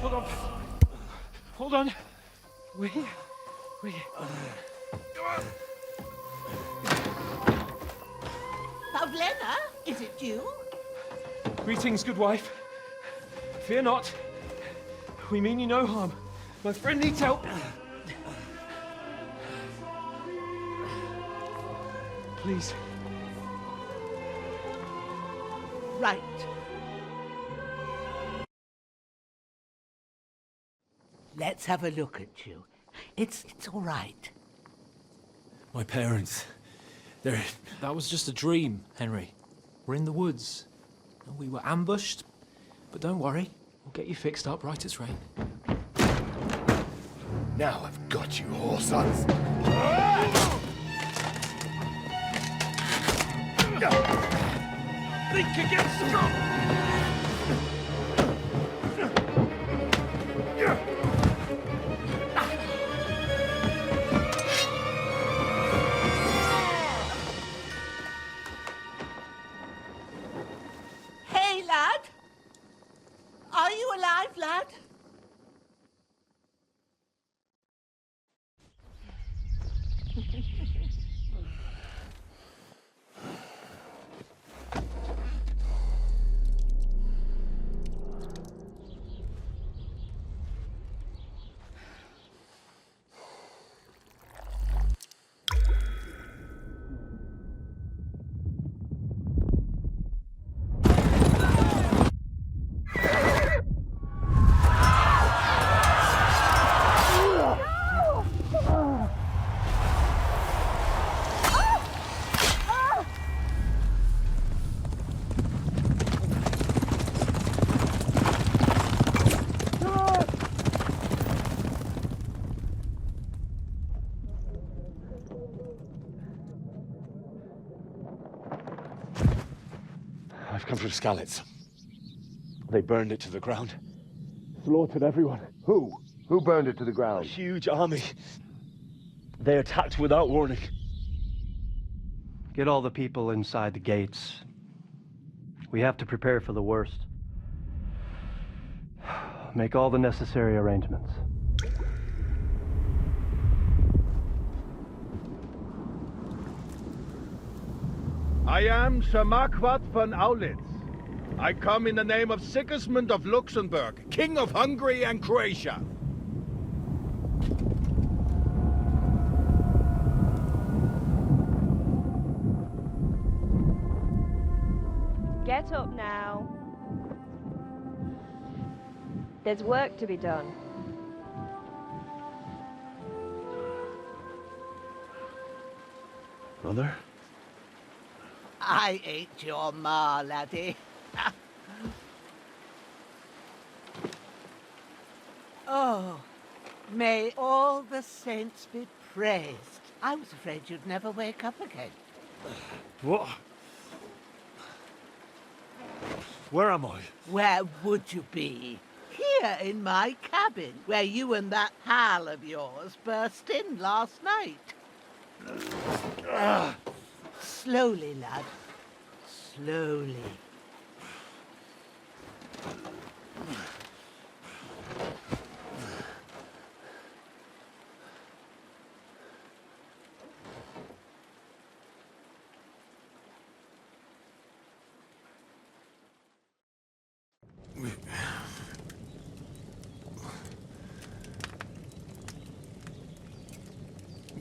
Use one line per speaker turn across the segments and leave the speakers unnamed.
Hold on. Hold on. Wait.
Pavlena, is it you?
Greetings, good wife. Fear not. We mean you no harm. My friend needs help. Please.
Right. Let's have a look at you. It's all right.
My parents, they're...
That was just a dream, Henry. We're in the woods. We were ambushed, but don't worry. We'll get you fixed up right as rain.
Now I've got you, whoresons.
Think against strong!
Hey, lad! Are you alive, lad?
I've come from Skalitz. They burned it to the ground. Slaughtered everyone. Who? Who burned it to the ground? A huge army. They attacked without warning.
Get all the people inside the gates. We have to prepare for the worst. Make all the necessary arrangements.
I am Sir Marquardt von Aulitz. I come in the name of Sigismund of Luxembourg, King of Hungary and Croatia.
Get up now. There's work to be done.
Mother?
I ain't your ma, laddie. Oh, may all the saints be praised. I was afraid you'd never wake up again.
What? Where am I?
Where would you be? Here in my cabin, where you and that pal of yours burst in last night. Slowly, lad. Slowly.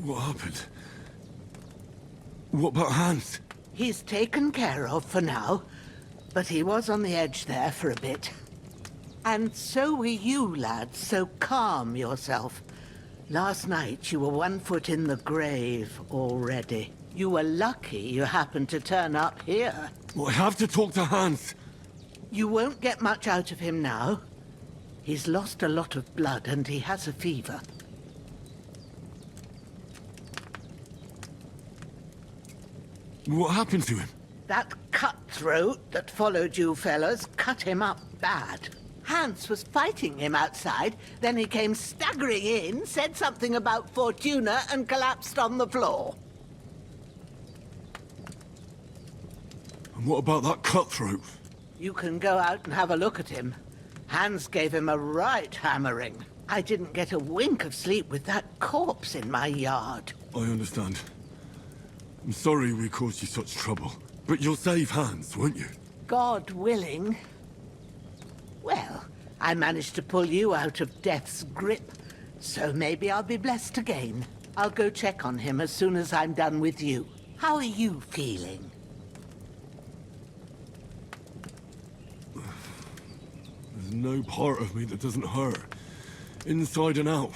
What happened? What about Hans?
He's taken care of for now, but he was on the edge there for a bit. And so were you, lad, so calm yourself. Last night you were 1 foot in the grave already. You were lucky you happened to turn up here.
Well, I have to talk to Hans.
You won't get much out of him now. He's lost a lot of blood and he has a fever.
What happened to him?
That cutthroat that followed you fellas cut him up bad. Hans was fighting him outside, then he came staggering in, said something about Fortuna, and collapsed on the floor.
And what about that cutthroat?
You can go out and have a look at him. Hans gave him a right hammering. I didn't get a wink of sleep with that corpse in my yard.
I understand. I'm sorry we caused you such trouble. But you'll save Hans, won't you?
God willing. Well, I managed to pull you out of death's grip, so maybe I'll be blessed again. I'll go check on him as soon as I'm done with you. How are you feeling?
There's no part of me that doesn't hurt. Inside and out.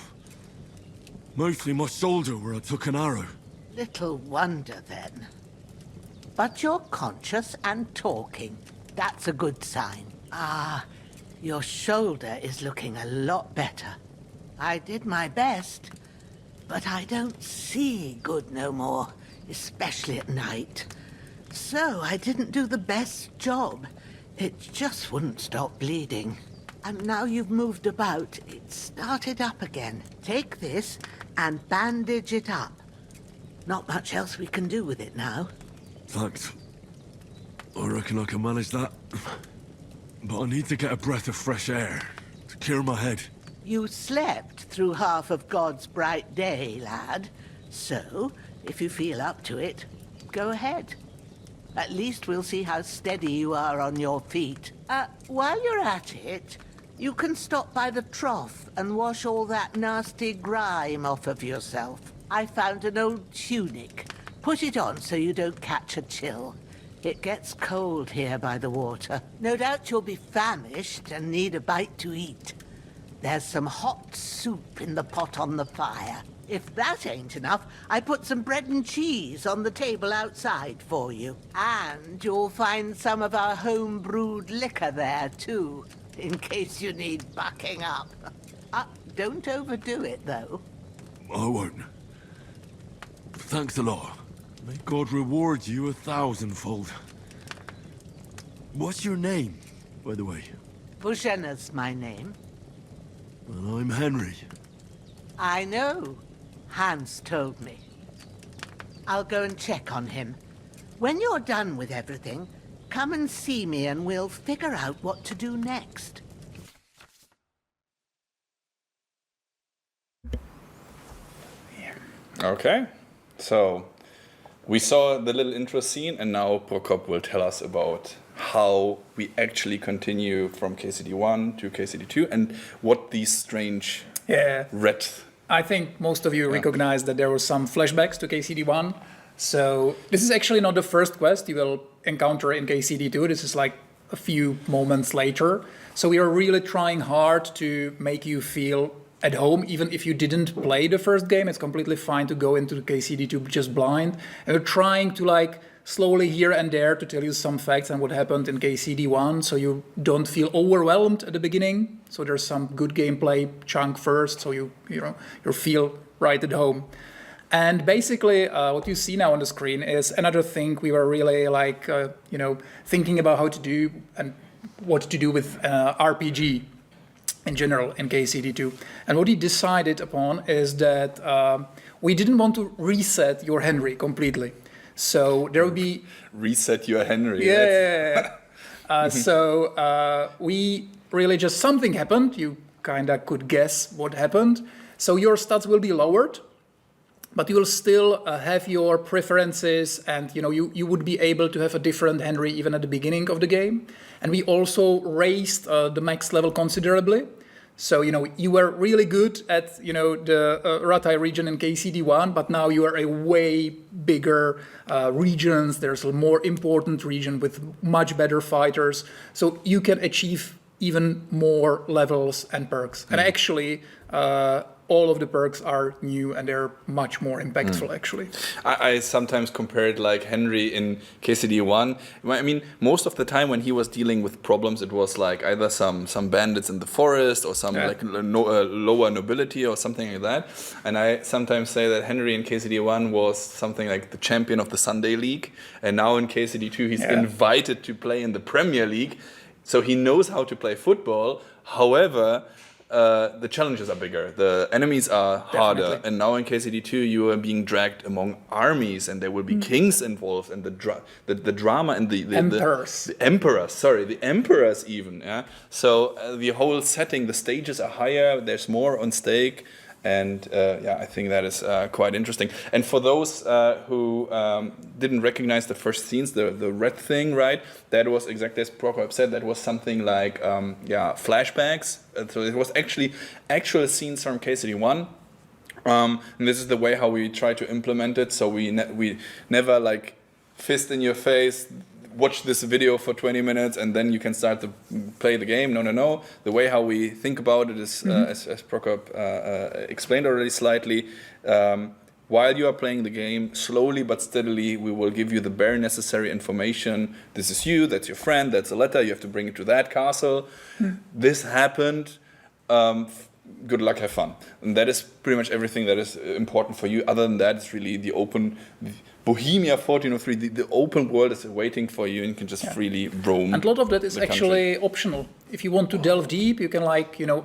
Mostly my shoulder where I took an arrow.
Little wonder then. But you're conscious and talking. That's a good sign. Ah, your shoulder is looking a lot better. I did my best, but I don't see good no more, especially at night. So I didn't do the best job. It just wouldn't stop bleeding. And now you've moved about, it started up again. Take this and bandage it up. Not much else we can do with it now.
Thanks. I reckon I can manage that. But I need to get a breath of fresh air to clear my head.
You slept through half of God's bright day, lad. So, if you feel up to it, go ahead. At least we'll see how steady you are on your feet. While you're at it, you can stop by the trough and wash all that nasty grime off of yourself. I found an old tunic. Put it on so you don't catch a chill. It gets cold here by the water. No doubt you'll be famished and need a bite to eat. There's some hot soup in the pot on the fire. If that ain't enough, I put some bread and cheese on the table outside for you. And you'll find some of our home-brewed liquor there, too, in case you need bucking up. Don't overdo it, though.
I won't. Thanks a lot. May God reward you 1,000-fold. What's your name, by the way?
Bushena's my name.
Well, I'm Henry.
I know. Hans told me. I'll go and check on him. When you're done with everything, come and see me and we'll figure out what to do next.
Okay, so we saw the little intro scene, and now Prokop will tell us about how we actually continue from KCD1 to KCD2 and what these strange red...
I think most of you recognize that there were some flashbacks to KCD1. So this is actually not the first quest you will encounter in KCD2. This is like a few moments later. So we are really trying hard to make you feel at home, even if you didn't play the first game. It's completely fine to go into the KCD2 just blind. And we're trying to like slowly here and there to tell you some facts and what happened in KCD1, so you don't feel overwhelmed at the beginning. So there's some good gameplay chunk first, so you feel right at home. And basically, what you see now on the screen is another thing we were really like, thinking about how to do and what to do with RPG in general in KCD2. And what we decided upon is that we didn't want to reset your Henry completely. So there will be...
Reset your Henry.
Yeah. So we really just something happened. You kind of could guess what happened. So your stats will be lowered, but you will still have your preferences, and you would be able to have a different Henry even at the beginning of the game. And we also raised the max level considerably. So, you were really good at, the Ratai region in KCD1, but now you are a way bigger regions. There's a more important region with much better fighters. So you can achieve even more levels and perks. And actually, all of the perks are new and they're much more impactful, actually.
I sometimes compare it like Henry in KCD1. I mean, most of the time when he was dealing with problems, it was like either some bandits in the forest or some lower nobility or something like that. And I sometimes say that Henry in KCD1 was something like the champion of the Sunday League. And now in KCD2, he's invited to play in the Premier League. So he knows how to play football. However, the challenges are bigger, the enemies are harder,
Definitely.
and now in KCD2 you are being dragged among armies, and there will be kings involved, and the drama and the
Emperors.
the emperors even. Yeah. So the whole setting, the stages are higher. There's more on stake. And I think that is quite interesting. And for those who didn't recognize the first scenes, the red thing, right? That was exactly as Prokop said. That was something like flashbacks. So it was actually actual scenes from KCD1. And this is the way how we try to implement it. So we never like fist in your face. Watch this video for 20 minutes and then you can start to play the game. No. The way how we think about it is, as Prokop explained already slightly, while you are playing the game, slowly but steadily, we will give you the bare necessary information. This is you, that's your friend, that's a letter, you have to bring it to that castle. This happened. Good luck, have fun. And that is pretty much everything that is important for you. Other than that, it's really the open... Bohemia 1403, the open world is waiting for you and you can just freely roam.
And a lot of that is actually optional. If you want to delve deep, you can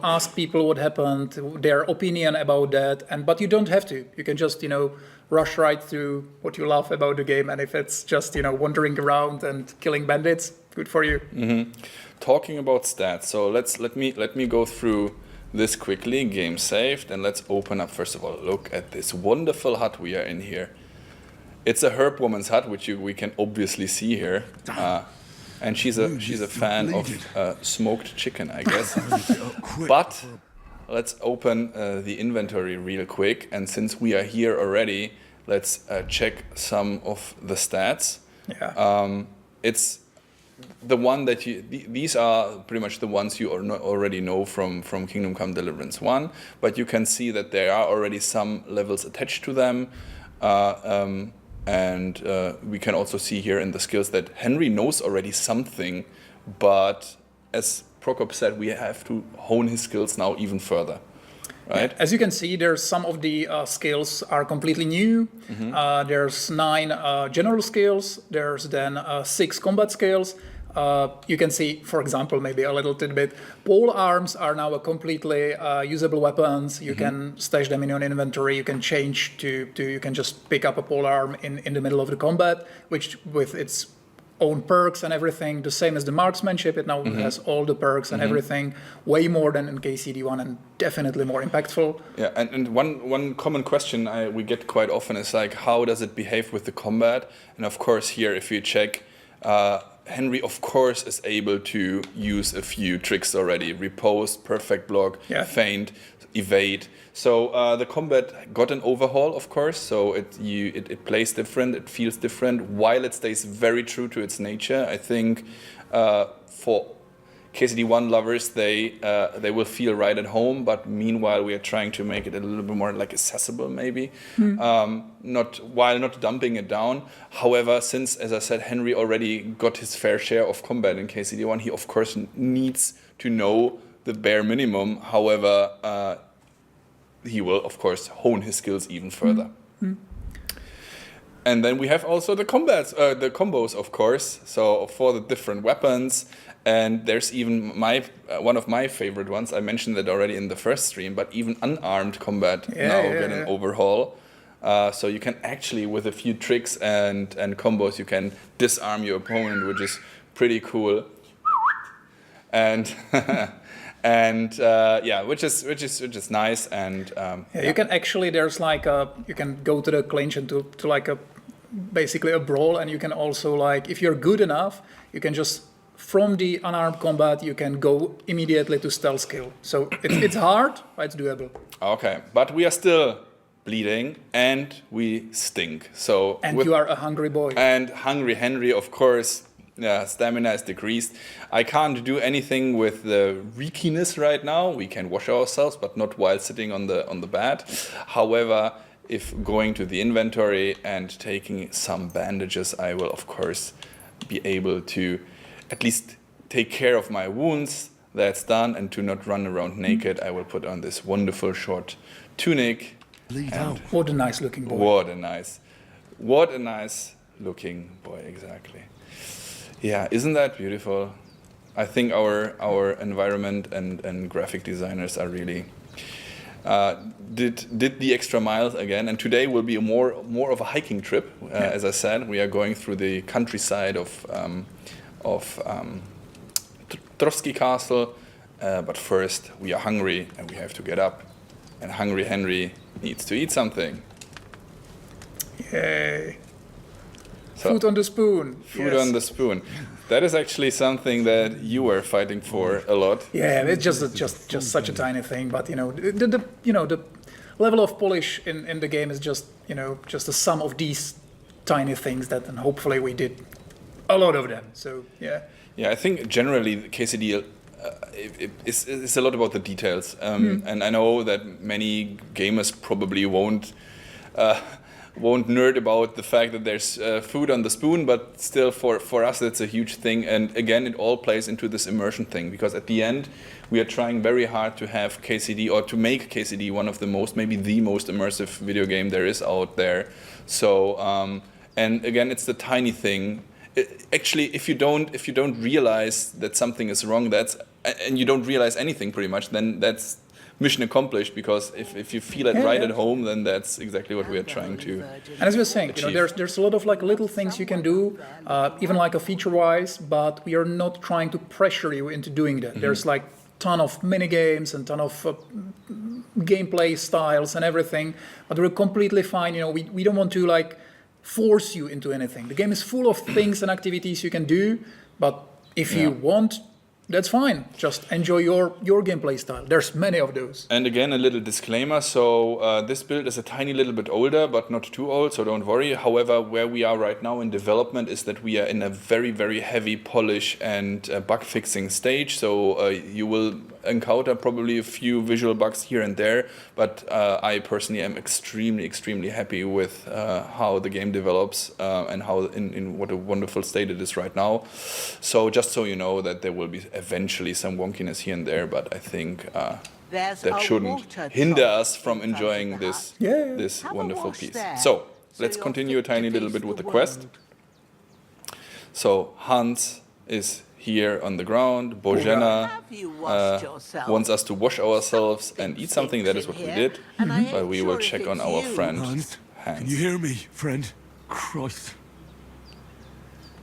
ask people what happened, their opinion about that, but you don't have to. You can just, rush right through what you love about the game, and if it's just, wandering around and killing bandits, good for you.
Mm-hmm. Talking about stats, so let me go through this quickly. Game saved, and let's open up first of all. Look at this wonderful hut we are in here. It's a herb woman's hut, which we can obviously see here, and she's a fan of smoked chicken, I guess. But let's open the inventory real quick, and since we are here already, let's check some of the stats.
Yeah.
It's the one that these are pretty much the ones you already know from Kingdom Come Deliverance 1, but you can see that there are already some levels attached to them. And we can also see here in the skills that Henry knows already something, but as Prokop said, we have to hone his skills now even further, right?
As you can see, there's some of the skills are completely new. There's 9 general skills. There's then 6 combat skills. You can see, for example, maybe a little tidbit, pole arms are now a completely usable weapons. You can stash them in your inventory. You can change you can just pick up a pole arm in the middle of the combat, which with its own perks and everything, the same as the marksmanship, it now has all the perks and everything, way more than in KCD1 and definitely more impactful.
Yeah, and one common question we get quite often is like, how does it behave with the combat? And of course here, if you check, Henry, of course, is able to use a few tricks already. Riposte, perfect block, feint, evade. So the combat got an overhaul, of course. So it plays different, it feels different, while it stays very true to its nature. I think for KCD1 lovers, they will feel right at home, but meanwhile we are trying to make it a little bit more like accessible, maybe, not dumping it down. However, since, as I said, Henry already got his fair share of combat in KCD1, he of course needs to know the bare minimum. However, he will of course hone his skills even further. And then we have also the combos, of course. So for the different weapons. And there's even one of my favorite ones. I mentioned that already in the first stream, but even unarmed combat get an overhaul. So you can actually, with a few tricks and combos, you can disarm your opponent, which is pretty cool. And which is nice. And
you can actually, there's like you can go to the clinch and to like basically a brawl, and you can also, like, if you're good enough, you can just, from the unarmed combat, you can go immediately to stealth skill. So it's hard, but it's doable.
Okay, but we are still bleeding and we stink. So
you are a hungry boy.
And hungry Henry, of course. Yeah, stamina is decreased. I can't do anything with the reekiness right now. We can wash ourselves, but not while sitting on the bed. However, if going to the inventory and taking some bandages, I will of course be able to at least take care of my wounds. That's done, and to not run around naked, I will put on this wonderful short tunic.
What a nice looking boy.
What a nice looking boy, exactly. Yeah, isn't that beautiful? I think our environment and graphic designers are really did the extra mile again. And today will be more of a hiking trip. As I said, we are going through the countryside of Trotsky Castle. But first, we are hungry and we have to get up. And hungry Henry needs to eat something.
Yay!
So,
food on the spoon.
Food on the spoon. That is actually something that you were fighting for a lot.
Yeah, it's just such a tiny thing, but the level of polish in the game is just a sum of these tiny things that, and hopefully we did a lot of them. So yeah.
Yeah, I think generally KCD it's a lot about the details, and I know that many gamers probably won't nerd about the fact that there's food on the spoon, but still for us it's a huge thing. And again, it all plays into this immersion thing, because at the end we are trying very hard to have KCD, or to make KCD one of the most, maybe the most immersive video game there is out there. So and again, it's the tiny thing. Actually, if you don't realize that something is wrong, and you don't realize anything pretty much, then that's mission accomplished, because if you feel it at home, then that's exactly what we are trying to.
And as we were saying, there's a lot of like little things you can do, even like a feature-wise, but we are not trying to pressure you into doing that. There's like ton of mini games and ton of gameplay styles and everything, but we're completely fine. We don't want to like force you into anything. The game is full of things and activities you can do, but if you want, that's fine. Just enjoy your gameplay style. There's many of those.
And again, a little disclaimer. So this build is a tiny little bit older, but not too old, so don't worry. However, where we are right now in development is that we are in a very, very heavy polish and bug fixing stage. So you will encounter probably a few visual bugs here and there, but I personally am extremely, extremely happy with how the game develops and how in what a wonderful state it is right now. So just so you know that there will be eventually some wonkiness here and there, but I think that shouldn't hinder us from enjoying this wonderful piece. So let's continue a tiny little bit with the quest. So Hans is here on the ground. Bojana wants us to wash ourselves and eat something. That is what we did. But we will check on our friend Hans.
Can you hear me, friend? Christ.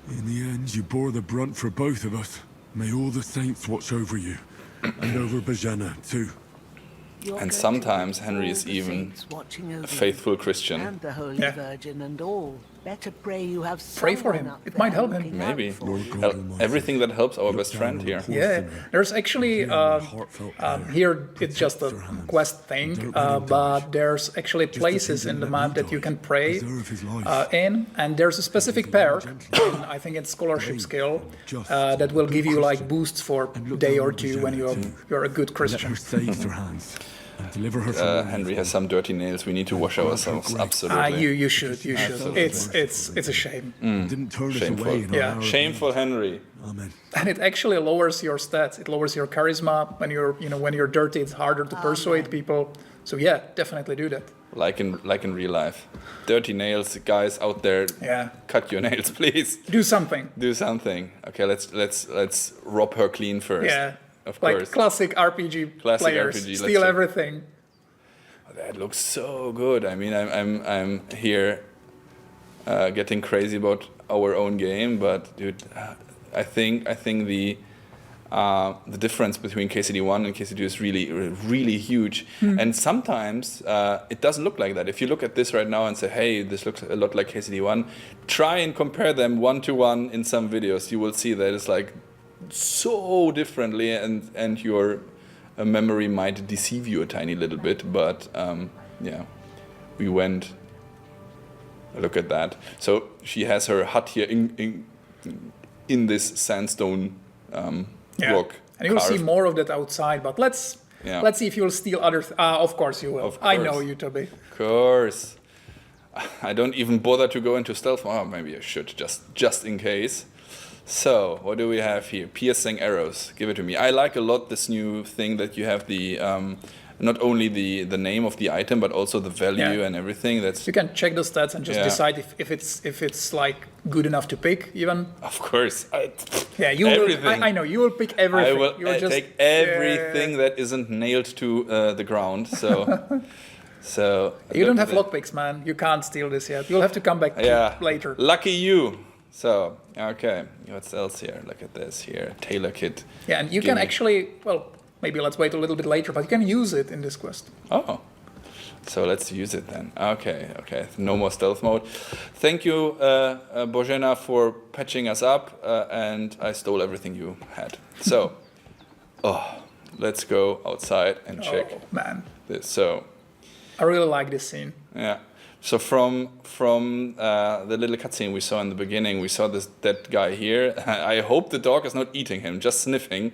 In the end, you bore the brunt for both of us. May all the saints watch over you, and over Bojana too.
And sometimes Henry is even a faithful Christian.
And the Holy Virgin and all. Better pray you have
pray for him. It might help him.
Maybe. Everything that helps our best friend here.
Yeah, there's actually here it's just a quest thing, but there's actually places in the map that you can pray in, and there's a specific perk, I think it's scholarship skill, that will give you like boosts for a day or two when you're a good Christian.
Henry has some dirty nails. We need to wash ourselves. Absolutely.
You should. Absolutely. It's a shame.
Shameful.
Yeah.
Shameful, Henry.
Amen.
And it actually lowers your stats. It lowers your charisma. When you're dirty, it's harder to persuade people. So yeah, definitely do that.
Like in real life. Dirty nails, guys out there.
Yeah.
Cut your nails, please.
Do something.
Okay, let's rob her clean first.
Yeah.
Of course.
Like classic RPG players. Steal everything.
That looks so good. I mean, I'm here getting crazy about our own game, but dude, I think the difference between KCD1 and KCD2 is really, really huge. And sometimes it doesn't look like that. If you look at this right now and say, hey, this looks a lot like KCD1, try and compare them one-to-one in some videos. You will see that it's like so differently, and your memory might deceive you a tiny little bit, but we went. Look at that. So she has her hut here in this sandstone rock.
And you'll see more of that outside, but let's see if you'll steal other. Of course you will. I know you, Toby.
Of course. I don't even bother to go into stealth. Oh, maybe I should just in case. So, what do we have here? Piercing arrows. Give it to me. I like a lot this new thing that you have the not only the name of the item but also the value and everything. That's
you can check the stats and just decide if it's like good enough to pick even.
Of course.
You
everything.
will. I know you will pick everything.
I will take everything that isn't nailed to the ground. So. So
you don't have lockpicks, man. You can't steal this yet. You'll have to come back later.
Lucky you. So, okay, what else here? Look at this here, tailor kit.
Yeah, and you can actually, well, maybe let's wait a little bit later, but you can use it in this quest.
Oh, so let's use it then. Okay, no more stealth mode. Thank you, Bozena, for patching us up, and I stole everything you had. So, let's go outside and check this. So,
I really like this scene.
Yeah. So from the little cutscene we saw in the beginning, we saw this dead guy here. I hope the dog is not eating him, just sniffing.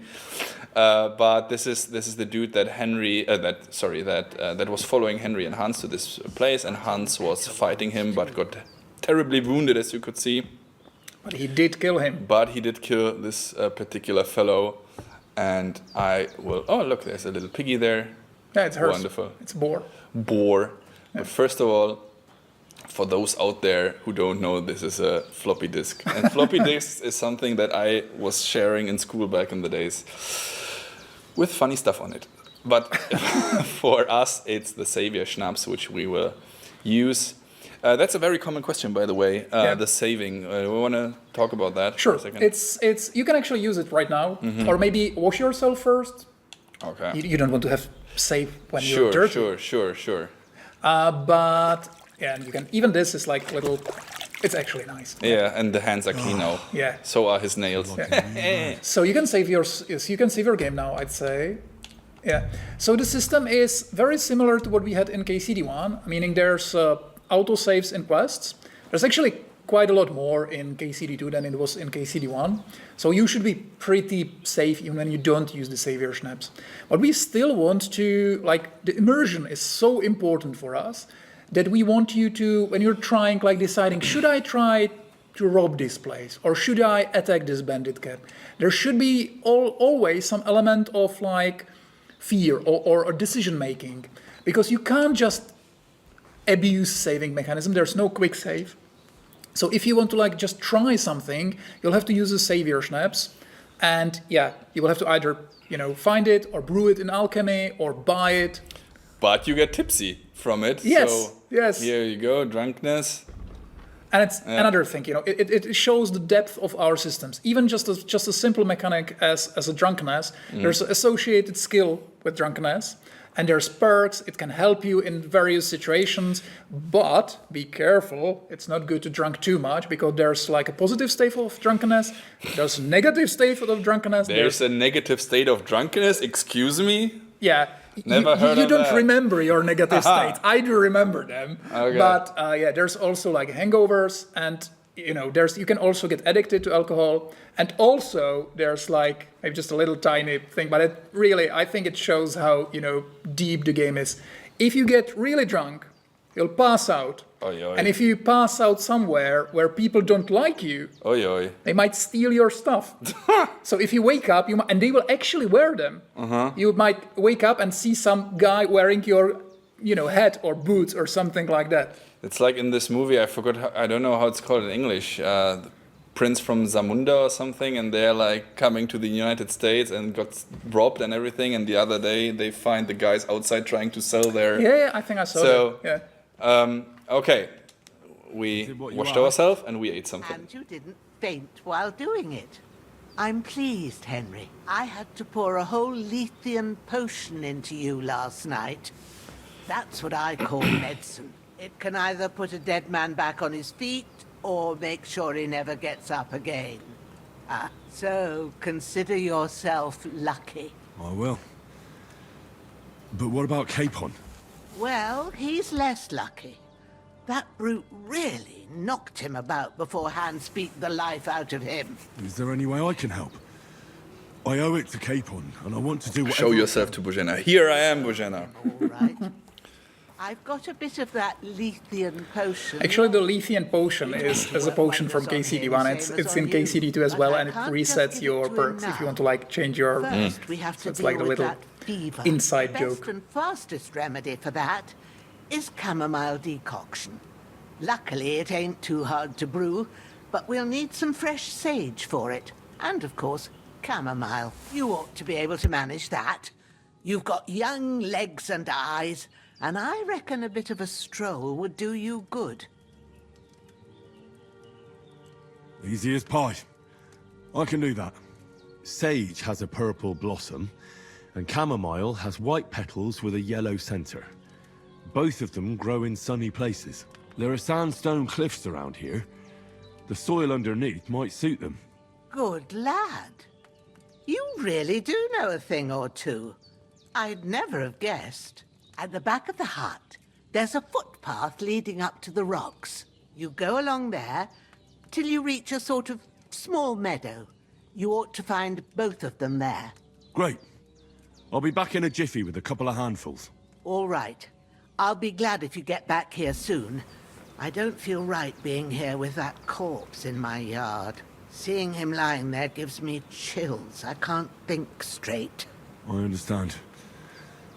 But this is the dude that that was following Henry and Hans to this place, and Hans was fighting him, but got terribly wounded, as you could see.
But he did kill him.
But he did kill this particular fellow, and I will. Oh, look, there's a little piggy there.
Yeah, it's hers.
Wonderful.
It's boar.
Boar. Yeah. But first of all, for those out there who don't know, this is a floppy disk. And floppy disks is something that I was sharing in school back in the days with funny stuff on it. But for us, it's the Savior Schnapps, which we will use. That's a very common question, by the way, the saving. We want to talk about that
for
a second.
It's you can actually use it right now. Mm-hmm. Or maybe wash yourself first.
Okay.
You don't want to have save when you're dirty.
Sure.
But yeah, and you can even this is like little. It's actually nice.
Yeah, and the hands are clean now.
Yeah.
So are his nails.
Yeah. So you can save your game now, I'd say. Yeah. So the system is very similar to what we had in KCD1, meaning there's autosaves in quests. There's actually quite a lot more in KCD2 than it was in KCD1. So you should be pretty safe even when you don't use the Savior Schnapps. But we still want to, like, the immersion is so important for us that we want you to, when you're trying, like deciding, should I try to rob this place or should I attack this bandit camp? There should be always some element of like fear or decision making, because you can't just abuse saving mechanism. There's no quick save. So if you want to like just try something, you'll have to use the Savior Schnapps, and yeah, you will have to either find it or brew it in Alchemy or buy it.
But you get tipsy from it.
Yes.
So
yes.
Here you go, drunkenness.
And it's another thing, it shows the depth of our systems. Even just a simple mechanic as a drunkenness, there's an associated skill with drunkenness, and there's perks. It can help you in various situations, but be careful. It's not good to drink too much, because there's like a positive state of drunkenness. There's a negative state of drunkenness.
There's a negative state of drunkenness. Excuse me.
Yeah.
Never heard of that.
You don't remember your negative states. I do remember them.
Okay.
But there's also like hangovers, and you can also get addicted to alcohol. And also there's like maybe just a little tiny thing, but it really, I think it shows how deep the game is. If you get really drunk, you'll pass out.
Oy, oy.
And if you pass out somewhere where people don't like you,
oy, oy.
they might steal your stuff. So if you wake up, and they will actually wear them. You might wake up and see some guy wearing your, hat or boots or something like that.
It's like in this movie, I don't know how it's called in English, Prince from Zamunda or something, and they're like coming to the United States and got robbed and everything, and the other day they find the guys outside trying to sell their...
Yeah, I think I saw that. Yeah.
Okay, we washed ourselves and we ate something.
And you didn't faint while doing it. I'm pleased, Henry. I had to pour a whole Lethean potion into you last night. That's what I call medicine. It can either put a dead man back on his feet or make sure he never gets up again. So consider yourself lucky.
I will. But what about Capon?
Well, he's less lucky. That brute really knocked him about before Hans beat the life out of him.
Is there any way I can help? I owe it to Capon, and I want to do whatever...
Show yourself to Bozena. Here I am, Bozena.
All right. I've got a bit of that Lethean potion.
Actually, the Lethean potion is a potion from KCD1. It's in KCD2 as well, and it resets your perks if you want to like change your.
First, we have to
it's
deal
like a
with
little
that fever.
inside
the
joke.
best and fastest remedy for that is chamomile decoction. Luckily, it ain't too hard to brew, but we'll need some fresh sage for it. And, of course, chamomile. You ought to be able to manage that. You've got young legs and eyes, and I reckon a bit of a stroll would do you good.
Easy as pie. I can do that. Sage has a purple blossom, and chamomile has white petals with a yellow center. Both of them grow in sunny places. There are sandstone cliffs around here. The soil underneath might suit them.
Good lad. You really do know a thing or two. I'd never have guessed. At the back of the hut, there's a footpath leading up to the rocks. You go along there till you reach a sort of small meadow. You ought to find both of them there.
Great. I'll be back in a jiffy with a couple of handfuls.
All right. I'll be glad if you get back here soon. I don't feel right being here with that corpse in my yard. Seeing him lying there gives me chills. I can't think straight.
I understand.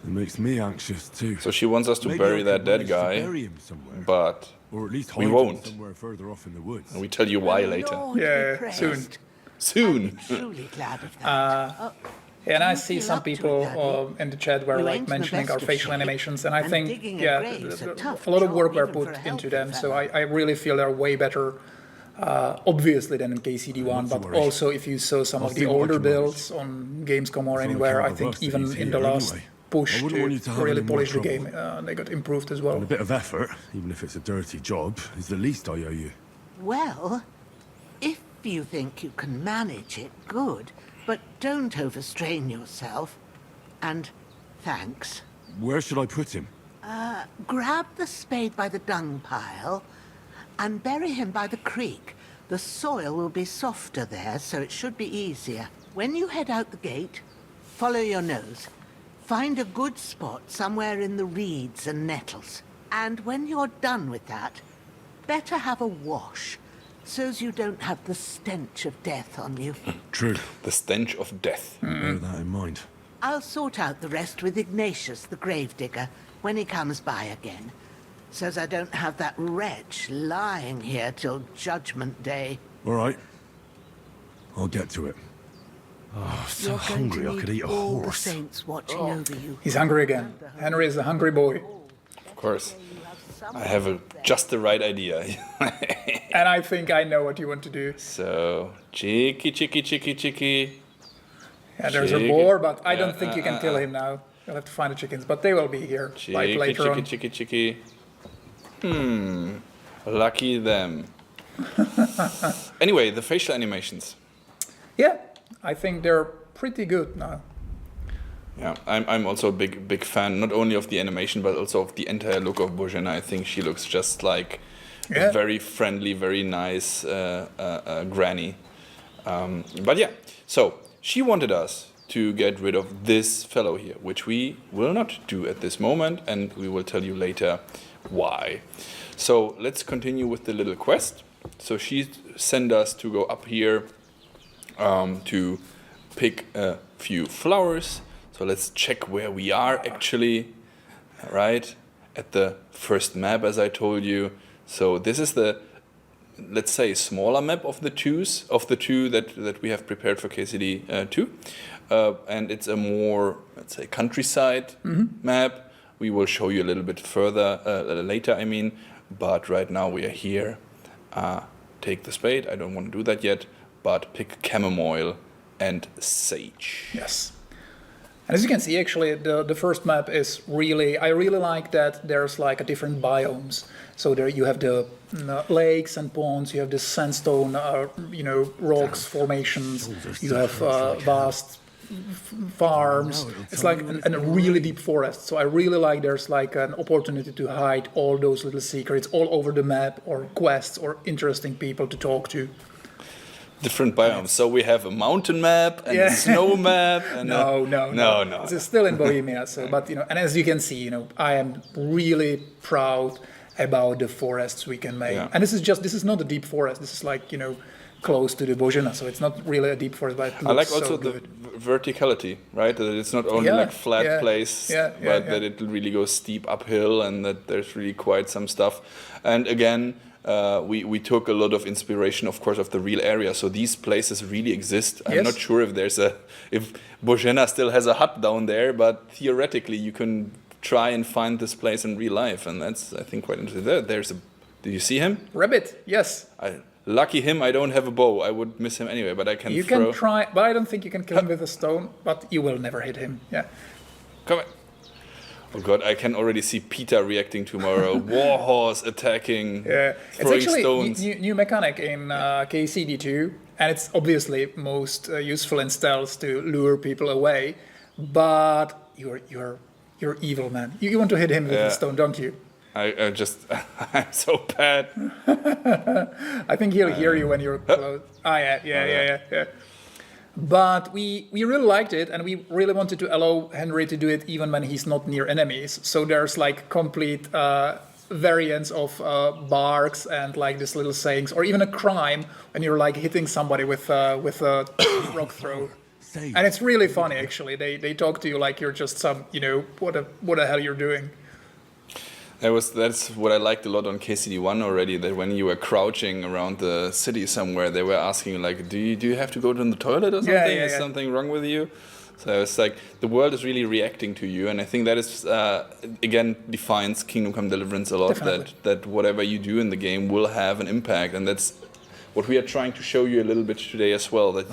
It makes me anxious too.
So she wants us to
Maybe
bury
I
that
could
dead
manage to
guy,
bury him somewhere.
but
Or at least
we
hide him
won't.
somewhere further off in the woods.
And we tell you why later.
Lord be
Yeah,
praised.
soon.
Soon.
I'm truly glad of that. Oh,
And I
you
see
feel
some
up to it,
people
Daddy?
in the chat were
You
like
ain't in the
mentioning our
best of
facial
shape,
animations, and I
and
think
digging a
yeah,
grave's a tough
a lot of work
job
were
even
put
for a
into
healthy
them. So
fella.
I really feel they're way better, obviously than in KCD1,
Not to
but
worry.
also if you saw some
I'll
of
see
the
what I
older
can manage.
builds on Gamescom or
It's on
anywhere, I
account of
think
us that
even
he's
in the
here
last
anyway.
push
I wouldn't want you to
to
have
really
any more
polish the
trouble.
game, they got improved as well.
And a bit of effort, even if it's a dirty job, is the least I owe you.
Well, if you think you can manage it, good. But don't overstrain yourself. And thanks.
Where should I put him?
Grab the spade by the dung pile and bury him by the creek. The soil will be softer there, so it should be easier. When you head out the gate, follow your nose. Find a good spot somewhere in the reeds and nettles. And when you're done with that, better have a wash, so's you don't have the stench of death on you.
True.
The stench of death.
Bear that in mind.
I'll sort out the rest with Ignatius, the gravedigger, when he comes by again. So's I don't have that wretch lying here till Judgment Day.
All right. I'll get to it. Oh, I'm so
You're going
hungry
to
I could
need
eat a
all the
horse.
saints watching over you.
He's hungry again. Henry is a hungry boy.
Of course. I have just the right idea.
And I think I know what you want to do.
So, cheeky.
Yeah, there's a
Chicken.
boar, but I don't think you can kill him now. You'll have to find the chickens, but they will be here like later on.
Cheeky. Lucky them. Anyway, the facial animations.
Yeah, I think they're pretty good now.
Yeah, I'm also a big fan, not only of the animation, but also of the entire look of Bojana. I think she looks just like a very friendly, very nice granny. But yeah, so she wanted us to get rid of this fellow here, which we will not do at this moment, and we will tell you later why. So let's continue with the little quest. So she sent us to go up here to pick a few flowers. So let's check where we are actually, right? At the first map, as I told you. So this is the, let's say, smaller map of the two that we have prepared for KCD 2. And it's a more, let's say, countryside map. We will show you a little bit further later, I mean. But right now we are here. Take the spade. I don't want to do that yet. But pick chamomile and sage.
Yes. And as you can see, actually, the first map is really, I really like that there's like a different biomes. So there you have the lakes and ponds, you have the sandstone, rocks, formations, you have vast farms. It's like a really deep forest. So I really like there's like an opportunity to hide all those little secrets all over the map, or quests, or interesting people to talk to.
different biomes. So we have a mountain map and a snow map. And
no. This is still in Bohemia. So, but and as you can see, I am really proud about the forests we can make.
Yeah.
And this is not a deep forest. This is like close to the Bozhena, so it's not really a deep forest, but it looks
I like also
so
the
good.
Verticality, right? That it's not only like flat place, but that it really goes steep uphill, and that there's really quite some stuff. And again, we took a lot of inspiration, of course, of the real area. So these places really exist. I'm not sure if Bozhena still has a hut down there, but theoretically you can try and find this place in real life, and that's, I think, quite interesting. Did you see him?
Rabbit, yes.
Lucky him, I don't have a bow. I would miss him anyway, but I can
You
throw.
can try, but I don't think you can kill him with a stone, but you will never hit him, yeah.
Come on. Oh god, I can already see Peter reacting tomorrow. Warhorse attacking, throwing
it's actually
stones.
New mechanic in KCD2, and it's obviously most useful in stealth to lure people away, but you're evil, man. You want to hit him with a stone, don't you?
I'm so bad.
I think he'll hear you when you're close. Yeah. But we really liked it, and we really wanted to allow Henry to do it even when he's not near enemies. So there's like complete variants of barks and like these little sayings, or even a crime when you're like hitting somebody with a rock throw. And it's really funny, actually. They talk to you like you're just some, what the hell you're doing.
That's what I liked a lot on KCD1 already, that when you were crouching around the city somewhere, they were asking like, do you have to go to the toilet or something? Is something wrong with you? So it's like the world is really reacting to you, and I think that is again defines Kingdom Come Deliverance a lot.
Definitely.
That whatever you do in the game will have an impact, and that's what we are trying to show you a little bit today as well. That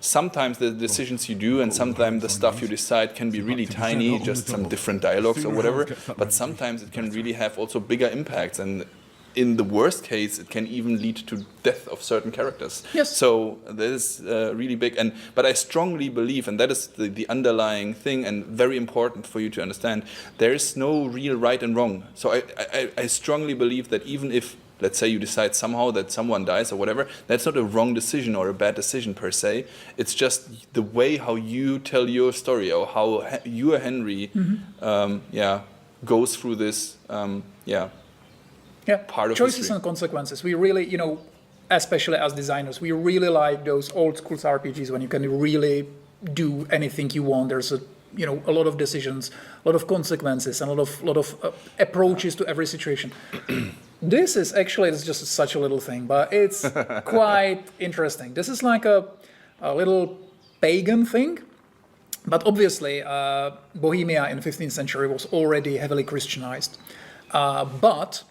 sometimes the decisions you do and sometimes the stuff you decide can be really tiny, just some different dialogues or whatever, but sometimes it can really have also bigger impacts, and in the worst case it can even lead to death of certain characters.
Yes.
So that is really big, but I strongly believe, and that is the underlying thing and very important for you to understand, there is no real right and wrong. So I strongly believe that even if, let's say, you decide somehow that someone dies or whatever, that's not a wrong decision or a bad decision per se. It's just the way how you tell your story, or how you, Henry, goes through this, part of
choices
history.
and consequences. We really, especially as designers, we really like those old school RPGs when you can really do anything you want. There's a lot of decisions, a lot of consequences, and a lot of approaches to every situation. This is actually, it's just such a little thing, but it's quite interesting. This is like a little pagan thing, but obviously Bohemia in the 15th century was already heavily Christianized. But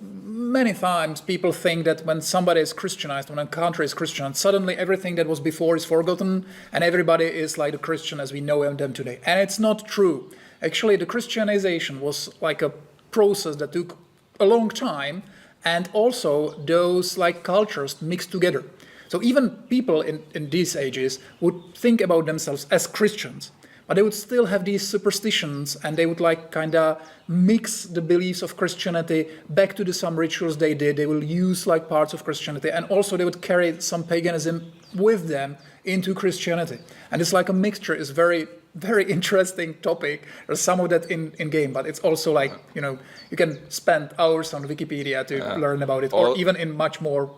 many times people think that when somebody is Christianized, when a country is Christianized, suddenly everything that was before is forgotten and everybody is like a Christian as we know them today. And it's not true. Actually, the Christianization was like a process that took a long time, and also those like cultures mixed together. So even people in these ages would think about themselves as Christians, but they would still have these superstitions, and they would like kind of mix the beliefs of Christianity back to some rituals they did. They will use like parts of Christianity, and also they would carry some paganism with them into Christianity. And it's like a mixture. It's very, very interesting topic. There's some of that in game, but it's also like, you can spend hours on Wikipedia to learn about it, or even in much more,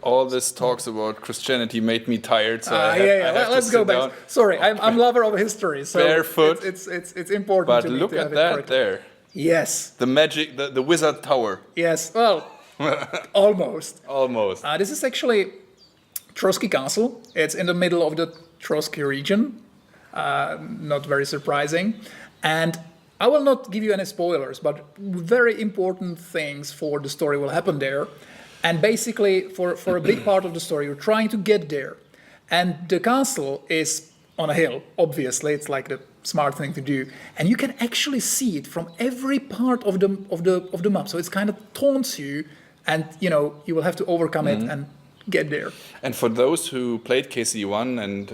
All this talks about Christianity made me tired, so
let's go back.
Down.
Sorry, I'm lover of history, so
barefoot.
It's important.
But
to me
look
to
at
have
that
it correct.
there.
Yes.
The magic, the wizard tower.
Yes. Well, almost.
Almost.
This is actually Trotsky Castle. It's in the middle of the Trotsky region. Not very surprising. And I will not give you any spoilers, but very important things for the story will happen there. And basically, for a big part of the story, you're trying to get there. And the castle is on a hill, obviously. It's like the smart thing to do. And you can actually see it from every part of the map. So it's kind of taunts you, and you will have to overcome it and get there.
And for those who played KCD1 and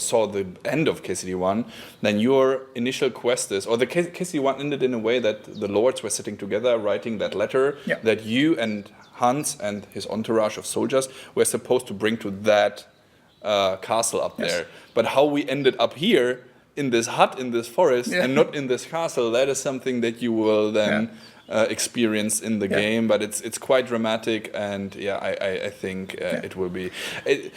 saw the end of KCD1, then your initial quest is, or the KCD1 ended in a way that the lords were sitting together writing that letter that you and Hans and his entourage of soldiers were supposed to bring to that castle up there. But how we ended up here in this hut in this forest and not in this castle, that is something that you will then experience in the game. But it's quite dramatic, and I think it will be.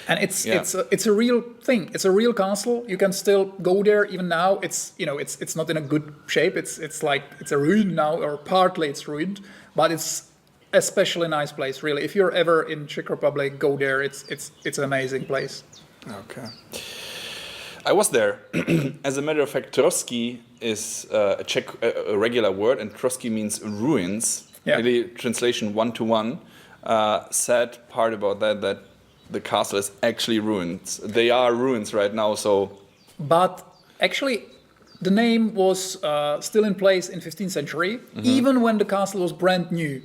And it's a real thing. It's a real castle. You can still go there even now. It's it's not in a good shape. It's like it's a ruin now, or partly it's ruined. But it's especially nice place, really. If you're ever in Czech Republic, go there. It's an amazing place.
Okay. I was there. As a matter of fact, Trotsky is a Czech a regular word, and Trotsky means ruins. Really, translation 1-to-1. Sad part about that the castle is actually ruins. They are ruins right now. So,
but actually, the name was still in place in 15th century, even when the castle was brand new.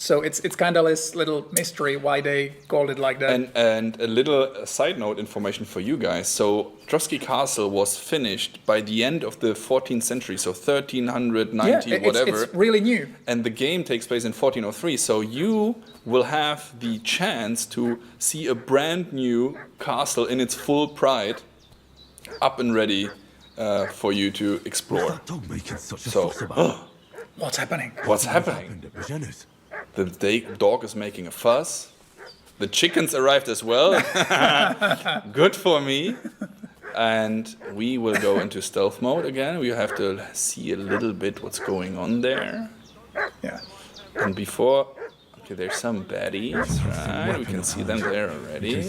So it's kind of this little mystery why they called it like that.
And a little side note information for you guys. So Trotsky Castle was finished by the end of the 14th century, so 1390 whatever.
It's really new.
And the game takes place in 1403. So you will have the chance to see a brand new castle in its full pride, up and ready for you to explore.
What's happening?
What's happening? The dog is making a fuss. The chickens arrived as well. Good for me. And we will go into stealth mode again. We have to see a little bit what's going on there.
Yeah.
And before... Okay, there's some baddies, right? We can see them there already.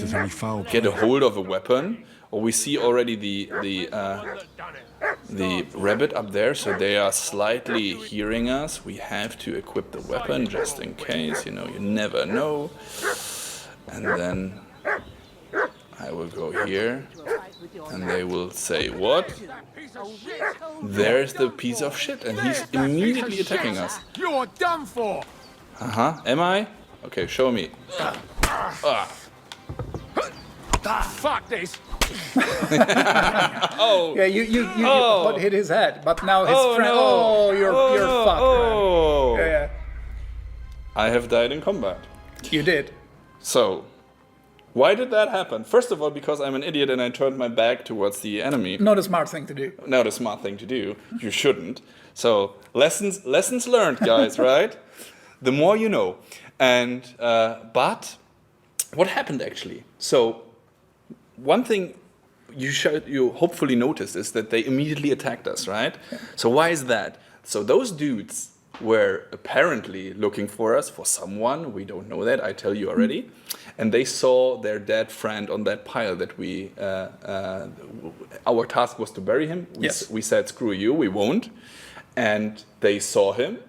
Get a hold of a weapon. Or we see already the rabbit up there, so they are slightly hearing us. We have to equip the weapon just in case, you never know. And then I will go here, and they will say, what? There's the piece of shit, and he's immediately attacking us.
You're done for!
Am I? Okay, show me.
Fuck this!
Oh!
Yeah, you hit his head, but now his friend.
No.
Oh, you're fucked.
Oh!
Yeah.
I have died in combat.
You did.
So, why did that happen? First of all, because I'm an idiot and I turned my back towards the enemy.
Not a smart thing to do.
Not a smart thing to do. You shouldn't. So, lessons learned, guys, right? The more you know. And but what happened actually? So, one thing you hopefully noticed is that they immediately attacked us, right? Yeah. So why is that? So those dudes were apparently looking for us, for someone. We don't know that, I tell you already. And they saw their dead friend on that pile that we... our task was to bury him. We said, screw you, we won't. And they saw him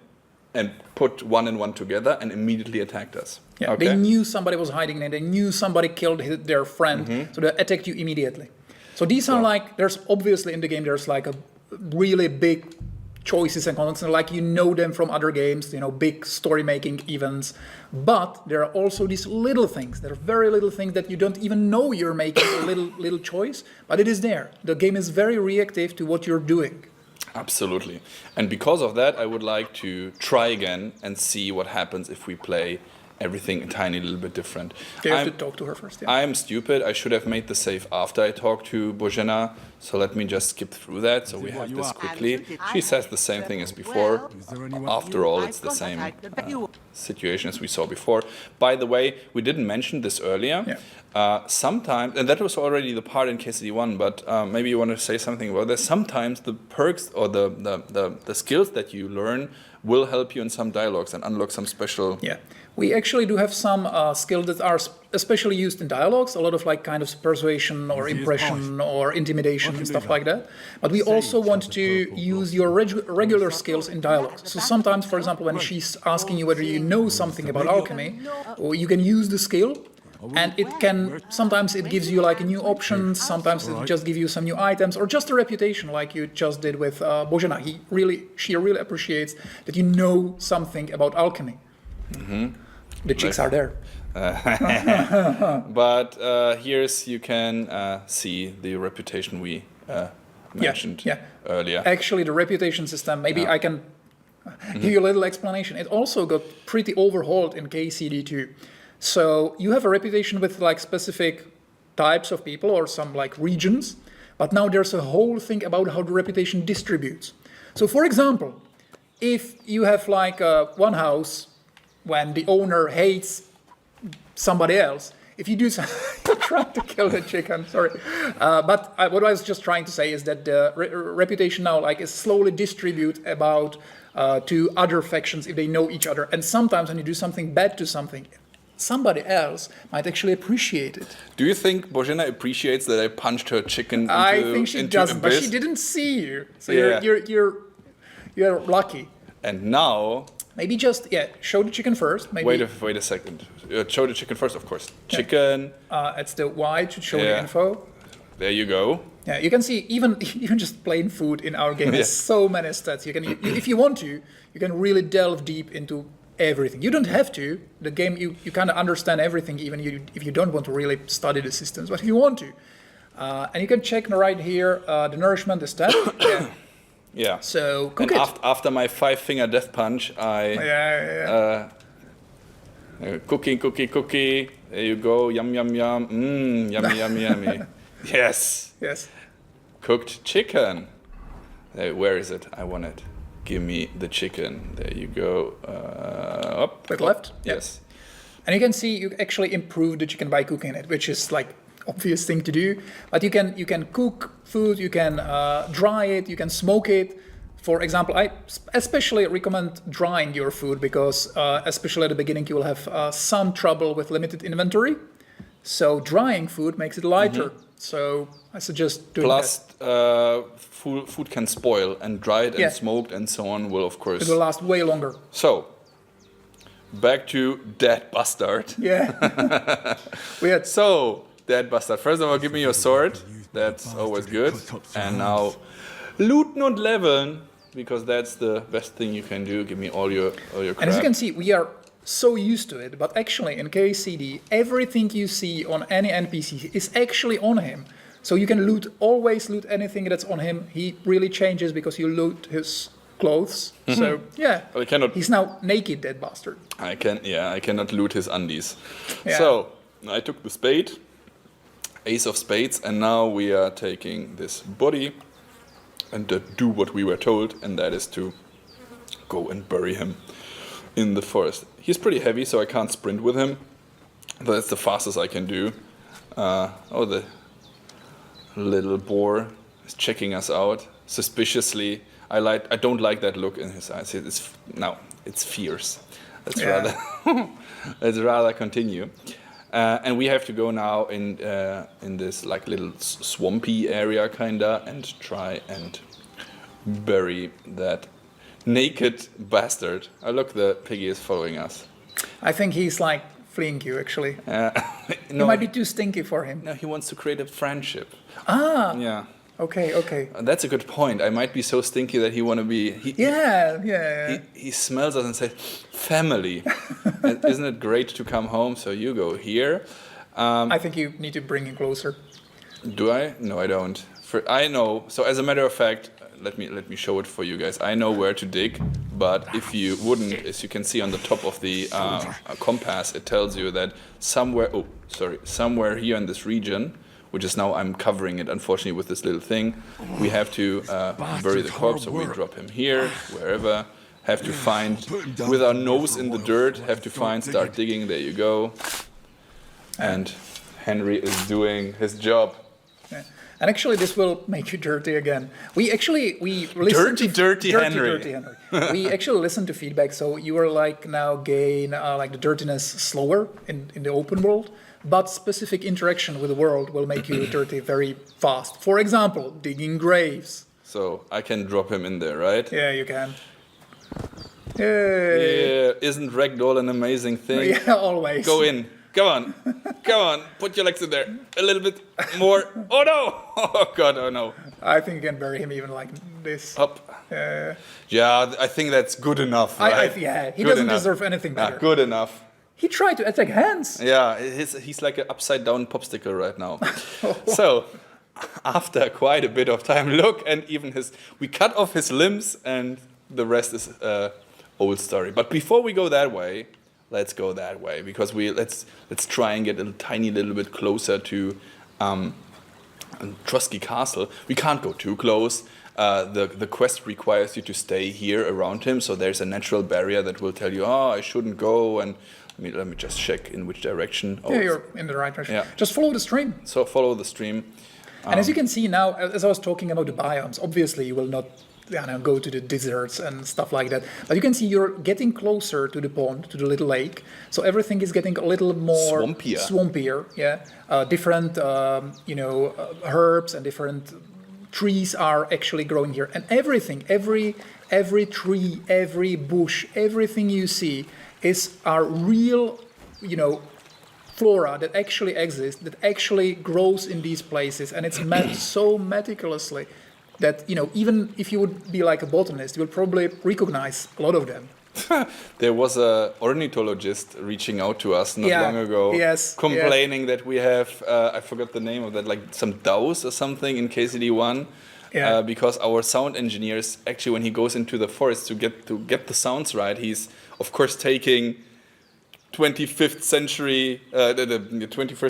and put one and one together and immediately attacked us.
Yeah, okay. They knew somebody was hiding there. They knew somebody killed their friend, so they attacked you immediately. So these are like, there's obviously in the game, there's like a really big choices and content, like them from other games, big story-making events. But there are also these little things. There are very little things that you don't even know you're making a little choice, but it is there. The game is very reactive to what you're doing.
Absolutely. And because of that, I would like to try again and see what happens if we play everything a tiny little bit different.
You have to talk to her first. Yeah.
I'm stupid. I should have made the save after I talked to Božena. So let me just skip through that. So we have this quickly. She says the same thing as before. After all, it's the same situation as we saw before. By the way, we didn't mention this earlier. Yeah. Sometimes, and that was already the part in KCD1, but maybe you want to say something about this. Sometimes the perks or the skills that you learn will help you in some dialogues and unlock some special...
Yeah. We actually do have some skills that are especially used in dialogues, a lot of like kind of persuasion or impression or intimidation and stuff like that. But we also want to use your regular skills in dialogues. So sometimes, for example, when she's asking you whether you know something about alchemy, or you can use the skill, and sometimes it gives you like a new option, sometimes it just gives you some new items, or just a reputation like you just did with Božena. She really appreciates that you know something about alchemy. The chicks are there.
But here's you can see the reputation we mentioned earlier.
Actually, the reputation system, maybe I can give you a little explanation. It also got pretty overhauled in KCD2. So you have a reputation with like specific types of people or some like regions, but now there's a whole thing about how the reputation distributes. So for example, if you have like one house when the owner hates somebody else, if you do something, you're trying to kill the chicken, sorry. But what I was just trying to say is that the reputation now like is slowly distributed about to other factions if they know each other. And sometimes when you do something bad to somebody else might actually appreciate it.
Do you think Božena appreciates that I punched her chicken into
I think she doesn't,
abyss?
but she didn't see you. So
Yeah.
you're lucky.
And now...
Maybe just, show the chicken first. Maybe.
Wait a second. Show the chicken first, of course. Chicken.
It's the Y to show the info.
There you go.
Yeah, you can see even just plain food in our game. There's so many stats. You can, if you want to, you can really delve deep into everything. You don't have to. The game, you kind of understand everything, even if you don't want to really study the systems. But if you want to, and you can check right here the nourishment, the stat.
Yeah.
So cook
and
it.
After my 5-finger death punch, I cookie. There you go. Yum. Yummy. Yes. Cooked chicken. Where is it? I want it. Give me the chicken. There you go. Up.
With left.
Yes.
And you can see you actually improve the chicken by cooking it, which is like obvious thing to do. But you can cook food, you can dry it, you can smoke it. For example, I especially recommend drying your food because especially at the beginning you will have some trouble with limited inventory. So drying food makes it lighter. So I suggest doing
that.
Plus,
food can spoil, and dried and smoked and so on will of course...
It will last way longer.
So, back to Dead Bastard.
Yeah.
So, Dead Bastard. First of all, give me your sword. That's always good. And now, loot not leveln, because that's the best thing you can do. Give me all your crap.
And as you can see, we are so used to it, but actually in KCD, everything you see on any NPC is actually on him. So you can always loot anything that's on him. He really changes because you loot his clothes. So he's now naked, Dead Bastard.
I cannot loot his undies.
Yeah.
So I took the spade, ace of spades, and now we are taking this body and do what we were told, and that is to go and bury him in the forest. He's pretty heavy, so I can't sprint with him. That's the fastest I can do. The little boar is checking us out suspiciously. I don't like that look in his eyes. It's fierce. Let's rather continue. And we have to go now in this like little swampy area kinda and try and bury that naked bastard. Oh look, the piggy is following us.
I think he's like fleeing you actually.
No,
you might be too stinky for him.
No, he wants to create a friendship.
Ah.
Yeah.
Okay.
That's a good point. I might be so stinky that he want to be... He smells us and says, family. Isn't it great to come home? So you go here.
I think you need to bring him closer.
Do I? No, I don't. I know. So as a matter of fact, let me show it for you guys. I know where to dig, but if you wouldn't, as you can see on the top of the compass, it tells you that somewhere here in this region, which is now I'm covering it, unfortunately, with this little thing. We have to bury the corpse, so we drop him here, wherever. Have to find, with our nose in the dirt, start digging, there you go. And Henry is doing his job.
Yeah. And actually, this will make you dirty again. We listen
dirty Henry.
We actually listen to feedback, so you are like now gain like the dirtiness slower in the open world. But specific interaction with the world will make you dirty very fast. For example, digging graves.
So I can drop him in there, right?
Yeah, you can.
Yeah, isn't ragdoll an amazing thing?
Yeah, always.
Go in. Come on. Put your legs in there. A little bit more. Oh no! Oh god, oh no.
I think you can bury him even like this.
Up. Yeah, I think that's good enough, right?
He doesn't deserve anything better.
Good enough.
He tried to attack Hans.
Yeah, he's like an upside down popsicle right now. So, after quite a bit of time, look, and even we cut off his limbs, and the rest is old story. But before we go that way, let's go that way, because let's try and get a tiny little bit closer to Trusky Castle. We can't go too close. The quest requires you to stay here around him, so there's a natural barrier that will tell you, I shouldn't go, and let me just check in which direction.
Yeah, you're in the right direction.
Yeah.
Just follow the stream.
So follow the stream.
And as you can see now, as I was talking about the biomes, obviously you will not go to the deserts and stuff like that. But you can see you're getting closer to the pond, to the little lake. So everything is getting a little more swampier. Yeah, different herbs and different trees are actually growing here, and everything, every tree, every bush, everything you see are real, flora that actually exists, that actually grows in these places, and it's so meticulously that even if you would be like a botanist, you will probably recognize a lot of them.
There was a ornithologist reaching out to us not long ago, complaining that we have I forgot the name of that, like some DAOs or something in KCD1, because our sound engineers actually, when he goes into the forest to get the sounds right, he's of course taking 21st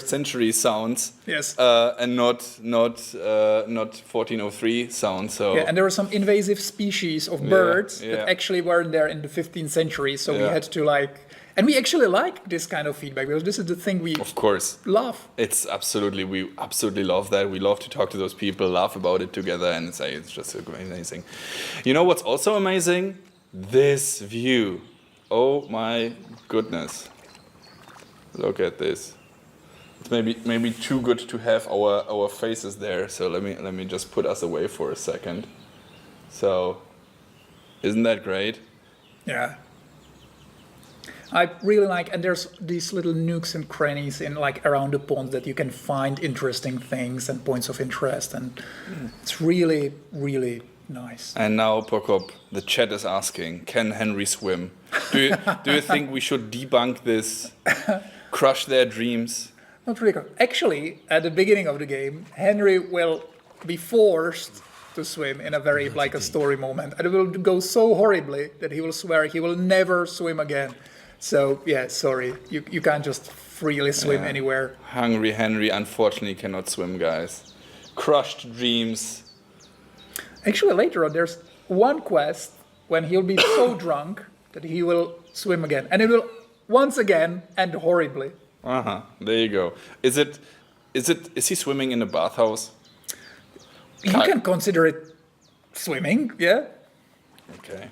century sounds, and not 1403 sounds. So
and there were some invasive species of birds that actually weren't there in the 15th century. So we had to and we actually like this kind of feedback, because this is the thing we
of course
love.
We absolutely love that. We love to talk to those people, laugh about it together, and it's just amazing. You know what's also amazing? This view. Oh my goodness. Look at this. It's maybe too good to have our faces there. So let me just put us away for a second. So, isn't that great?
Yeah. I really like, and there's these little nooks and crannies in around the pond that you can find interesting things and points of interest, and it's really, really nice.
And now, Prokop, the chat is asking, can Henry swim? Do you think we should debunk this? Crush their dreams?
Not really. Actually, at the beginning of the game, Henry will be forced to swim in a very a story moment, and it will go so horribly that he will swear he will never swim again. So sorry, you can't just freely swim anywhere.
Hungry Henry unfortunately cannot swim, guys. Crushed dreams.
Actually, later on, there's one quest when he'll be so drunk that he will swim again, and it will once again end horribly.
There you go. Is he swimming in a bathhouse?
You can consider it swimming, yeah.
Okay.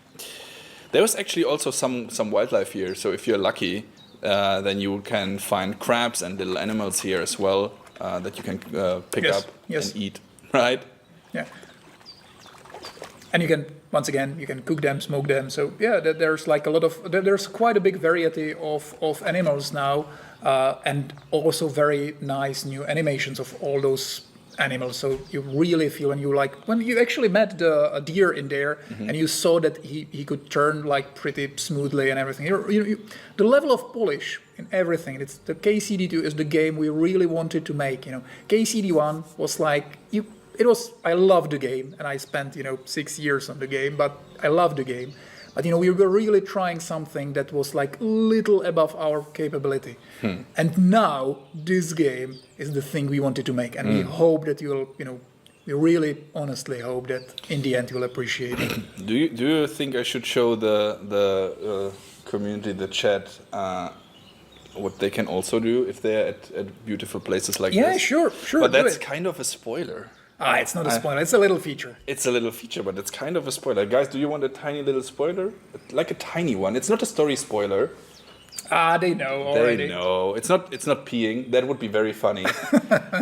There was actually also some wildlife here, so if you're lucky, then you can find crabs and little animals here as well that you can pick up and eat, right?
Yeah. And you can, once again, you can cook them, smoke them. So there's there's quite a big variety of animals now, and also very nice new animations of all those animals. So you really feel when you actually met a deer in there, and you saw that he could turn pretty smoothly and everything. The level of polish in everything. The KCD2 is the game we really wanted to make. KCD1 was I loved the game, and I spent 6 years on the game, but I loved the game. But we were really trying something that was little above our capability. And now this game is the thing we wanted to make, and we hope that we really honestly hope that in the end you'll appreciate it.
Do you think I should show the community, the chat, what they can also do if they're at beautiful places like this?
Yeah, sure.
But that's kind of a spoiler.
It's not a spoiler. It's a little feature.
It's a little feature, but it's kind of a spoiler. Guys, do you want a tiny little spoiler? Like a tiny one. It's not a story spoiler.
They know already.
They know. It's not peeing. That would be very funny.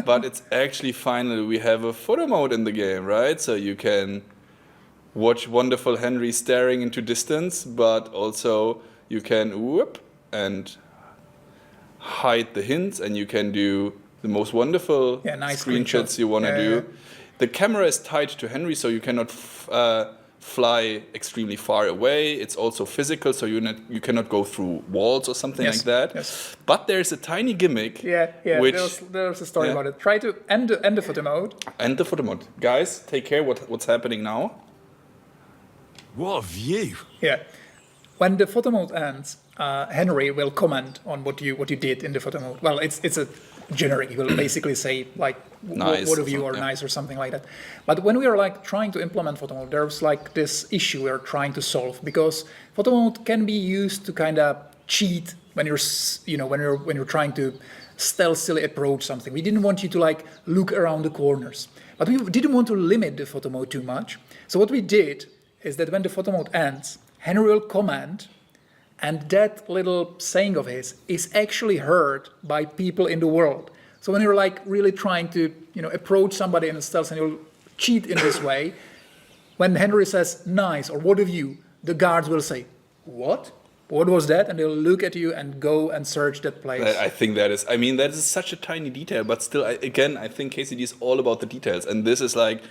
But it's actually finally we have a photo mode in the game, right? So you can watch wonderful Henry staring into distance, but also you can whoop and hide the hints, and you can do the most wonderful
nice
screenshots you want to do. The camera is tied to Henry, so you cannot fly extremely far away. It's also physical, so you cannot go through walls or something like that.
Yes.
But there's a tiny gimmick.
Yeah.
Which,
there's a story about it. Try to end the photo mode.
End the photo mode. Guys, take care. What's happening now?
What a view!
Yeah. When the photo mode ends, Henry will comment on what you did in the photo mode. Well, it's a generic. He will basically say like
nice
what of you are nice or something like that. But when we are like trying to implement photo mode, there's like this issue we're trying to solve, because photo mode can be used to kind of cheat when you're trying to stealthily approach something. We didn't want you to like look around the corners, but we didn't want to limit the photo mode too much. So what we did is that when the photo mode ends, Henry will comment, and that little saying of his is actually heard by people in the world. So when you're like really trying to, approach somebody in a stealth and you'll cheat in this way, when Henry says nice or what of you, the guards will say, what? What was that? And they'll look at you and go and search that place.
I think that is such a tiny detail, but still, I think KCD is all about the details, and this is like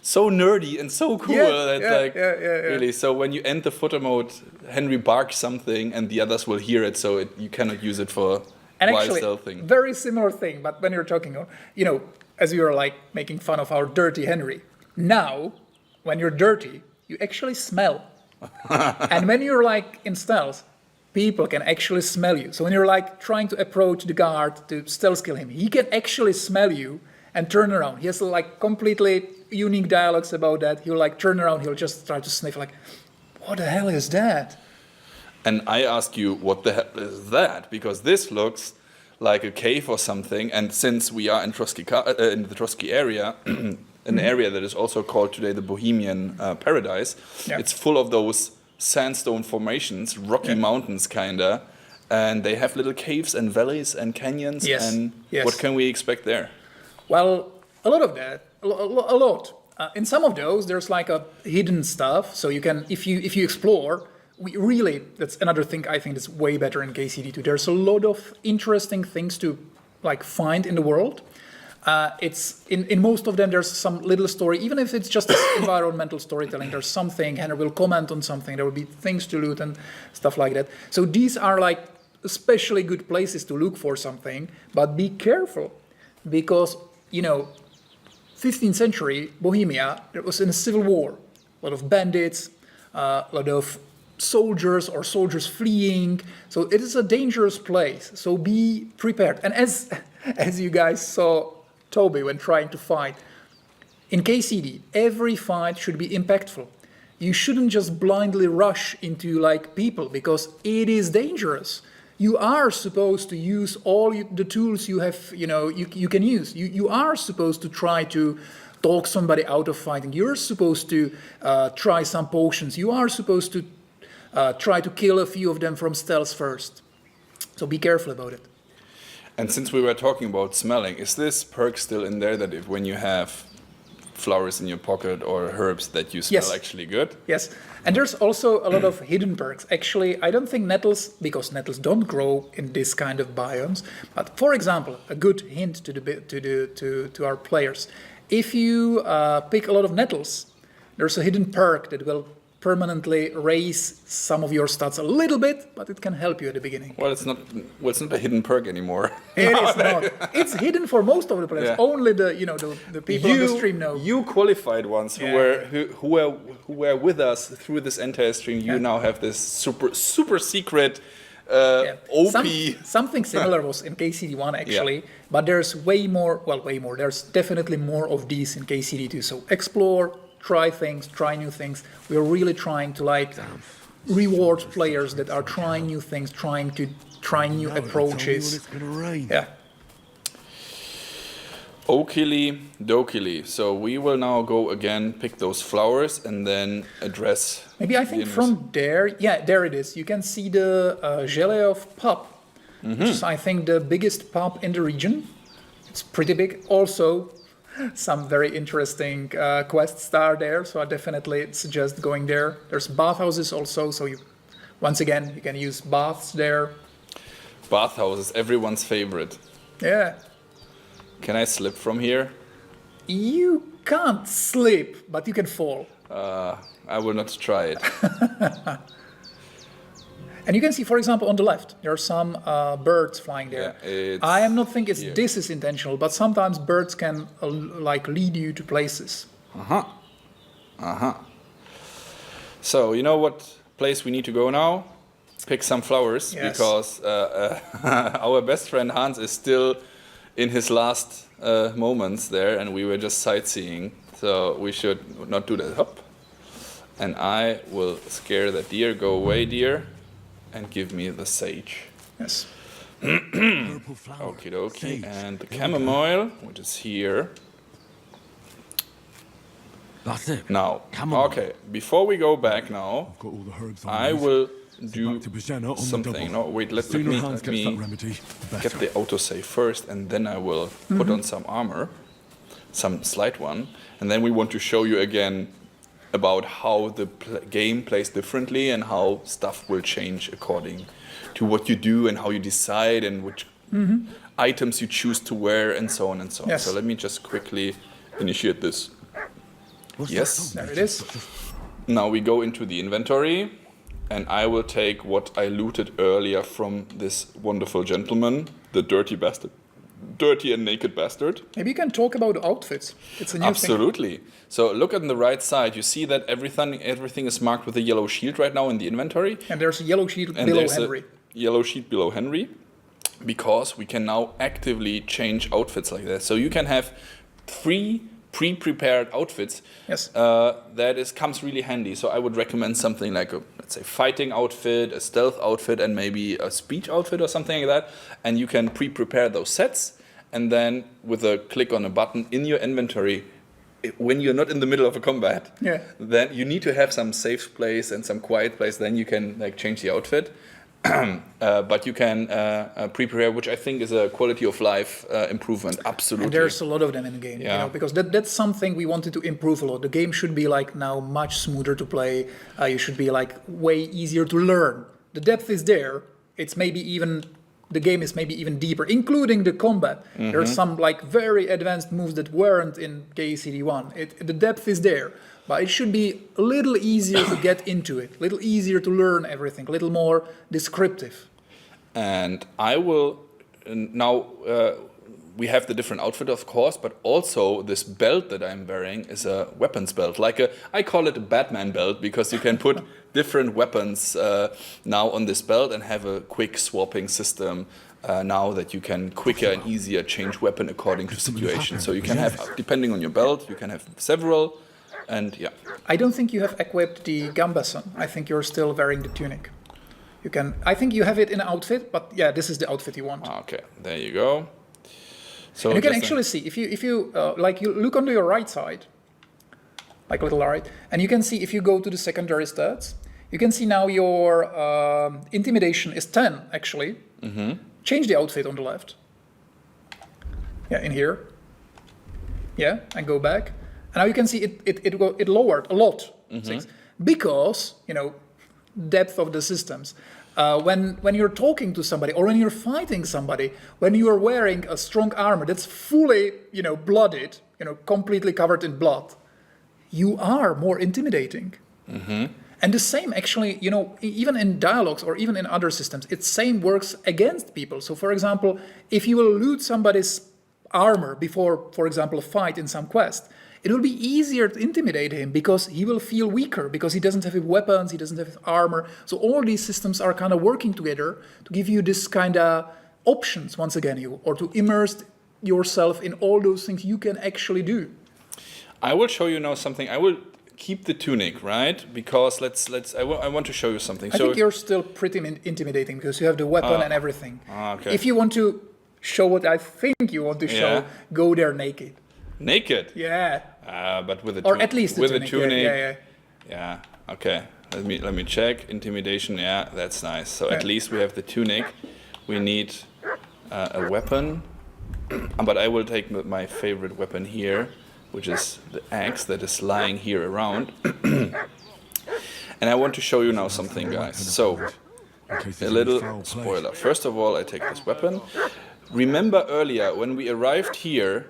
so nerdy and so cool. Really. So when you end the photo mode, Henry barks something, and the others will hear it. So you cannot use it for
and
while
actually,
stealthing.
Very similar thing. But when you're talking, as we were like making fun of our dirty Henry. Now, when you're dirty, you actually smell. And when you're like in stealth, people can actually smell you. So when you're like trying to approach the guard to stealth kill him, he can actually smell you and turn around. He has like completely unique dialogues about that. He'll like turn around, he'll just try to sniff like, what the hell is that?
And I ask you, what the hell is that? Because this looks like a cave or something. And since we are in in the Trotsky area, an area that is also called today the Bohemian Paradise, it's full of those sandstone formations, rocky mountains kinda, and they have little caves and valleys and canyons. And what can we expect there?
Well, a lot of that, a lot. In some of those, there's like a hidden stuff. So you can, if you explore, that's another thing I think is way better in KCD2. There's a lot of interesting things to like find in the world. It's in most of them there's some little story, even if it's just environmental storytelling. There's something, Henry will comment on something. There will be things to loot and stuff like that. So these are like especially good places to look for something. But be careful, because 15th century Bohemia, it was in a civil war. A lot of bandits, a lot of soldiers fleeing. So it is a dangerous place. So be prepared. And as you guys saw Toby when trying to fight, in KCD, every fight should be impactful. You shouldn't just blindly rush into like people, because it is dangerous. You are supposed to use all the tools you have, you can use. You are supposed to try to talk somebody out of fighting. You're supposed to try some potions. You are supposed to try to kill a few of them from stealth first. So be careful about it.
And since we were talking about smelling, is this perk still in there that when you have flowers in your pocket or herbs that you smell actually good?
Yes, and there's also a lot of hidden perks. Actually, I don't think nettles, because nettles don't grow in this kind of biomes. But for example, a good hint to our players: if you pick a lot of nettles, there's a hidden perk that will permanently raise some of your stats a little bit, but it can help you at the beginning.
Well, it's not a hidden perk anymore.
It is not. It's hidden for most of the players. Only the people on the stream know.
You qualified ones who were with us through this entire stream. You now have this super secret OP.
Something similar was in KCD1 actually, but there's way more. There's definitely more of these in KCD2. So explore. Try things, try new things. We're really trying to reward players that are trying new things, try new approaches.
It's gonna rain.
Yeah.
Okily dokily. So we will now go again, pick those flowers, and then address.
Maybe I think from there, there it is. You can see the Geleov pub, which is I think the biggest pub in the region. It's pretty big. Also, some very interesting quests are there, so I definitely suggest going there. There's bathhouses also, so once again you can use baths there.
Bathhouses, everyone's favorite.
Yeah.
Can I slip from here?
You can't slip, but you can fall.
I will not try it.
And you can see, for example, on the left, there are some birds flying there.
Yeah,
I am not thinking
here.
this is intentional, but sometimes birds can like lead you to places.
So, you know what place we need to go now? Pick some flowers,
Yes.
because our best friend Hans is still in his last moments there, and we were just sightseeing. So we should not do that. Hop. And I will scare the deer. Go away, deer. And give me the sage.
Yes.
Purple flower.
Okie dokie.
Sage.
And the
There we go.
chamomile, which is here.
That's it.
Now,
Chamomile.
okay, before we go back now,
I've got all the herbs on
I
these.
will
So
do
back to Bajana on the
something.
double.
No, wait,
The
let
sooner
me,
Hans
let
gets
me
that remedy, the
get
better.
the autosave first, and then I will put on some armor, some slight one, and then we want to show you again about how the game plays differently and how stuff will change according to what you do and how you decide and which items you choose to wear and so on and so on.
Yes.
So let me just quickly initiate this.
What's
Yes.
that?
There it is.
Now we go into the inventory, and I will take what I looted earlier from this wonderful gentleman, the dirty bastard. Dirty and naked bastard.
Maybe you can talk about outfits. It's a new thing.
Absolutely. So look on the right side. You see that everything is marked with a yellow shield right now in the inventory.
And there's a yellow sheet
And
below
there's
Henry.
a yellow sheet below Henry, because we can now actively change outfits like that. So you can have 3 pre-prepared outfits.
Yes.
Comes really handy. So I would recommend something like a, let's say, fighting outfit, a stealth outfit, and maybe a speech outfit or something like that. And you can pre-prepare those sets, and then with a click on a button in your inventory, when you're not in the middle of a combat,
Yeah.
then you need to have some safe place and some quiet place. Then you can like change the outfit. But you can pre-prepare, which I think is a quality of life improvement. Absolutely.
And there's a lot of them in the game,
Yeah.
you know, because that's something we wanted to improve a lot. The game should be like now much smoother to play. You should be like way easier to learn. The depth is there. It's maybe even the game is maybe even deeper, including the combat. There's some like very advanced moves that weren't in KCD1. The depth is there, but it should be a little easier to get into it, a little easier to learn everything, a little more descriptive.
And I will now. We have the different outfit, of course, but also this belt that I'm wearing is a weapons belt. I call it a Batman belt, because you can put different weapons now on this belt and have a quick swapping system now that you can quicker and easier change weapon according to situation. So you can have, depending on your belt, you can have several, and yeah.
I don't think you have equipped the gambeson. I think you're still wearing the tunic. You can. I think you have it in an outfit, but yeah, this is the outfit you want.
Okay, there you go. So
And you can
just
actually see if you like you look on your right side, like a little right, and you can see if you go to the secondary stats, you can see now your intimidation is 10 actually. Change the outfit on the left. Yeah, in here. Yeah, and go back. And now you can see it lowered a lot. 6. Because, you know, depth of the systems. When you're talking to somebody or when you're fighting somebody, when you are wearing a strong armor that's fully, you know, blooded, you know, completely covered in blood, you are more intimidating. And the same actually, you know, even in dialogues or even in other systems, it same works against people. So for example, if you will loot somebody's armor before, for example, a fight in some quest, it will be easier to intimidate him because he will feel weaker, because he doesn't have his weapons, he doesn't have his armor. So all these systems are kind of working together to give you this kind of options, once again, or to immerse yourself in all those things you can actually do.
I will show you now something. I will keep the tunic, right? Because I want to show you something.
I think you're still pretty intimidating because you have the weapon and everything.
Okay.
If you want to show what I think you want to show, go there naked.
Naked?
Yeah.
But with a
or at least
with
a tunic.
a tunic.
Yeah.
Okay. Let me check. Intimidation. Yeah, that's nice. So at least we have the tunic. We need a weapon. But I will take my favorite weapon here, which is the axe that is lying here around. And I want to show you now something, guys. So, a little spoiler. First of all, I take this weapon. Remember earlier when we arrived here,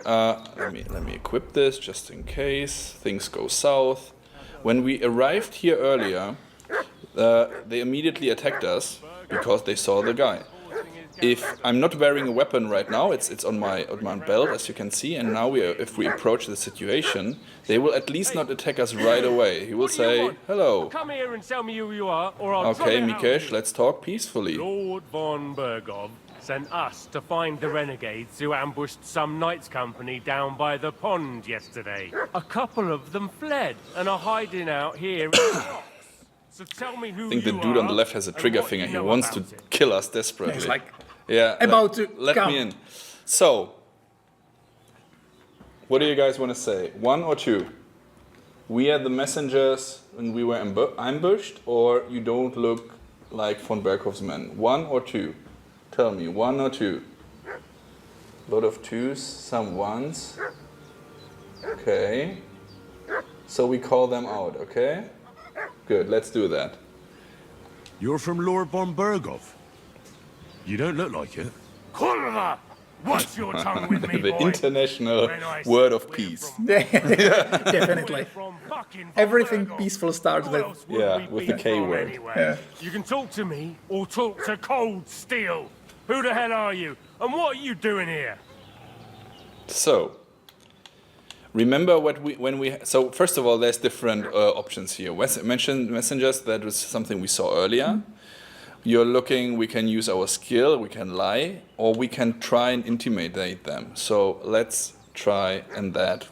Let me equip this just in case things go south. When we arrived here earlier, they immediately attacked us because they saw the guy. If I'm not wearing a weapon right now, it's on my belt, as you can see, and now if we approach the situation, they will at least not attack us right away. He will say, hello.
Come here and tell me who you are, or I'll
Okay, Mikesh, let's talk peacefully.
Lord von Bergov sent us to find the renegades who ambushed some knights' company down by the pond yesterday. A couple of them fled and are hiding out here in the rocks. So tell me who
I think the dude on the left has a trigger finger. He wants to kill us desperately.
He's like,
yeah,
about to
let
come.
me in. So, what do you guys want to say? 1 or 2? We are the messengers when we were ambushed, or you don't look like von Berghoff's men? 1 or 2? Tell me, 1 or 2? A lot of 2s, some 1s. Okay. So we call them out, okay? Good, let's do that.
You're from Lord von Bergov? You don't look like it.
Kurva! Watch your tongue with me,
The
boy.
international word of peace.
Definitely. Everything peaceful starts with...
Yeah, with the K word.
Anyway?
Yeah.
You can talk to me or talk to Cold Steel. Who the hell are you? And what are you doing here?
So, remember so first of all, there's different options here. Messengers, that was something we saw earlier. You're looking, we can use our skill, we can lie, or we can try and intimidate them. So let's try and that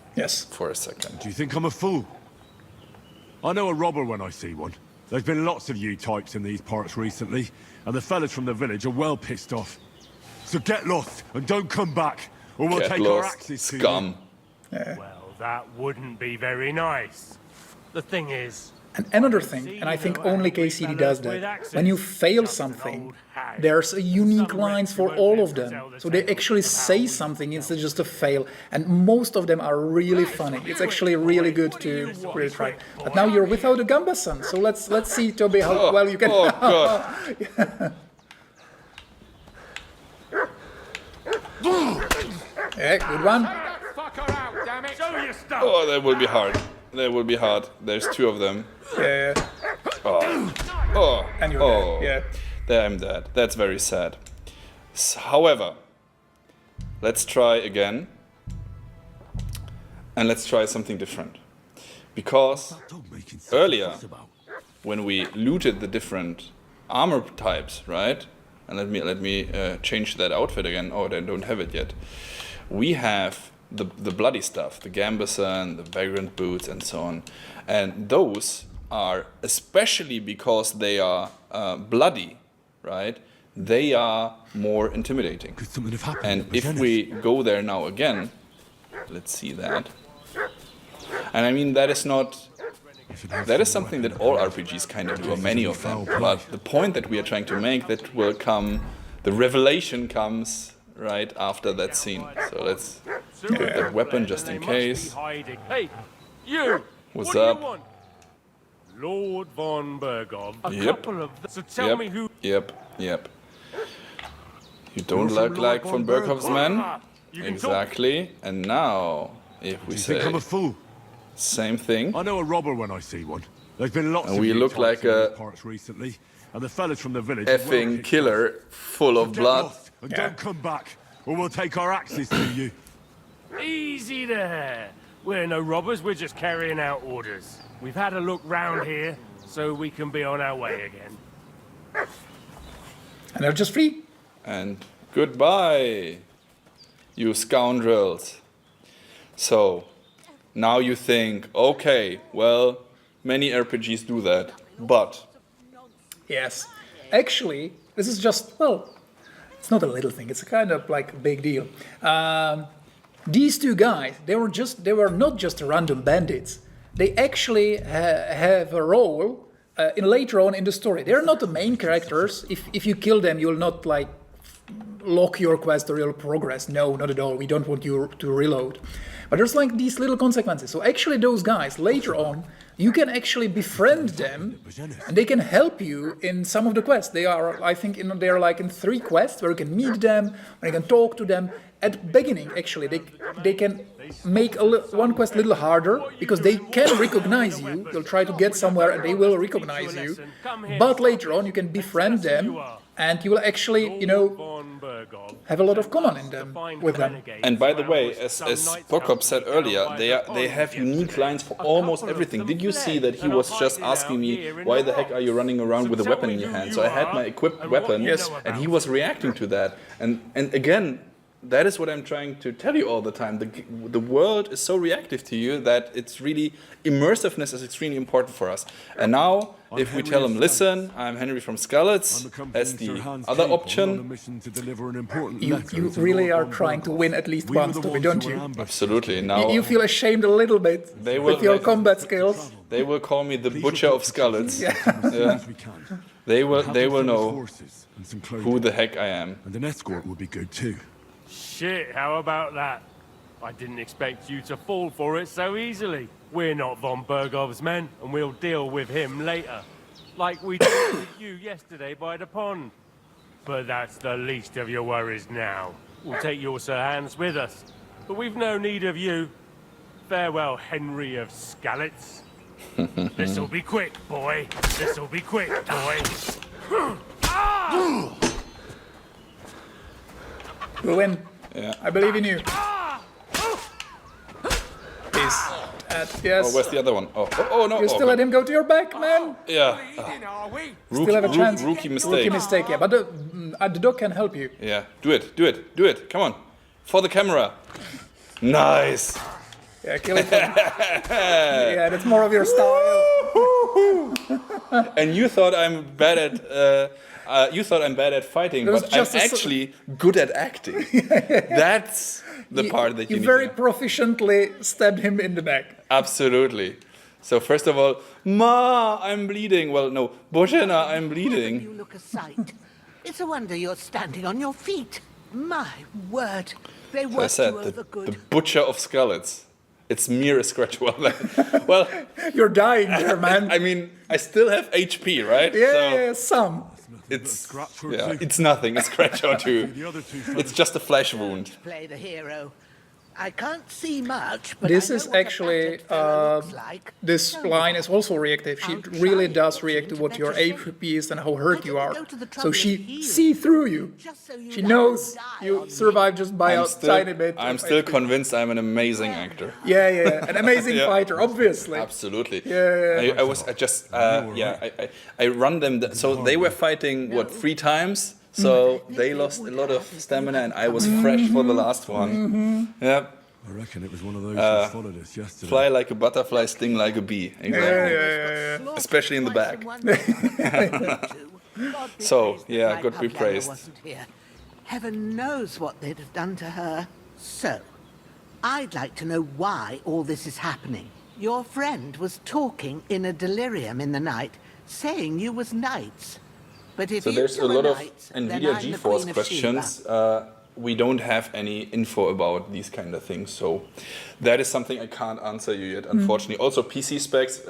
for a second.
Do you think I'm a fool? I know a robber when I see one. There's been lots of you types in these parts recently, and the fellas from the village are well pissed off. So get lost and don't come back, or we'll
Get
take our
lost,
axes to
scum.
you.
Well, that wouldn't be very nice. The thing is,
And another thing, and I think only KCD does that, when you fail something, there's a unique lines for all of them. So they actually say something instead of just a fail, and most of them are really funny. It's actually really good to really try. But now you're without a Gambason, so let's see, Toby, how well you can...
Oh, God.
Yeah, good one.
Oh, that will be hard. That will be hard. There's 2 of them.
Yeah.
Oh.
And you're
Oh.
dead. Yeah.
There I'm dead. That's very sad. However, let's try again. And let's try something different. Because earlier, when we looted the different armor types, right? And let me change that outfit again. Oh, I don't have it yet. We have the bloody stuff, the gambeson, the vagrant boots, and so on. And those are, especially because they are bloody, right? They are more intimidating.
Could something have happened?
And if we go there now again, let's see that. And I mean, that is something that all RPGs kind of do, or many of them. But the point that we are trying to make, that will come, the revelation comes right after that scene. So let's put that weapon just in case.
Hey, you!
What's
what do
up?
you want? Lord von Bergov. A
Yep.
couple of them. So tell me who...
Yep. You don't look like von Berghoff's man? Exactly. And now, if we
Do you
say
think I'm a fool?
same thing,
I know a robber when I see one. There's been lots
And
of
we
you
look
types
like
in
a
these parts recently, and the fellas from the village are well
effing
pissed
killer full
off.
of
Get
blood.
lost and don't come back, or we'll take our axes to you.
Easy there. We're no robbers, we're just carrying out orders. We've had a look round here, so we can be on our way again.
And they're just free.
And goodbye, you scoundrels. So, now you think, okay, well, many RPGs do that, but...
Yes. Actually, this is just, well, it's not a little thing. It's a kind of like a big deal. These 2 guys, they were not just random bandits. They actually have a role later on in the story. They're not the main characters. If you kill them, you'll not like lock your quest or your progress. No, not at all. We don't want you to reload. But there's like these little consequences. So actually those guys, later on, you can actually befriend them and they can help you in some of the quests. They are, I think, they're like in 3 quests where you can meet them, where you can talk to them. At the beginning, actually, they can make one quest a little harder because they can recognize you. They'll try to get somewhere and they will recognize you. But later on, you can befriend them and you will actually, you know, have a lot of common in them with them.
And by the way, as Prokop said earlier, they have unique lines for almost everything. Did you see that he was just asking me, why the heck are you running around with a weapon in your hand? So I had my equipped weapon, and he was reacting to that. And again, that is what I'm trying to tell you all the time. The world is so reactive to you that it's really, immersiveness is extremely important for us. And now, if we tell him, listen, I'm Henry from Skalitz, as the other option.
You really are trying to win at least once, don't you?
Absolutely. Now
you feel ashamed a little bit with your combat skills.
They will call me the Butcher of Skalitz. Yeah. They will know who the heck I am.
And an escort would be good too.
Shit, how about that? I didn't expect you to fall for it so easily. We're not von Bergov's men, and we'll deal with him later. Like we did with you yesterday by the pond. But that's the least of your worries now. We'll take your Sir Hans with us. But we've no need of you. Farewell, Henry of Skalitz. This'll be quick, boy. This'll be quick, boy.
We'll win.
Yeah.
I believe in you. Please. Yes.
Oh, where's the other one? Oh no.
You still let him go to your back, man?
Yeah.
Still have a chance.
Rookie mistake.
Rookie mistake, yeah. But the dog can help you.
Yeah. Do it. Come on. For the camera. Nice.
Yeah, kill it. Yeah, that's more of your style.
And you thought I'm bad at fighting, but I'm actually good at acting. That's the part that you need
very
to...
proficiently stabbed him in the back.
Absolutely. So first of all, Ma, I'm bleeding. Well, no, Božena, I'm bleeding.
You look a sight. It's a wonder you're standing on your feet. My word, they worked
I said,
you over good.
The Butcher of Skalitz. It's mere a scratch. Well,
you're dying there, man.
I mean, I still have HP, right?
Yeah, some.
It's nothing. A scratch or two. It's just a flesh wound.
Play the hero. I can't see much, but
this
I know
is
what
actually
like.
This line is also reactive. She really does react to what your HP is and how hurt you are. So she sees through you. She knows you survive just by a tiny bit.
I'm still convinced I'm an amazing actor.
Yeah, an amazing fighter, obviously.
Absolutely.
Yeah.
I run them. So they were fighting 3 times. So they lost a lot of stamina, and I was fresh for the last one. Yeah.
I reckon it was one of those who followed us yesterday.
Fly like a butterfly, sting like a bee. Exactly.
Yeah.
Especially in the back. So, yeah, God be praised.
Heaven knows what they'd have done to her. So, I'd like to know why all this is happening. Your friend was talking in a delirium in the night, saying you was knights. But if
so
you
there's a lot of
knights,
NVIDIA GeForce questions. We don't have any info about these kind of things, so that is something I can't answer you yet, unfortunately. Also, PC specs,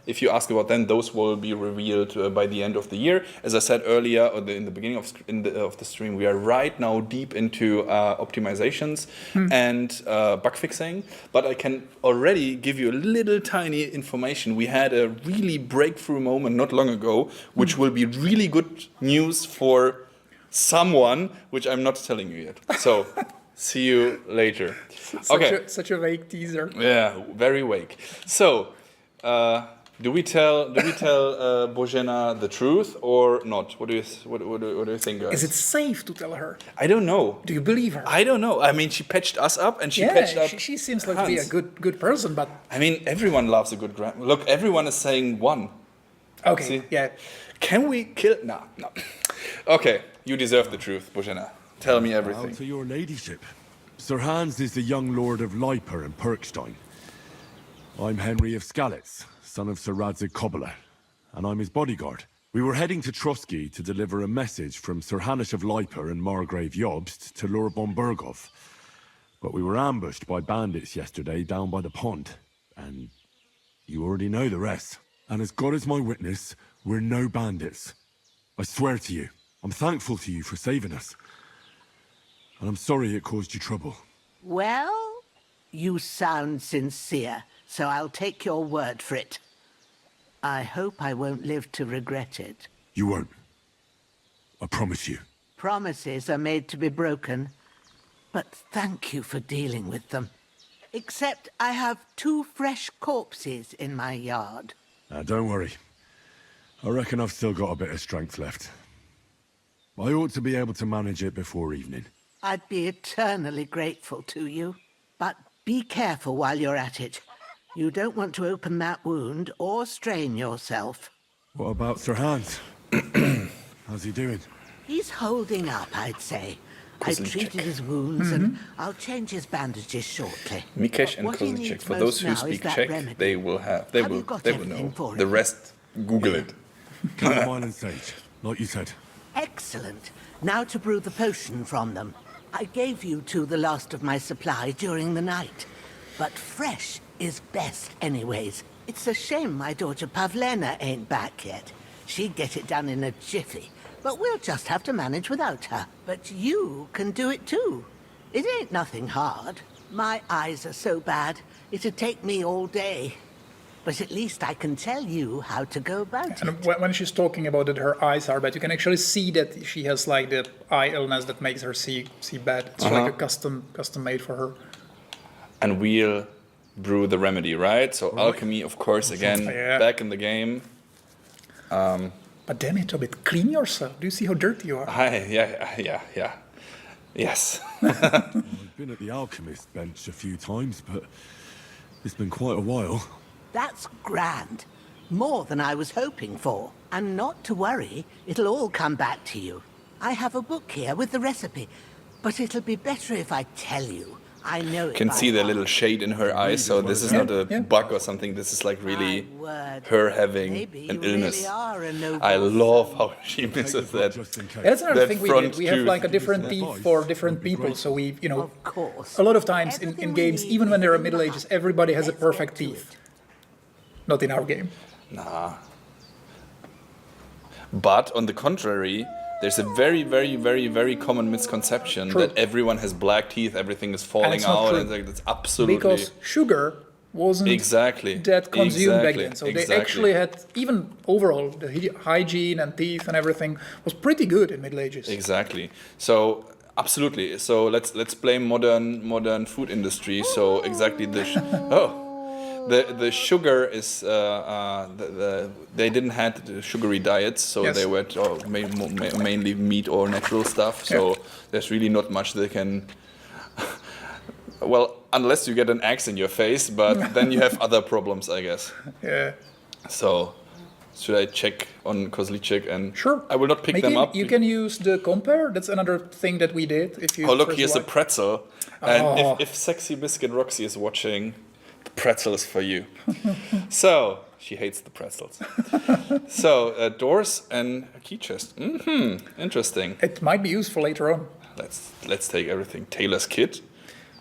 if you ask about them, those will be revealed by the end of the year. As I said earlier, or in the beginning of the stream, we are right now deep into optimizations and bug fixing, but I can already give you a little tiny information. We had a really breakthrough moment not long ago, which will be really good news for someone, which I'm not telling you yet. So, see you later.
Such a vague teaser.
Yeah, very vague. So, do we tell Božena the truth or not? What do you think, guys?
Is it safe to tell her?
I don't know.
Do you believe her?
I don't know. I mean, she patched us up, and she patched up.
She seems like to be a good person, but
I mean, everyone loves a good Look, everyone is saying one.
Okay.
See?
Yeah.
Can we kill? No. Okay. You deserve the truth, Božena. Tell me everything.
Well, to your ladyship. Sir Hans is the young lord of Leiper and Perkstein. I'm Henry of Skalitz, son of Sir Radzig Kobyla, and I'm his bodyguard. We were heading to Trotsky to deliver a message from Sir Hanish of Lipa and Margrave Jobst to Lord von Burgov. But we were ambushed by bandits yesterday down by the pond. And you already know the rest. And as God is my witness, we're no bandits. I swear to you, I'm thankful to you for saving us. And I'm sorry it caused you trouble.
Well, you sound sincere, so I'll take your word for it. I hope I won't live to regret it.
You won't. I promise you.
Promises are made to be broken, but thank you for dealing with them. Except I have 2 fresh corpses in my yard.
Now, don't worry. I reckon I've still got a bit of strength left. I ought to be able to manage it before evening.
I'd be eternally grateful to you. But be careful while you're at it. You don't want to open that wound or strain yourself.
What about Sir Hans? How's he doing?
He's holding up, I'd say. I treated his wounds and I'll change his bandages shortly.
Mikesh and
What he
Kozelchek.
needs
For those who
most now is
speak
that
Czech,
remedy.
they will
Have you got
know.
everything for
The
it?
rest, Google it.
Chamomile and sage, like you said.
Excellent. Now to brew the potion from them. I gave you 2 the last of my supply during the night. But fresh is best anyways. It's a shame my daughter Pavlena ain't back yet. She'd get it done in a jiffy. But we'll just have to manage without her. But you can do it too. It ain't nothing hard. My eyes are so bad, it'd take me all day. But at least I can tell you how to go about it.
And when she's talking about that her eyes are bad, you can actually see that she has like the eye illness that makes her see bad. It's like a custom made for her.
And we'll brew the remedy, right? So alchemy, of course, again, back in the game.
But damn it, Tobit, clean yourself. Do you see how dirty you are?
Yeah. Yes.
I've been at the alchemist bench a few times, but it's been quite a while.
That's grand. More than I was hoping for. And not to worry, it'll all come back to you. I have a book here with the recipe, but it'll be better if I tell you. I know it.
You can
by
see the
heart.
little shade in her eyes, so this is not a bug or something. This is like really
My word.
her having
Maybe
an
you
illness.
really are a noble
I love
soul.
how she misses that.
That's another
That
thing we
front
did. We have
tooth.
like a different teeth for different people. So we,
Of course.
a lot of times in
Everything we
games,
need
even when
is
they're
in
Middle
the
Ages,
heart.
everybody has a
Let's
perfect
get to
teeth.
it.
Not in our game.
Nah. But on the contrary, there's a very, very, very, very common misconception that everyone has black teeth, everything is falling
it's not
out,
true.
and like, that's absolutely
Because sugar wasn't that consumed back then. So they actually had, even overall, the hygiene and teeth and everything was pretty good in Middle Ages.
Exactly. So absolutely. So let's blame modern food industry. So exactly the sugar is they didn't have the sugary diets, so they were mainly meat or natural stuff. So there's really not much they can. Well, unless you get an axe in your face, but then you have other problems, I guess.
Yeah.
So should I check on Kozelchek and
Sure.
I will not pick them up.
You can use the compare. That's another thing that we did. If you
Oh look,
press
here's a
Y.
pretzel. And if Sexy Biscuit Roxy is watching, the pretzel is for you. So she hates the pretzels. So doors and a key chest. Interesting.
It might be useful later on.
Let's take everything. Tailor's kit.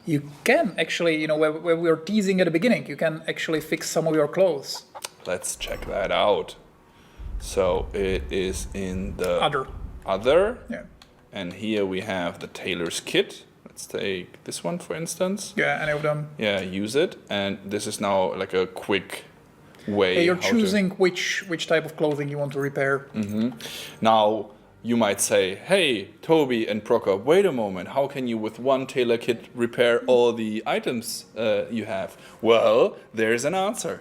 You can actually, where we were teasing at the beginning, you can actually fix some of your clothes.
Let's check that out. So it is in the
other. Yeah.
And here we have the tailor's kit. Let's take this one, for instance.
Yeah, any of them.
Yeah, use it. And this is now like a quick way.
Yeah, you're choosing which type of clothing you want to repair.
Now, you might say, hey, Toby and Procker, wait a moment. How can you, with one tailor kit, repair all the items you have? Well, there's an answer.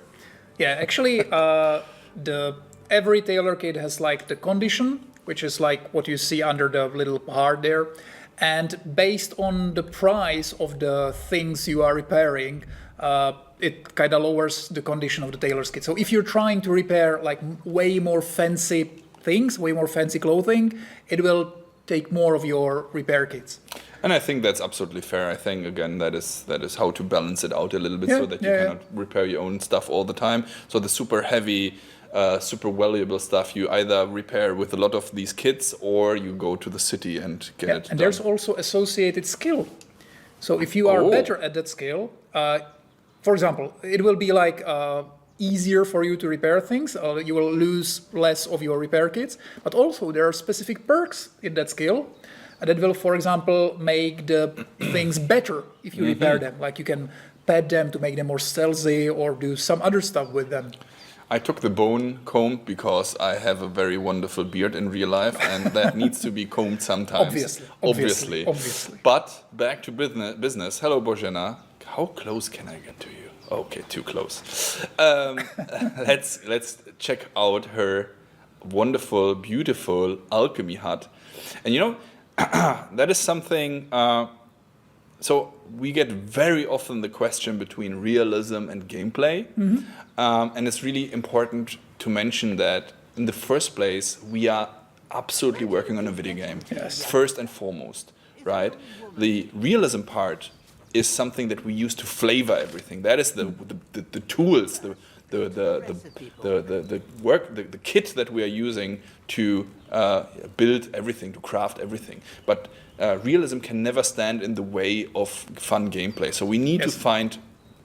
Yeah, actually, every tailor kit has like the condition, which is like what you see under the little heart there. And based on the price of the things you are repairing, it kind of lowers the condition of the tailor's kit. So if you're trying to repair like way more fancy things, way more fancy clothing, it will take more of your repair kits.
And I think that's absolutely fair. I think, again, that is how to balance it out a little bit so that you cannot repair your own stuff all the time. So the super heavy super valuable stuff you either repair with a lot of these kits or you go to the city and get it done.
And there's also associated skill. So if you are better at that skill, for example, it will be like easier for you to repair things. You will lose less of your repair kits. But also there are specific perks in that skill that will, for example, make the things better if you repair them. Like you can pet them to make them more stealthy or do some other stuff with them.
I took the bone comb because I have a very wonderful beard in real life and that needs to be combed sometimes. Obviously. But back to business. Hello, Božena. How close can I get to you? Okay, too close. Let's check out her wonderful, beautiful alchemy hut. And you know, that is something, so we get very often the question between realism and gameplay. And it's really important to mention that in the first place, we are absolutely working on a video game. First and foremost, right? The realism part is something that we use to flavor everything. That is the tools, the work, the kit that we are using to build everything, to craft everything. But realism can never stand in the way of fun gameplay. So we need to find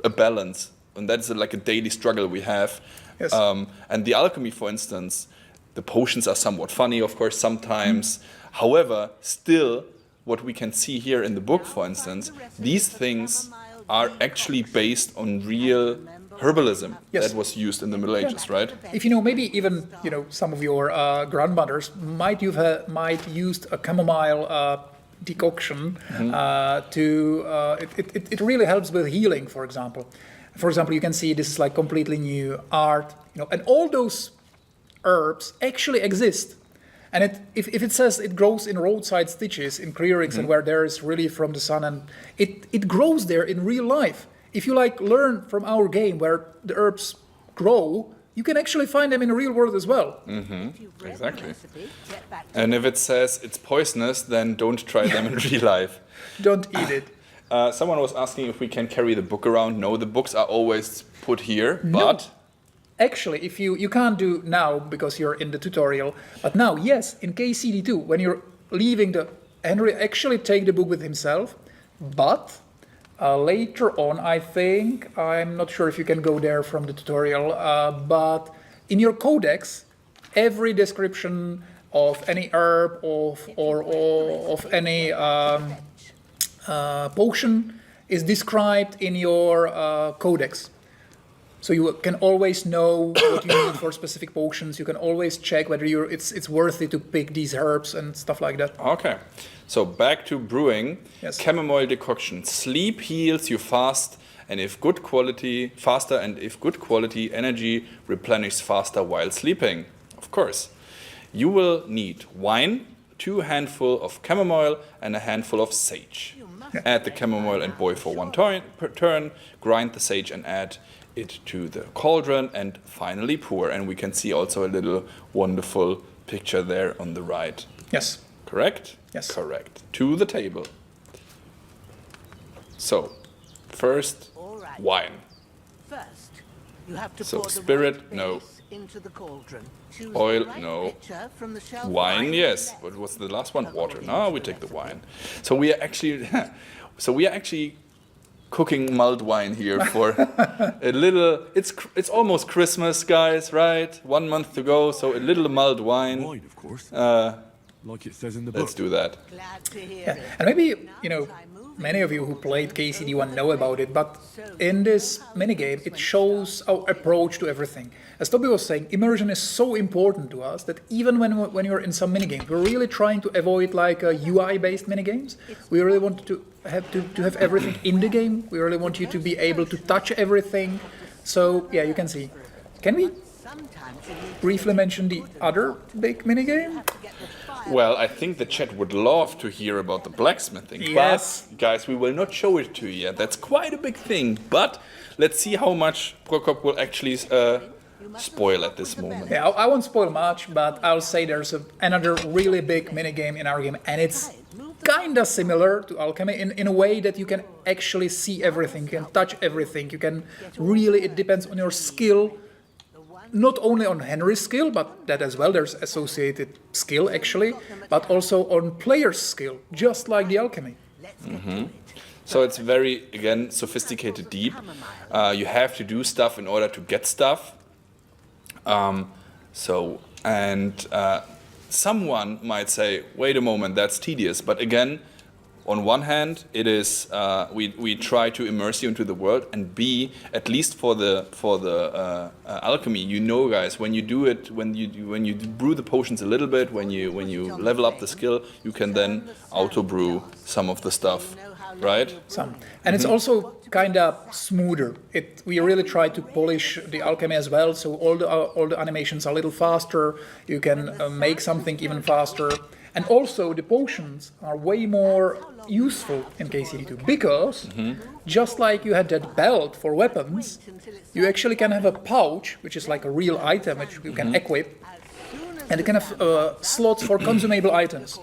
a balance, and that's like a daily struggle we have. And the alchemy, for instance, the potions are somewhat funny, of course, sometimes. However, still, what we can see here in the book, for instance, these things are actually based on real herbalism that was used in the Middle Ages, right?
If you know, maybe even some of your grandmothers might used a chamomile decoction it really helps with healing, for example. For example, you can see this is like completely new art, and all those herbs actually exist. And if it says it grows in roadside stitches, in clearings, and where there is relief from the sun, and it grows there in real life. If you learn from our game where the herbs grow, you can actually find them in the real world as well.
Exactly. And if it says it's poisonous, then don't try them in real life.
Don't eat it.
Someone was asking if we can carry the book around. No, the books are always put here, but...
Actually, if you can't do now because you're in the tutorial, but now, yes, in KCD2, when you're leaving Henry actually take the book with himself, but later on, I think, I'm not sure if you can go there from the tutorial, but in your codex, every description of any herb or of any potion is described in your codex. So you can always know what you need for specific potions. You can always check whether it's worthy to pick these herbs and stuff like that.
Okay, so back to brewing. Chamomile decoction. Sleep heals you faster, and if good quality, energy replenishes faster while sleeping. Of course. You will need wine, 2 handfuls of chamomile, and a handful of sage. Add the chamomile and boil for 1 turn. Grind the sage and add it to the cauldron and finally pour. And we can see also a little wonderful picture there on the right.
Yes.
Correct?
Yes.
Correct. To the table. So, first, wine.
First, you have to
So
pour
spirit,
the
no.
into the cauldron. Choose
Oil,
the right
no.
pitcher from the shelf
Wine,
right
yes.
left.
What was the last one? Water. Now we take the wine. So we are actually cooking mulled wine here for a little. It's almost Christmas, guys, right? 1 month to go, so a little mulled wine.
Wine, of course. Like it says in the book.
Let's do that.
Glad to hear it.
And maybe, many of you who played KCD1 know about it, but in this minigame, it shows our approach to everything. As Toby was saying, immersion is so important to us that even when you're in some minigames, we're really trying to avoid UI-based minigames. We really want to have everything in the game. We really want you to be able to touch everything. So, yeah, you can see. Can we briefly mention the other big minigame?
Well, I think the chat would love to hear about the blacksmithing.
Yes.
But, guys, we will not show it to you yet. That's quite a big thing. But let's see how much Prokop will actually spoil at this moment.
Yeah, I won't spoil much, but I'll say there's another really big minigame in our game, and it's kind of similar to Alchemy in a way that you can actually see everything, you can touch everything, you can really, it depends on your skill, not only on Henry's skill, but that as well, there's associated skill actually, but also on player's skill, just like the Alchemy.
So it's very, again, sophisticated, deep. You have to do stuff in order to get stuff. Someone might say, wait a moment, that's tedious. But again, on one hand, it is we try to immerse you into the world, and B, at least for the alchemy, you know, guys, when you do it, when you brew the potions a little bit, when you level up the skill, you can then auto brew some of the stuff, right?
And it's also kind of smoother. We really try to polish the alchemy as well, so all the animations are a little faster. You can make something even faster. And also the potions are way more useful in KCD2 because just like you had that belt for weapons, you actually can have a pouch, which is like a real item which you can equip, and you can have slots for consumable items.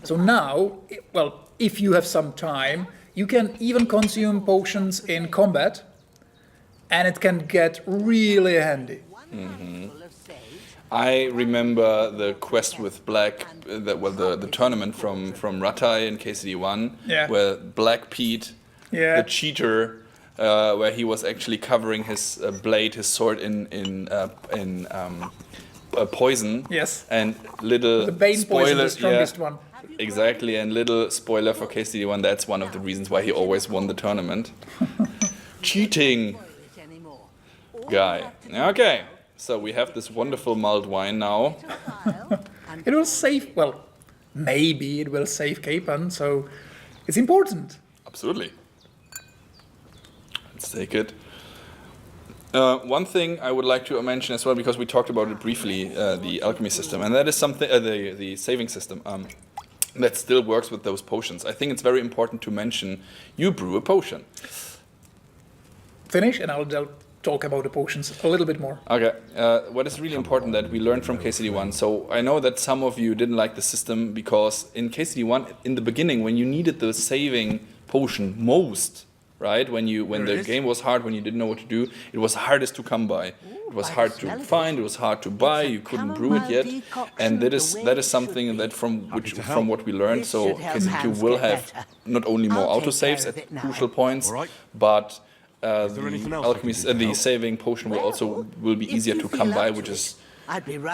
So now, well, if you have some time, you can even consume potions in combat, and it can get really handy.
I remember the quest with Black, the tournament from Ratai in KCD1, where Black Pete, the cheater, where he was actually covering his blade, his sword in poison.
Yes.
And little
the Bane poison, the strongest one.
Exactly, and little spoiler for KCD1, that's one of the reasons why he always won the tournament. Cheating guy. Okay. So we have this wonderful mulled wine now.
It will save, well, maybe it will save Capan, so it's important.
Absolutely. Let's take it. One thing I would like to mention as well, because we talked about it briefly, the alchemy system, and that is something, the saving system, that still works with those potions. I think it's very important to mention you brew a potion.
Finish, and I'll talk about the potions a little bit more.
Okay, what is really important that we learned from KCD1, so I know that some of you didn't like the system because in KCD1, in the beginning, when you needed the saving potion most, right, when the game was hard, when you didn't know what to do, it was hardest to come by. It was hard to find, it was hard to buy, you couldn't brew it yet, and that is something that from what we learned, so KCD2 will have not only more autosaves at crucial points, but the saving potion will be easier to come by, which is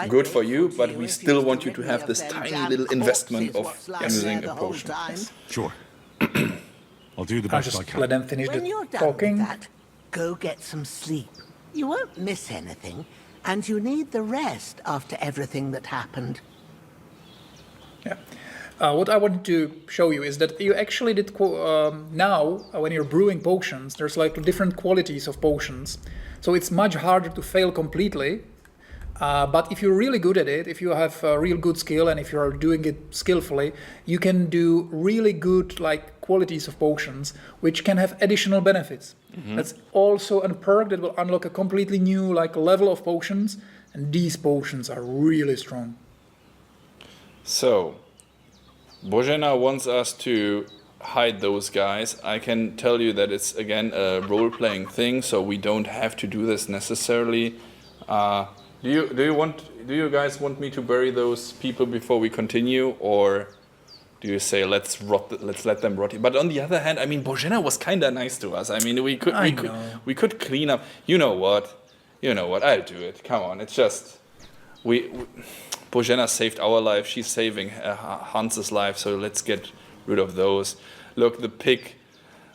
good for you, but we still want you to have this tiny little investment of using a potion.
Sure. I'll do the best I can.
Let them finish
When
the
you're done
talking.
with that, go get some sleep. You won't miss anything, and you need the rest after everything that happened.
Yeah. What I wanted to show you is that you actually did now, when you're brewing potions, there's like different qualities of potions. So it's much harder to fail completely. But if you're really good at it, if you have a real good skill, and if you're doing it skillfully, you can do really good like qualities of potions, which can have additional benefits. That's also a perk that will unlock a completely new like level of potions, and these potions are really strong.
So, Bozena wants us to hide those guys. I can tell you that it's again a role-playing thing, so we don't have to do this necessarily. Do you guys want me to bury those people before we continue, or do you say let's let them rot? But on the other hand, I mean, Bozena was kind of nice to us. I mean, we could clean up. You know what? I'll do it. Come on, it's just Bozena saved our life. She's saving Hans's life. So let's get rid of those. Look, the pig.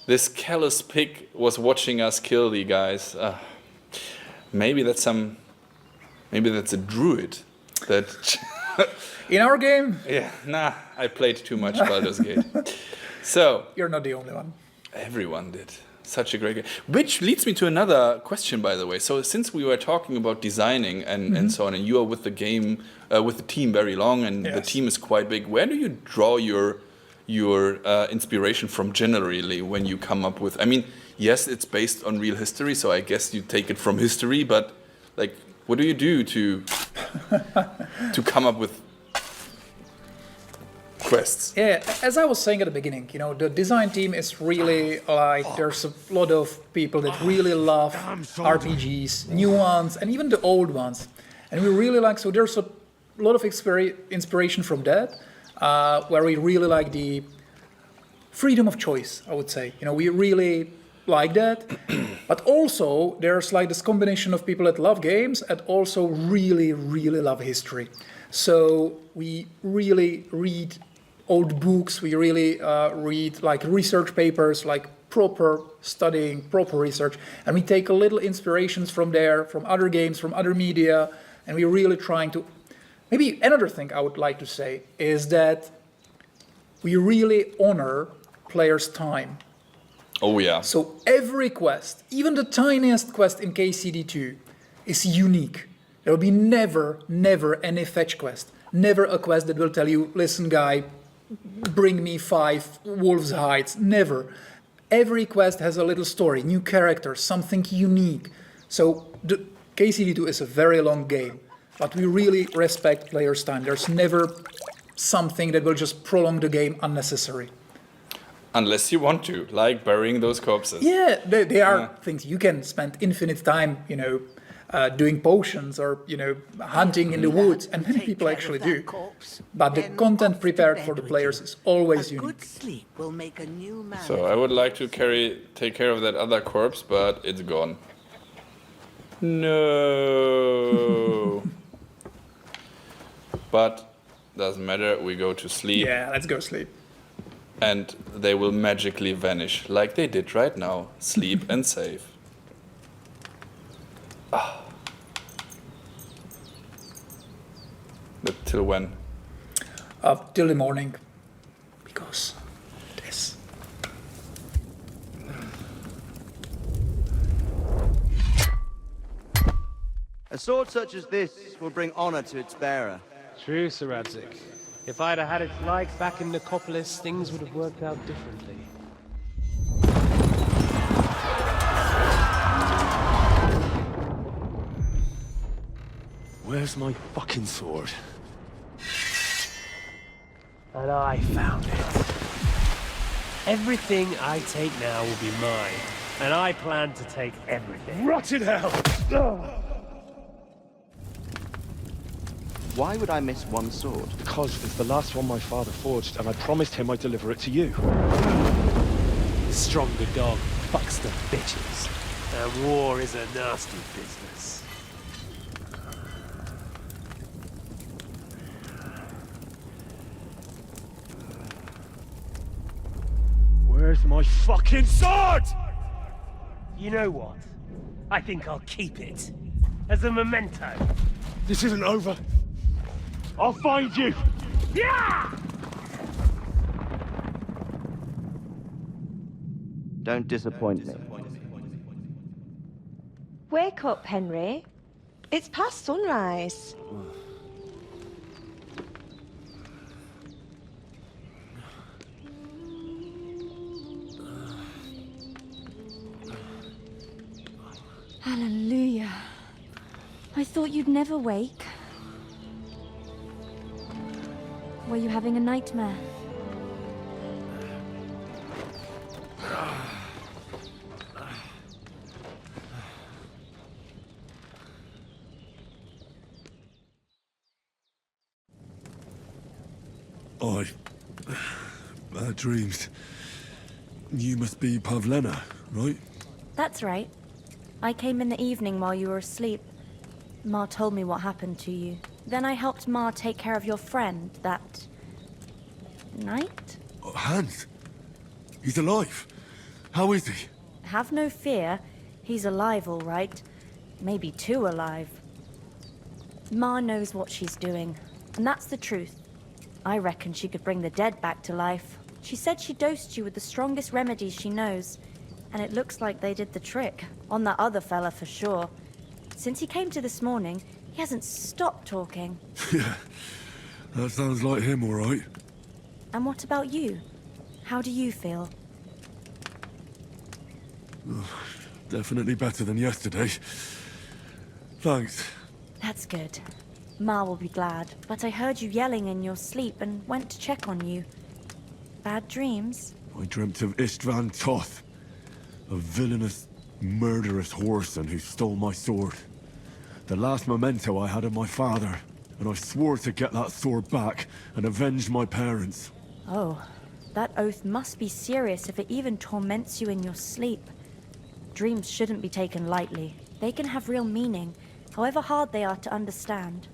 This callous pig was watching us kill the guys. Maybe that's a druid that.
In our game?
Yeah, nah, I played too much Baldur's Gate. So.
You're not the only one.
Everyone did. Such a great game. Which leads me to another question, by the way. So since we were talking about designing and so on, and you are with the game, with the team very long, and the team is quite big, where do you draw your inspiration from generally when you come up with... I mean, yes, it's based on real history, so I guess you take it from history, but like, what do you do to come up with quests.
Yeah, as I was saying at the beginning, you know, the design team is really like, there's a lot of people that really love RPGs, new ones, and even the old ones. And we really like, so there's a lot of inspiration from that, where we really like the freedom of choice, I would say. You know, we really like that. But also, there's like this combination of people that love games and also really, really love history. So we really read old books, we really read like research papers, like proper studying, proper research, and we take a little inspirations from there, from other games, from other media, and we're really trying to... Maybe another thing I would like to say is that we really honor players' time.
Oh yeah.
So every quest, even the tiniest quest in KCD2, is unique. There will be never any fetch quest. Never a quest that will tell you, listen guy, bring me 5 wolves' hides. Never. Every quest has a little story, new characters, something unique. So the KCD2 is a very long game, but we really respect players' time. There's never something that will just prolong the game unnecessary.
Unless you want to, like burying those corpses.
Yeah, they are things you can spend infinite time, you know, doing potions or, you know, hunting in the woods, and many people actually do. But the content prepared for the players is always unique.
Good sleep will make a new man.
So I would like to take care of that other corpse, but it's gone. No. But doesn't matter, we go to sleep.
Yeah, let's go sleep.
And they will magically vanish, like they did right now. Sleep and save. Ah. But till when?
Till the morning. Because this.
A sword such as this will bring honor to its bearer.
True, Sir Radzik. If I'd have had its like back in Nicopolis, things would have worked out differently.
Where's my fucking sword?
And I found it. Everything I take now will be mine, and I plan to take everything.
Rotted hell!
Why would I miss one sword?
Because it's the last one my father forged, and I promised him I'd deliver it to you.
The stronger dog fucks the bitches, and war is a nasty business.
Where's my fucking sword?
You know what? I think I'll keep it. As a memento.
This isn't over. I'll find you!
Yeah!
Don't disappoint me.
Wake up, Henry. It's past sunrise.
Hallelujah. I thought you'd never wake. Were you having a nightmare?
Bad dreams. You must be Pavlena, right?
That's right. I came in the evening while you were asleep. Ma told me what happened to you. Then I helped Ma take care of your friend that night?
Hans? He's alive. How is he?
Have no fear. He's alive, all right. Maybe too alive. Ma knows what she's doing, and that's the truth. I reckon she could bring the dead back to life. She said she dosed you with the strongest remedies she knows, and it looks like they did the trick. On that other fella for sure. Since he came to this morning, he hasn't stopped talking.
Yeah, that sounds like him, all right.
And what about you? How do you feel?
Definitely better than yesterday. Thanks.
That's good. Ma will be glad, but I heard you yelling in your sleep and went to check on you. Bad dreams?
I dreamt of Istvan Toth, a villainous, murderous whoreson who stole my sword. The last memento I had of my father, and I swore to get that sword back and avenge my parents.
Oh, that oath must be serious if it even torments you in your sleep. Dreams shouldn't be taken lightly. They can have real meaning, however hard they are to understand.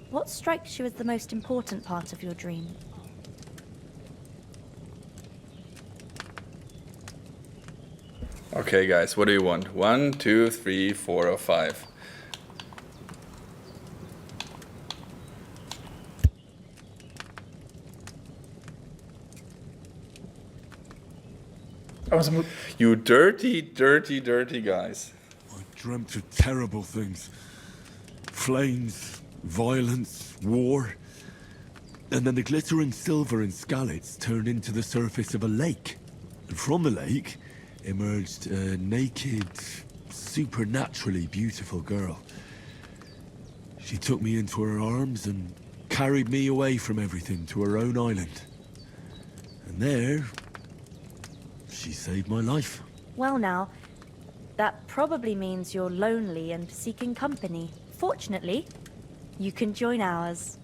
What strikes you as the most important part of your dream?
Okay, guys, what do you want? 1, 2, 3, 4, or 5? You dirty, dirty, dirty guys.
I dreamt of terrible things. Flames, violence, war. And then the glittering silver in Skalitz turned into the surface of a lake. And from the lake emerged a naked, supernaturally beautiful girl. She took me into her arms and carried me away from everything to her own island. And there, she saved my life.
Well now, that probably means you're lonely and seeking company. Fortunately, you can join ours.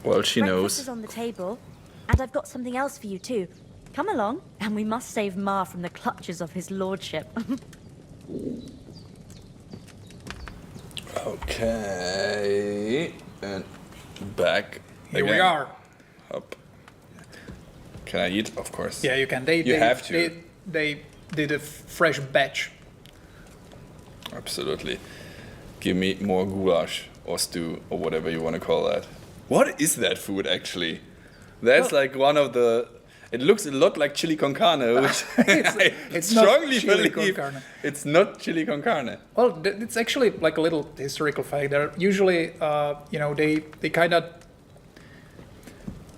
Well, she
Breakfast
knows.
is on the table, and I've got something else for you too. Come along, and we must save Ma from the clutches of his lordship.
Okay, and back.
Here
again.
we are.
Up. Can I eat? Of course.
Yeah, you can.
You have to.
They did a fresh batch.
Absolutely. Give me more goulash or stew or whatever you want to call that. What is that food actually? That's like one of the. It looks a lot like chili con carne, which
it's
strongly
not chili
believe
con carne.
it's not chili con carne.
Well, it's actually like a little historical fact. They're usually, they kind of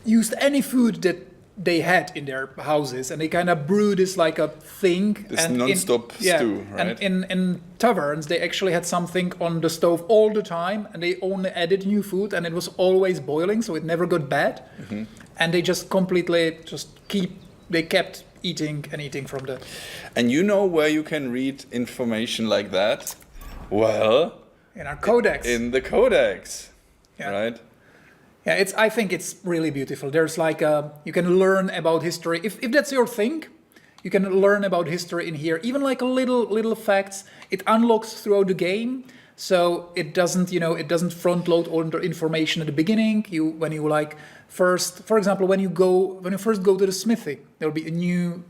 used any food that they had in their houses, and they kind of brew this like a thing.
This non-stop stew, right?
And in taverns, they actually had something on the stove all the time, and they only added new food, and it was always boiling, so it never got bad. Mm-hmm. And they just completely kept eating and eating from the...
And you know where you can read information like that? Well...
in our codex.
In the codex,
yeah.
Right?
Yeah, I think it's really beautiful. There's like you can learn about history. If that's your thing, you can learn about history in here. Even like a little facts. It unlocks throughout the game, so it doesn't front load all the information at the beginning. When you first go to the smithy, there'll be a new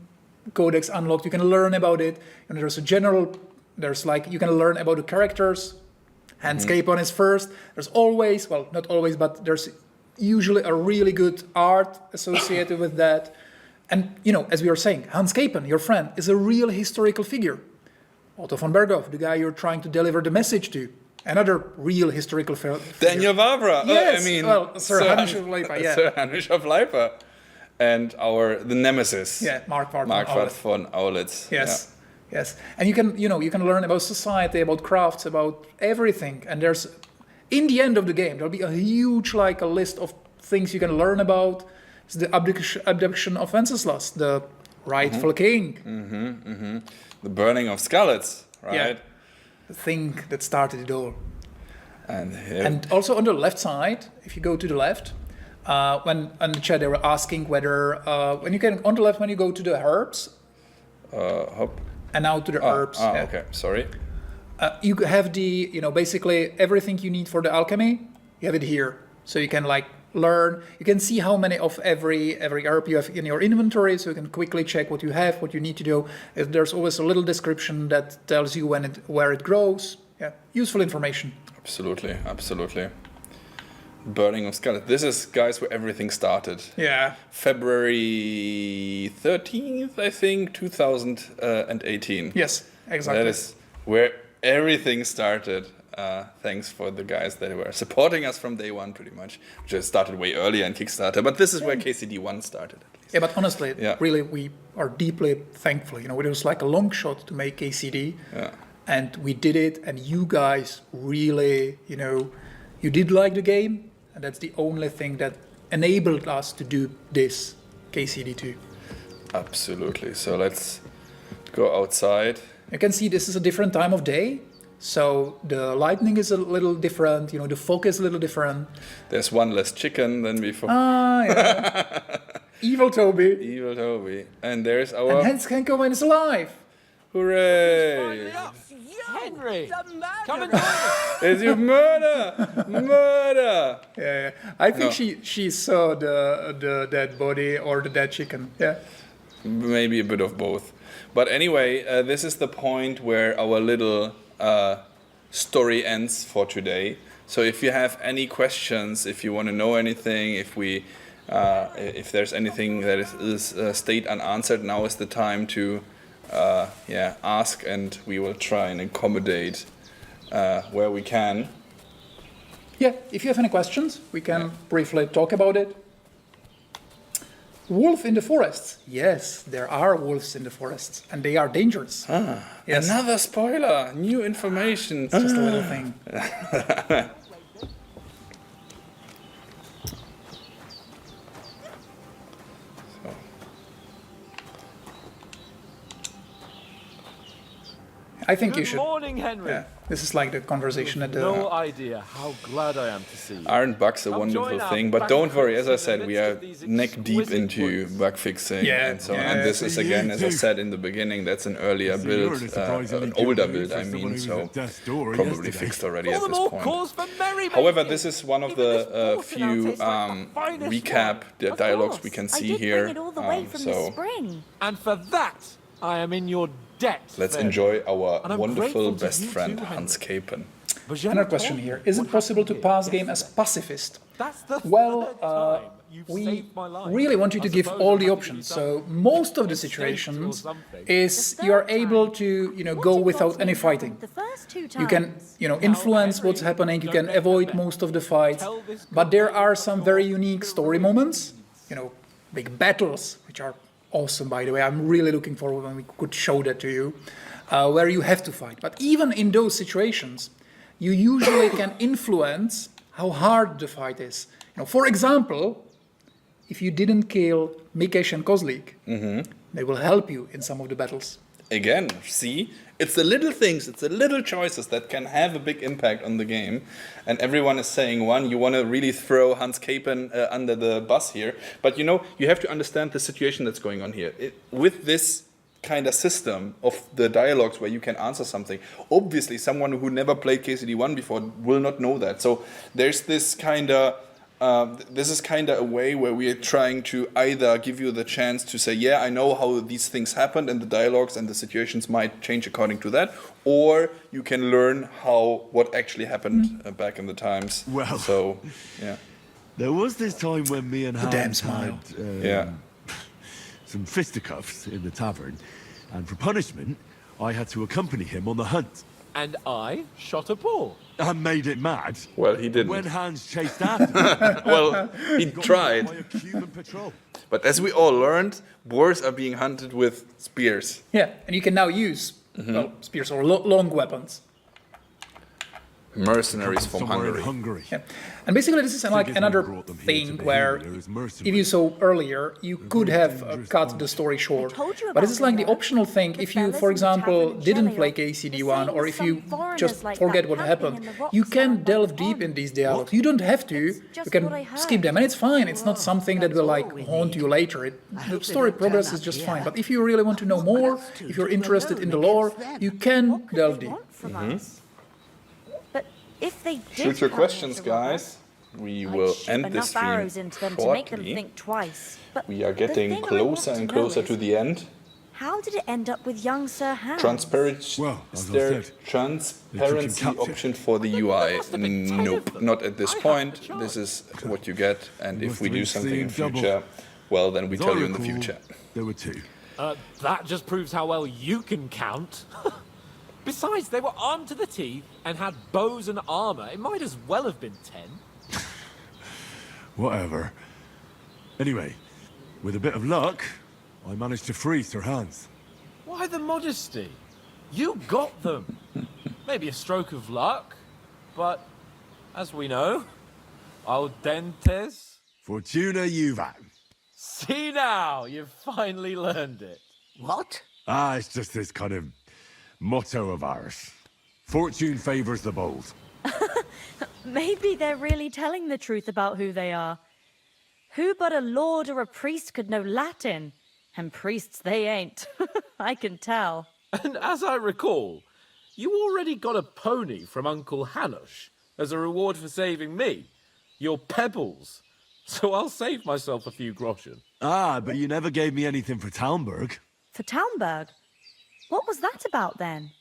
codex unlocked. You can learn about it, and you can learn about the characters. Handscape is first. There's always, well, not always, but there's usually a really good art associated with that. And, as we were saying, Handscape, your friend, is a real historical figure. Otto von Berghoff, the guy you're trying to deliver the message to. Another real historical figure.
Daniel Vavra.
Yes, Sir Hanush of Leipa, yeah.
Sir Hanush of Leipa. And the nemesis.
Yeah, Marquardt
von Aulitz.
Yes. Yeah. Yes, and you can learn about society, about crafts, about everything. And there's, in the end of the game, there'll be a huge a list of things you can learn about. It's the abduction of Wenceslas, the rightful king.
Mm-hmm, mm-hmm. The burning of Skalitz, right?
Yeah, the thing that started it all.
And
also on the left side, if you go to the left, when on the chat they were asking whether when you go to the herbs.
Hop.
And now to the herbs.
Yeah. Okay, sorry.
You have basically everything you need for the alchemy. You have it here, so you can learn. You can see how many of every herb you have in your inventory, so you can quickly check what you have, what you need to do. There's always a little description that tells you where it grows. Yeah, useful information.
Absolutely, absolutely. Burning of Skalitz. This is, guys, where everything started.
Yeah.
February 13th, I think, 2018.
Yes, exactly.
That is where everything started. Thanks for the guys that were supporting us from day one, pretty much. Which started way earlier in Kickstarter, but this is where KCD1 started, at least.
Yeah, but honestly, really, we are deeply thankful. It was like a long shot to make KCD.
Yeah.
and we did it, and you guys really, you did like the game, and that's the only thing that enabled us to do this KCD2.
Absolutely. So let's go outside.
You can see this is a different time of day. So the lightning is a little different, the fog is a little different.
There's one less chicken than before.
Ah, yeah. Evil Toby.
Evil Toby. And there's our...
And Hans Kenkoman is alive.
Hooray!
Henry! Come and join us!
It's your murder! Murder!
Yeah. I think she saw the dead body or the dead chicken. Yeah.
Maybe a bit of both. But anyway, this is the point where our little story ends for today. So if you have any questions, if you want to know anything, if there's anything that is stayed unanswered, now is the time to ask, and we will try and accommodate where we can.
Yeah, if you have any questions, we can briefly talk about it. Wolf in the forests. Yes, there are wolves in the forests, and they are dangerous. Yes.
Another spoiler, new information.
It's just a little thing. I think you should.
Good morning, Henry.
Yeah, this is like the conversation at the.
No idea how glad I am to see you.
Aren't bugs a wonderful thing? But don't worry, as I said, we are neck deep into bug fixing and so on. And this is again, as I said in the beginning, that's an earlier build, an older build, I mean, so probably fixed already at this point. However, this is one of the few recap dialogues we can see here.
And for that, I am in your debt.
Let's enjoy our wonderful best friend, Hans Capen.
Another question here. Is it possible to pass game as pacifist? Well, we really want you to give all the options. So most of the situations is you are able to, go without any fighting. You can, influence what's happening. You can avoid most of the fights. But there are some very unique story moments, big battles, which are awesome, by the way. I'm really looking forward when we could show that to you, where you have to fight. But even in those situations, you usually can influence how hard the fight is. For example, if you didn't kill Mikesh and Kozlik, they will help you in some of the battles.
Again, see? It's the little things, it's the little choices that can have a big impact on the game. And everyone is saying one, you want to really throw Hans Capen under the bus here. But you have to understand the situation that's going on here. With this kind of system of the dialogues where you can answer something, obviously someone who never played KCD1 before will not know that. So there's this kind of... this is kind of a way where we are trying to either give you the chance to say, yeah, I know how these things happened, and the dialogues and the situations might change according to that, or you can learn what actually happened back in the times.
Well,
so yeah,
there was this time when me and Hans had some fisticuffs in the tavern, and for punishment, I had to accompany him on the hunt.
And I shot a paw.
I made it mad.
Well, he didn't.
When Hans chased after me.
Well, he tried. But as we all learned, boars are being hunted with spears.
Yeah, and you can now use spears or long weapons.
Mercenaries from Hungary.
Yeah. And basically this is like another thing where, if you saw earlier, you could have cut the story short. But this is like the optional thing. If you, for example, didn't play KCD1, or if you just forget what happened, you can delve deep in these dialogues. You don't have to. You can skip them, and it's fine. It's not something that will haunt you later. The story progress is just fine. But if you really want to know more, if you're interested in the lore, you can delve deep.
If they
shoot your questions, guys. We will end this stream shortly. We are getting closer and closer to the end.
How did it end up with young Sir Hans?
Is there transparency option for the UI? Nope, not at this point. This is what you get, and if we do something in future, well, then we tell you in the future.
There were two.
That just proves how well you can count. Besides, they were armed to the teeth and had bows and armor. It might as well have been 10.
Whatever. Anyway, with a bit of luck, I managed to free Sir Hans.
Why the modesty? You got them. Maybe a stroke of luck, but as we know, al dentes.
Fortuna juvat.
See now, you've finally learned it.
What?
It's just this kind of motto of ours. Fortune favors the bold.
Maybe they're really telling the truth about who they are. Who but a lord or a priest could know Latin? And priests they ain't. I can tell.
And as I recall, you already got a pony from Uncle Hanush as a reward for saving me. Your pebbles. So I'll save myself a few groschen.
But you never gave me anything for Talmberg.
For Talmberg? What was that about then?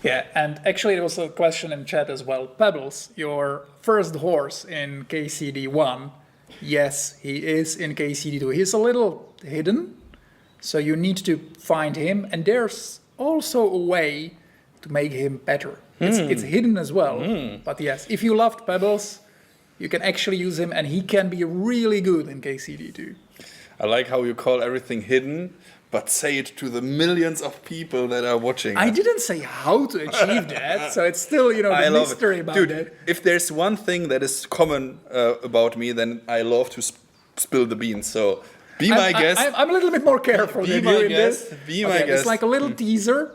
Yeah, and actually there was a question in chat as well. Pebbles, your first horse in KCD1. Yes, he is in KCD2. He's a little hidden, so you need to find him. And there's also a way to make him better. It's hidden as well. But yes, if you loved Pebbles, you can actually use him, and he can be really good in KCD2.
I like how you call everything hidden, but say it to the millions of people that are watching.
I didn't say how to achieve that, so it's still, the mystery about
Dude,
it.
if there's one thing that is common about me, then I love to spill the beans. So be my guest.
I'm a little bit more careful than you in this.
Be my guest.
It's like a little teaser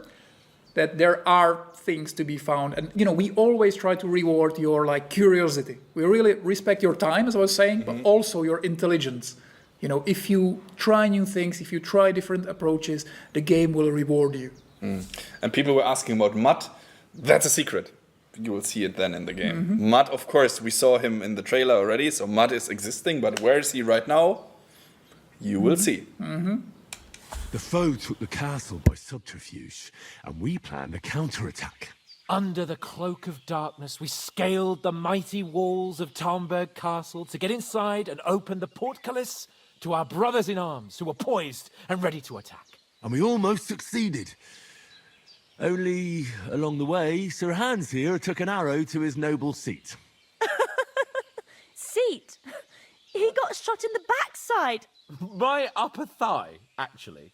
that there are things to be found. And, we always try to reward your, curiosity. We really respect your time, as I was saying, but also your intelligence. If you try new things, if you try different approaches, the game will reward you.
And people were asking about Mutt. That's a secret. You will see it then in the game. Mutt, of course, we saw him in the trailer already, so Mutt is existing, but where is he right now? You will see.
The foe took the castle by subterfuge, and we planned a counterattack.
Under the cloak of darkness, we scaled the mighty walls of Talmberg Castle to get inside and open the portcullis to our brothers in arms who were poised and ready to attack.
And we almost succeeded. Only, along the way, Sir Hans here took an arrow to his noble seat.
Seat? He got shot in the backside.
My upper thigh, actually.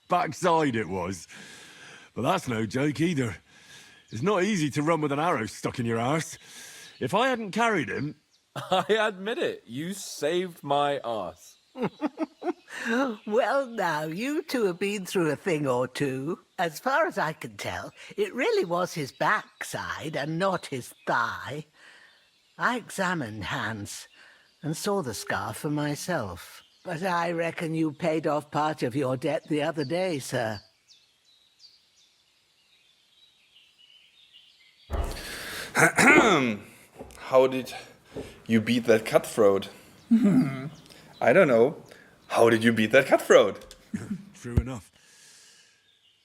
Backside it was. But that's no joke either. It's not easy to run with an arrow stuck in your arse. If I hadn't carried him...
I admit it, you saved my arse.
Well, now, you two have been through a thing or two. As far as I can tell, it really was his backside and not his thigh. I examined Hans and saw the scar for myself. But I reckon you paid off part of your debt the other day, sir.
How did you beat that cutthroat? I don't know. How did you beat that cutthroat?
True enough.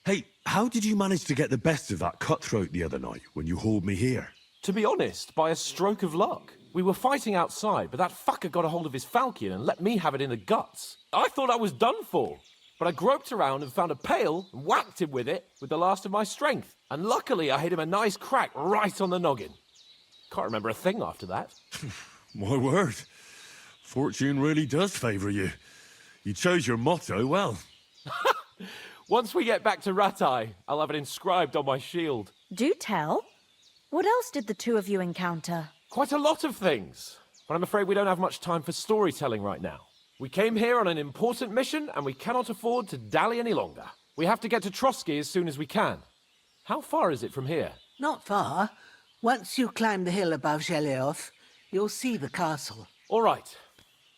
Hey, how did you manage to get the best of that cutthroat the other night when you hauled me here?
To be honest, by a stroke of luck. We were fighting outside, but that fucker got a hold of his falchion and let me have it in the guts. I thought I was done for, but I groped around and found a pail and whacked him with it with the last of my strength. And luckily, I hit him a nice crack right on the noggin. Can't remember a thing after that.
My word. Fortune really does favour you. You chose your motto well.
Once we get back to Ratai, I'll have it inscribed on my shield.
Do tell. What else did the two of you encounter?
Quite a lot of things, but I'm afraid we don't have much time for storytelling right now. We came here on an important mission, and we cannot afford to dally any longer. We have to get to Trotsky as soon as we can. How far is it from here?
Not far. Once you climb the hill above Zheleov, you'll see the castle.
All right.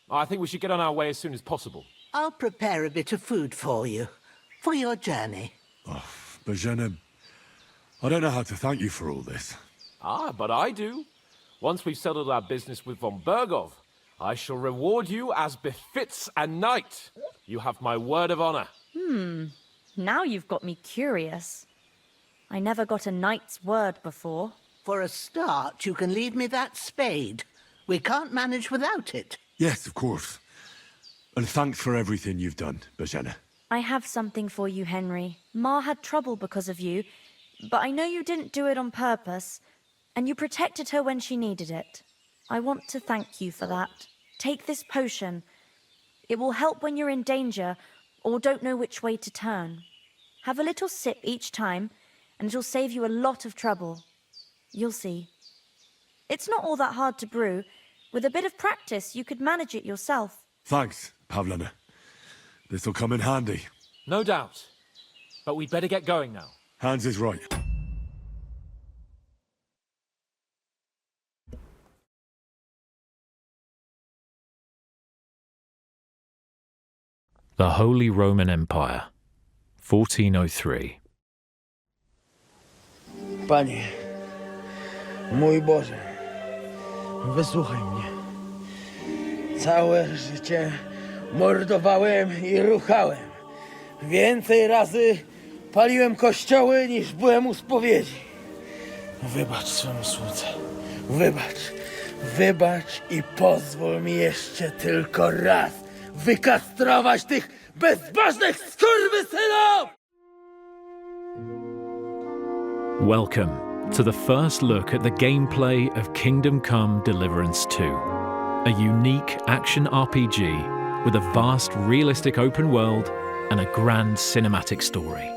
I think we should get on our way as soon as possible.
I'll prepare a bit of food for you, for your journey.
Oh, Bozhena, I don't know how to thank you for all this.
But I do. Once we've settled our business with von Bergov, I shall reward you as befits a knight. You have my word of honor.
Now you've got me curious. I never got a knight's word before.
For a start, you can leave me that spade. We can't manage without it.
Yes, of course. And thanks for everything you've done, Bozhena.
I have something for you, Henry. Ma had trouble because of you, but I know you didn't do it on purpose, and you protected her when she needed it. I want to thank you for that. Take this potion. It will help when you're in danger or don't know which way to turn. Have a little sip each time, and it'll save you a lot of trouble. You'll see. It's not all that hard to brew. With a bit of practice, you could manage it yourself.
Thanks, Pavlena. This'll come in handy.
No doubt. But we'd better get going now.
Hans is right.
The Holy Roman Empire, 1403.
Panie, mój Boże, wysłuchaj mnie. Całe życie mordowałem i ruchałem. Więcej razy paliłem kościoły, niż byłem u spowiedzi. Wybacz swemu słudze. Wybacz i pozwól mi jeszcze tylko raz wykastrować tych bezbożnych skurwysynów!
Welcome to the first look at the gameplay of Kingdom Come Deliverance II, a unique action RPG with a vast realistic open world and a grand cinematic story.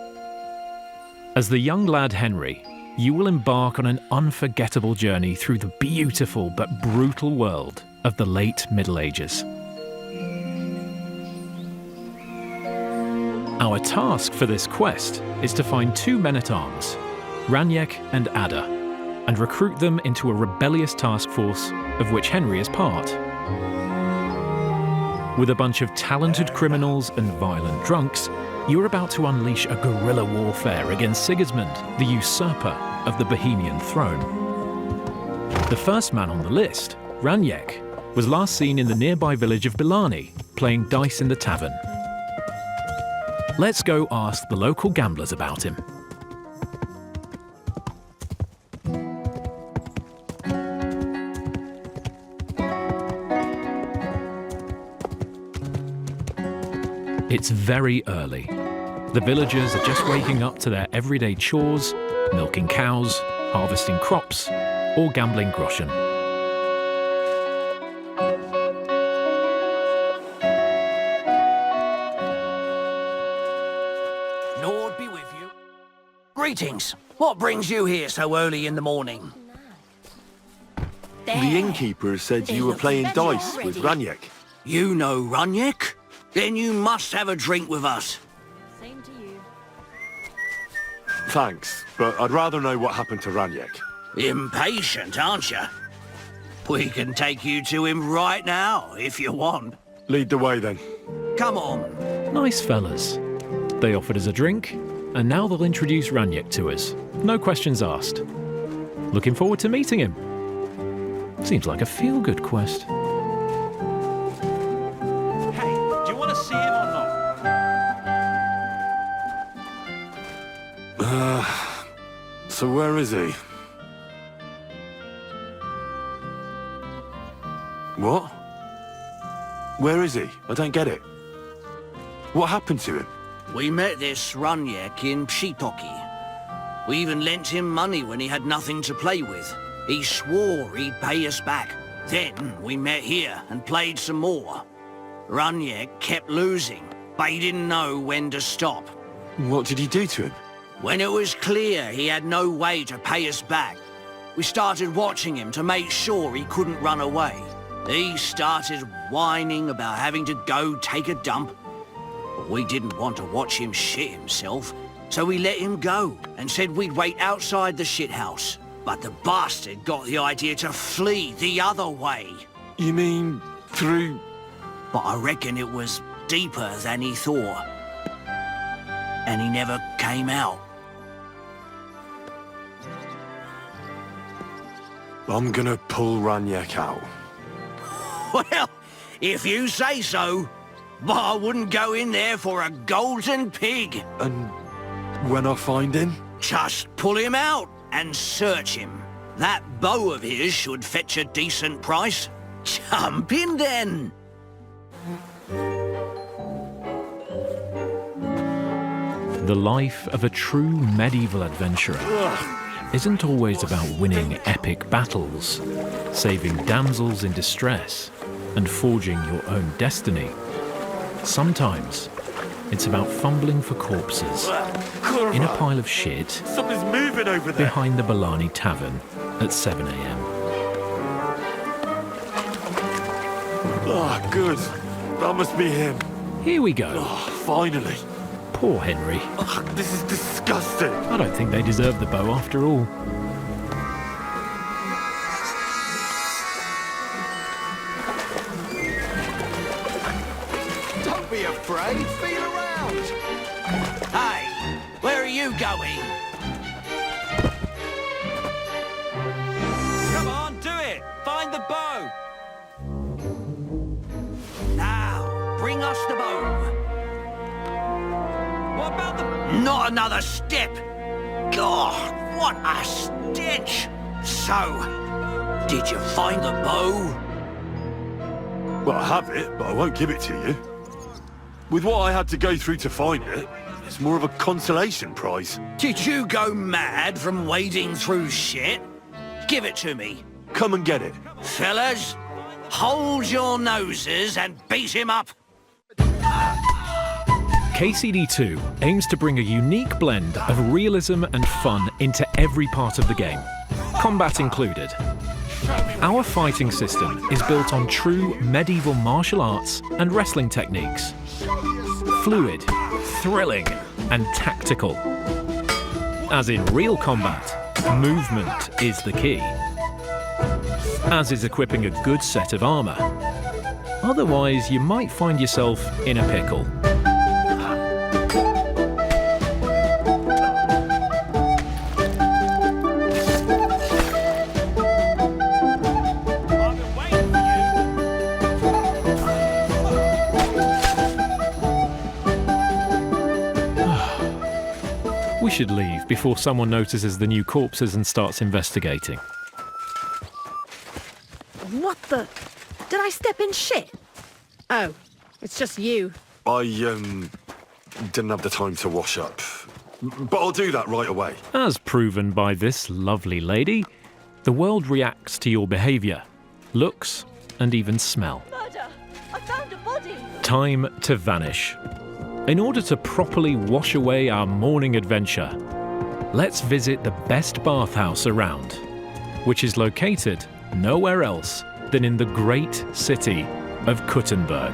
As the young lad Henry, you will embark on an unforgettable journey through the beautiful but brutal world of the late Middle Ages. Our task for this quest is to find two men-at-arms, Raniek and Ada, and recruit them into a rebellious task force of which Henry is part. With a bunch of talented criminals and violent drunks, you're about to unleash a guerrilla warfare against Sigismund, the usurper of the Bohemian throne. The first man on the list, Raniek, was last seen in the nearby village of Bilani, playing dice in the tavern. Let's go ask the local gamblers about him. It's very early. The villagers are just waking up to their everyday chores, milking cows, harvesting crops, or gambling groschen.
Lord be with you. Greetings. What brings you here so early in the morning?
The innkeeper said you were playing dice with Raniek.
You know Raniek? Then you must have a drink with us.
Same to you.
Thanks, but I'd rather know what happened to Raniek.
Impatient, aren't you? We can take you to him right now, if you want.
Lead the way, then.
Come on.
Nice fellas. They offered us a drink, and now they'll introduce Raniek to us. No questions asked. Looking forward to meeting him. Seems like a feel-good quest.
See him or not?
So where is he? What? Where is he? I don't get it. What happened to him?
We met this Raniek in Pshitoki. We even lent him money when he had nothing to play with. He swore he'd pay us back. Then we met here and played some more. Raniek kept losing, but he didn't know when to stop.
What did you do to him?
When it was clear he had no way to pay us back, we started watching him to make sure he couldn't run away. He started whining about having to go take a dump. But we didn't want to watch him shit himself, so we let him go and said we'd wait outside the shithouse. But the bastard got the idea to flee the other way.
You mean through...
But I reckon it was deeper than he thought. And he never came out.
I'm gonna pull Raniek out.
Well, if you say so. But I wouldn't go in there for a golden pig.
And when I find him?
Just pull him out and search him. That bow of his should fetch a decent price. Jump in then.
The life of a true medieval adventurer isn't always about winning epic battles, saving damsels in distress, and forging your own destiny. Sometimes it's about fumbling for corpses, in a pile of shit
Something's moving over there.
behind the Bellani Tavern at 7 a.m.
Ah, good. That must be him.
Here we go.
Oh, finally.
Poor Henry.
Ugh, this is disgusting.
I don't think they deserve the bow after all.
Don't be afraid, feel around. Hey, where are you going? Come on, do it. Find the bow. Now, bring us the bow. What about the... Not another step. God, what a stench. So, did you find the bow?
Well, I have it, but I won't give it to you. With what I had to go through to find it, it's more of a consolation prize.
Did you go mad from wading through shit? Give it to me.
Come and get it.
Fellas, hold your noses and beat him up.
KCD2 aims to bring a unique blend of realism and fun into every part of the game, combat included. Our fighting system is built on true medieval martial arts and wrestling techniques. Fluid, thrilling, and tactical. As in real combat, movement is the key. As is equipping a good set of armor. Otherwise, you might find yourself in a pickle. We should leave before someone notices the new corpses and starts investigating.
What the? Did I step in shit? Oh, it's just you.
I, didn't have the time to wash up. But I'll do that right away.
As proven by this lovely lady, the world reacts to your behaviour, looks, and even smell.
Murder! I found a body!
Time to vanish. In order to properly wash away our morning adventure, let's visit the best bathhouse around, which is located nowhere else than in the great city of Kuttenberg.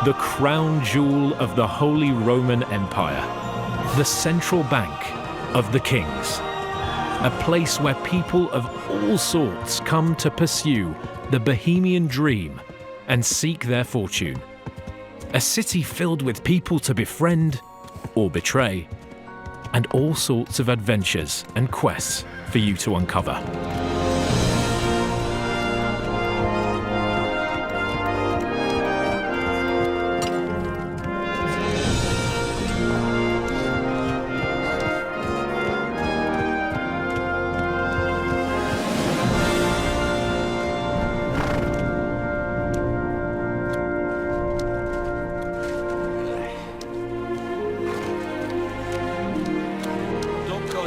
The crown jewel of the Holy Roman Empire, the central bank of the kings, a place where people of all sorts come to pursue the Bohemian dream and seek their fortune. A city filled with people to befriend or betray, and all sorts of adventures and quests for you to uncover.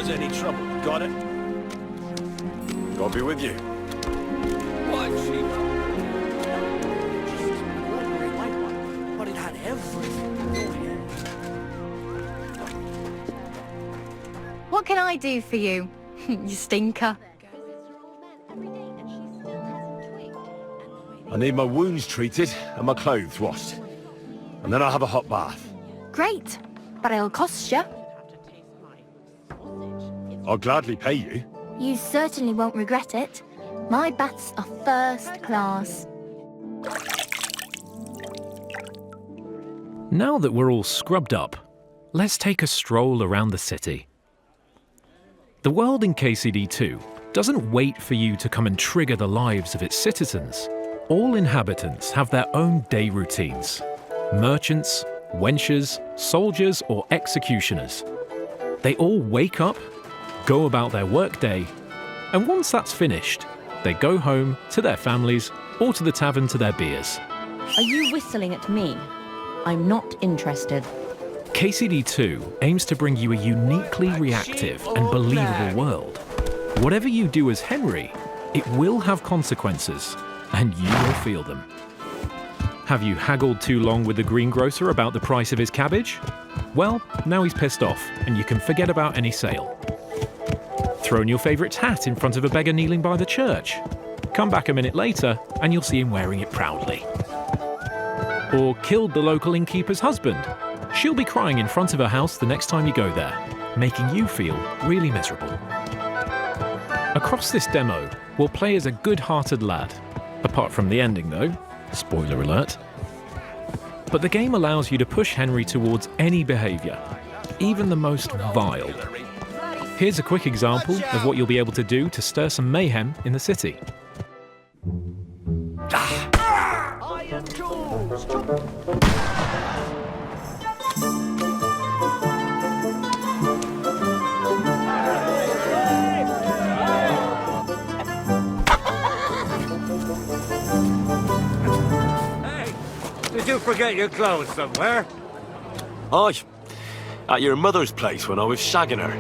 Any trouble? Got it?
I'll be with you.
What, she... Just an ordinary white one, but it had everything.
What can I do for you, you stinker?
I need my wounds treated and my clothes washed. And then I'll have a hot bath.
Great, but it'll cost you.
I'll gladly pay you.
You certainly won't regret it. My baths are first class.
Now that we're all scrubbed up, let's take a stroll around the city. The world in KCD2 doesn't wait for you to come and trigger the lives of its citizens. All inhabitants have their own day routines. Merchants, wenchers, soldiers, or executioners. They all wake up, go about their workday, and once that's finished, they go home to their families or to the tavern to their beers.
Are you whistling at me? I'm not interested.
KCD2 aims to bring you a uniquely reactive and believable world. Whatever you do as Henry, it will have consequences, and you will feel them. Have you haggled too long with the greengrocer about the price of his cabbage? Well, now he's pissed off, and you can forget about any sale. Thrown your favourite hat in front of a beggar kneeling by the church. Come back a minute later, and you'll see him wearing it proudly. Or killed the local innkeeper's husband. She'll be crying in front of her house the next time you go there, making you feel really miserable. Across this demo, we'll play as a good-hearted lad. Apart from the ending though, spoiler alert. But the game allows you to push Henry towards any behaviour, even the most vile. Here's a quick example of what you'll be able to do to stir some mayhem in the city.
Did you forget your clothes somewhere?
Aye. At your mother's place when I was shagging her.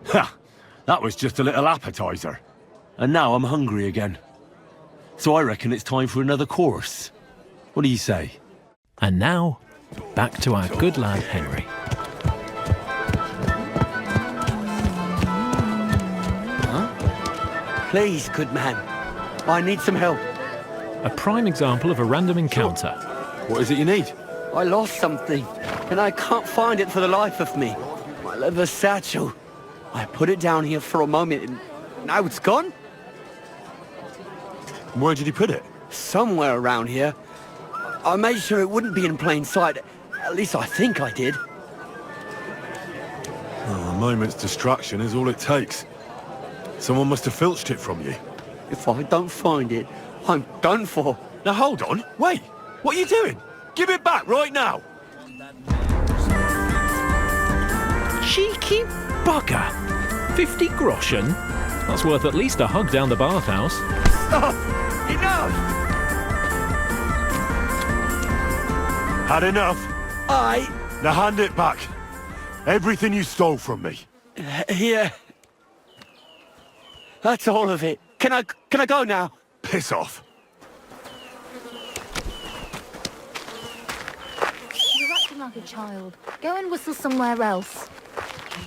Ha! That was just a little appetizer. And now I'm hungry again. So I reckon it's time for another course. What do you say?
And now, back to our good lad Henry.
Please, good man. I need some help.
A prime example of a random encounter.
What is it you need?
I lost something, and I can't find it for the life of me. My leather satchel. I put it down here for a moment, and now it's gone?
Where did you put it?
Somewhere around here. I made sure it wouldn't be in plain sight. At least I think I did.
Oh, a moment's distraction is all it takes. Someone must have filched it from you.
If I don't find it, I'm done for.
Now hold on, wait. What are you doing? Give it back right now.
Cheeky bugger. 50 groschen? That's worth at least a hug down the bathhouse.
Stop! Enough!
Had enough?
Aye.
Now hand it back. Everything you stole from me.
Here. That's all of it. Can I go now?
Piss off.
You're acting like a child. Go and whistle somewhere else.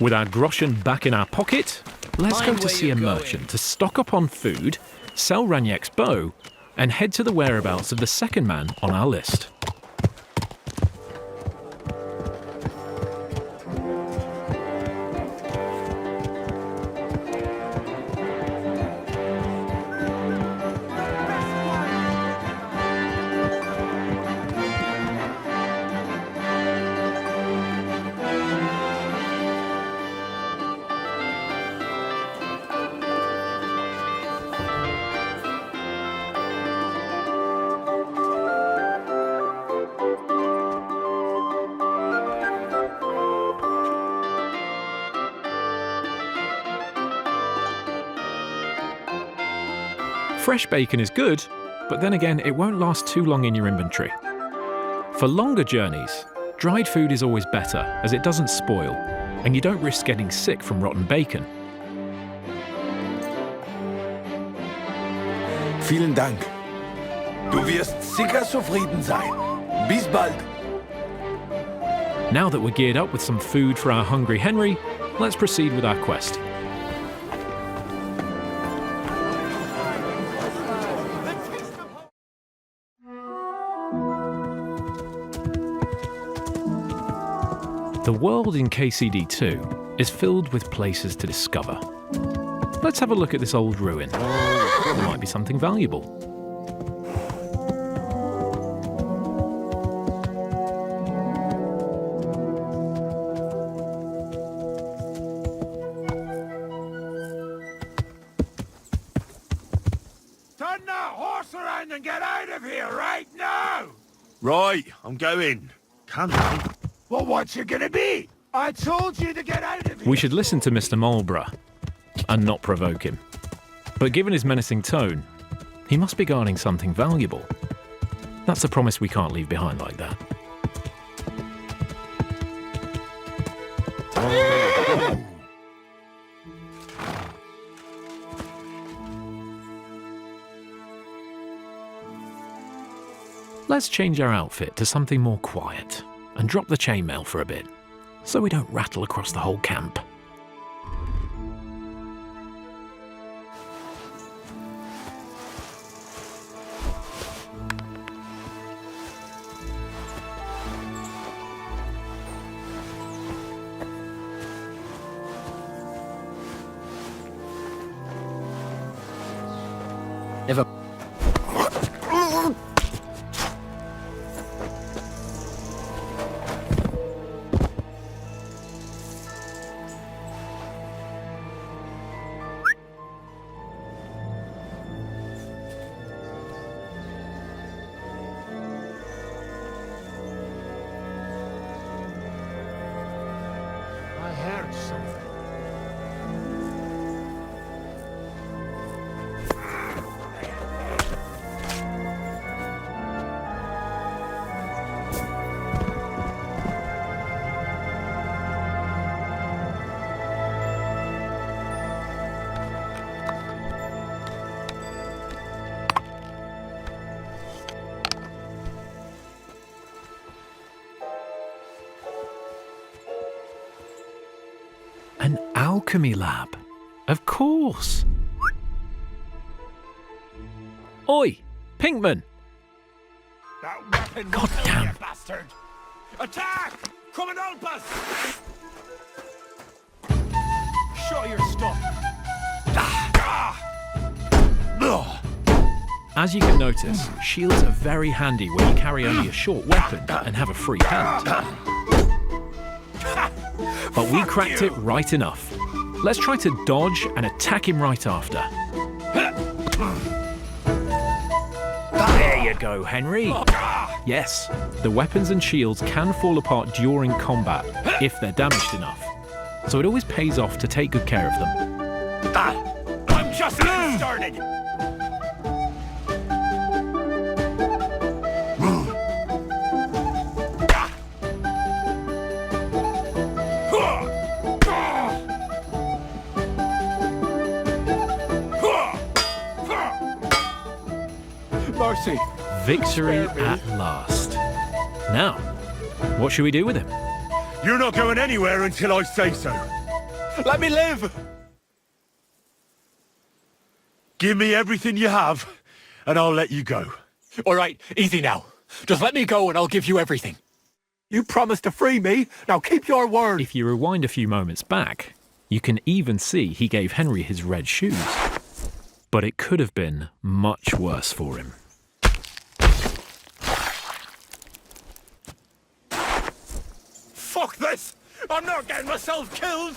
With our groschen back in our pocket, let's go to see a merchant to stock up on food, sell Raniek's bow, and head to the whereabouts of the second man on our list. Fresh bacon is good, but then again, it won't last too long in your inventory. For longer journeys, dried food is always better, as it doesn't spoil, and you don't risk getting sick from rotten bacon.
Vielen Dank. Du wirst sicher zufrieden sein. Bis bald.
Now that we're geared up with some food for our hungry Henry, let's proceed with our quest. The world in KCD2 is filled with places to discover. Let's have a look at this old ruin. There might be something valuable.
Turn that horse around and get out of here right now!
Right, I'm going. Calm down.
Well, what's it gonna be? I told you to get out of here!
We should listen to Mr. Marlborough and not provoke him. But given his menacing tone, he must be guarding something valuable. That's a promise we can't leave behind like that. Let's change our outfit to something more quiet and drop the chainmail for a bit, so we don't rattle across the whole camp.
Never.
I heard something.
An alchemy lab. Of course. Oi, Pinkman. God damn.
Bastard! Attack! Come and help us! Show your stuff.
As you can notice, shields are very handy when you carry only a short weapon and have a free hand. But we cracked it right enough. Let's try to dodge and attack him right after. There you go, Henry. Yes, the weapons and shields can fall apart during combat if they're damaged enough. So it always pays off to take good care of them.
I'm just getting started! Mercy!
Victory at last. Now, what should we do with him?
You're not going anywhere until I say so.
Let me live!
Give me everything you have, and I'll let you go.
All right, easy now. Just let me go and I'll give you everything. You promised to free me, now keep your word.
If you rewind a few moments back, you can even see he gave Henry his red shoes. But it could have been much worse for him.
Fuck this! I'm not getting myself killed!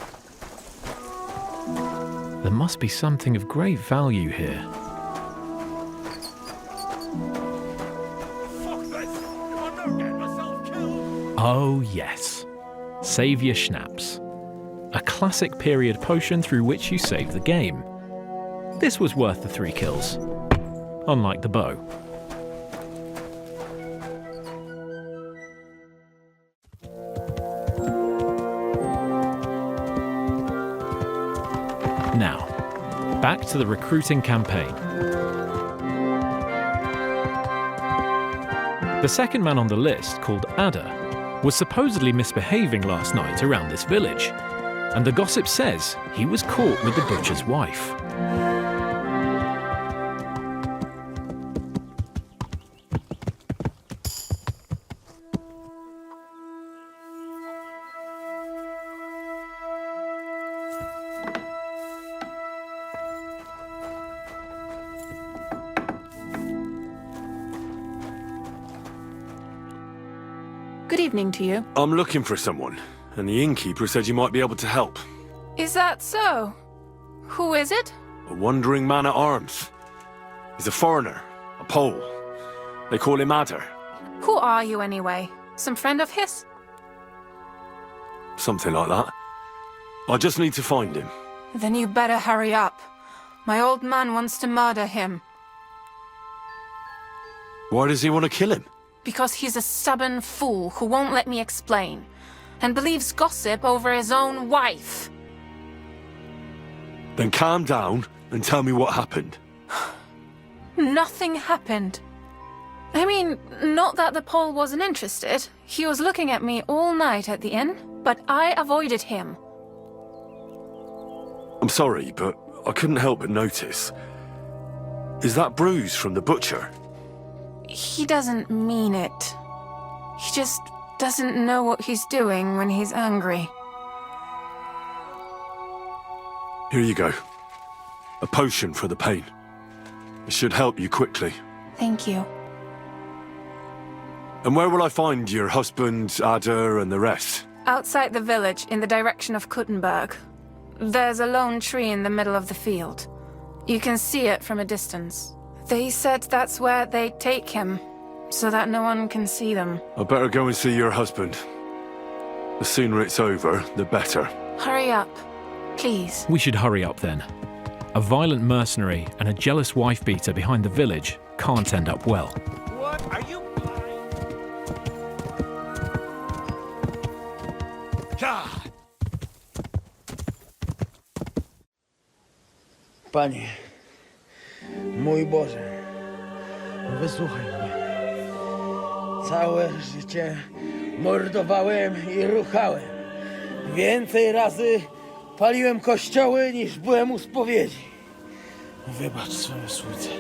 There must be something of great value here.
Fuck this! I'm not getting myself killed!
Oh yes, Saviour Schnapps. A classic period potion through which you save the game. This was worth the 3 kills, unlike the bow. Now, back to the recruiting campaign. The second man on the list, called Ada, was supposedly misbehaving last night around this village, and the gossip says he was caught with the butcher's wife.
Good evening to you.
I'm looking for someone, and the innkeeper said you might be able to help.
Is that so? Who is it?
A wandering man at arms. He's a foreigner, a Pole. They call him Ada.
Who are you anyway? Some friend of his?
Something like that. I just need to find him.
Then you better hurry up. My old man wants to murder him.
Why does he want to kill him?
Because he's a stubborn fool who won't let me explain. and believes gossip over his own wife.
Then calm down and tell me what happened.
Nothing happened. I mean, not that the Pole wasn't interested. He was looking at me all night at the inn, but I avoided him.
I'm sorry, but I couldn't help but notice. Is that bruise from the butcher?
He doesn't mean it. He just doesn't know what he's doing when he's angry.
Here you go. A potion for the pain. It should help you quickly.
Thank you.
And where will I find your husband, Ada, and the rest?
Outside the village, in the direction of Kuttenberg. There's a lone tree in the middle of the field. You can see it from a distance. They said that's where they take him, so that no one can see them.
I better go and see your husband. The sooner it's over, the better.
Hurry up, please.
We should hurry up then. A violent mercenary and a jealous wife-beater behind the village can't end up well.
What? Are you
Panie, mój Boże, wysłuchaj mnie. Całe życie mordowałem i ruchałem. Więcej razy paliłem kościoły, niż byłem u spowiedzi. Wybacz swoją słudze.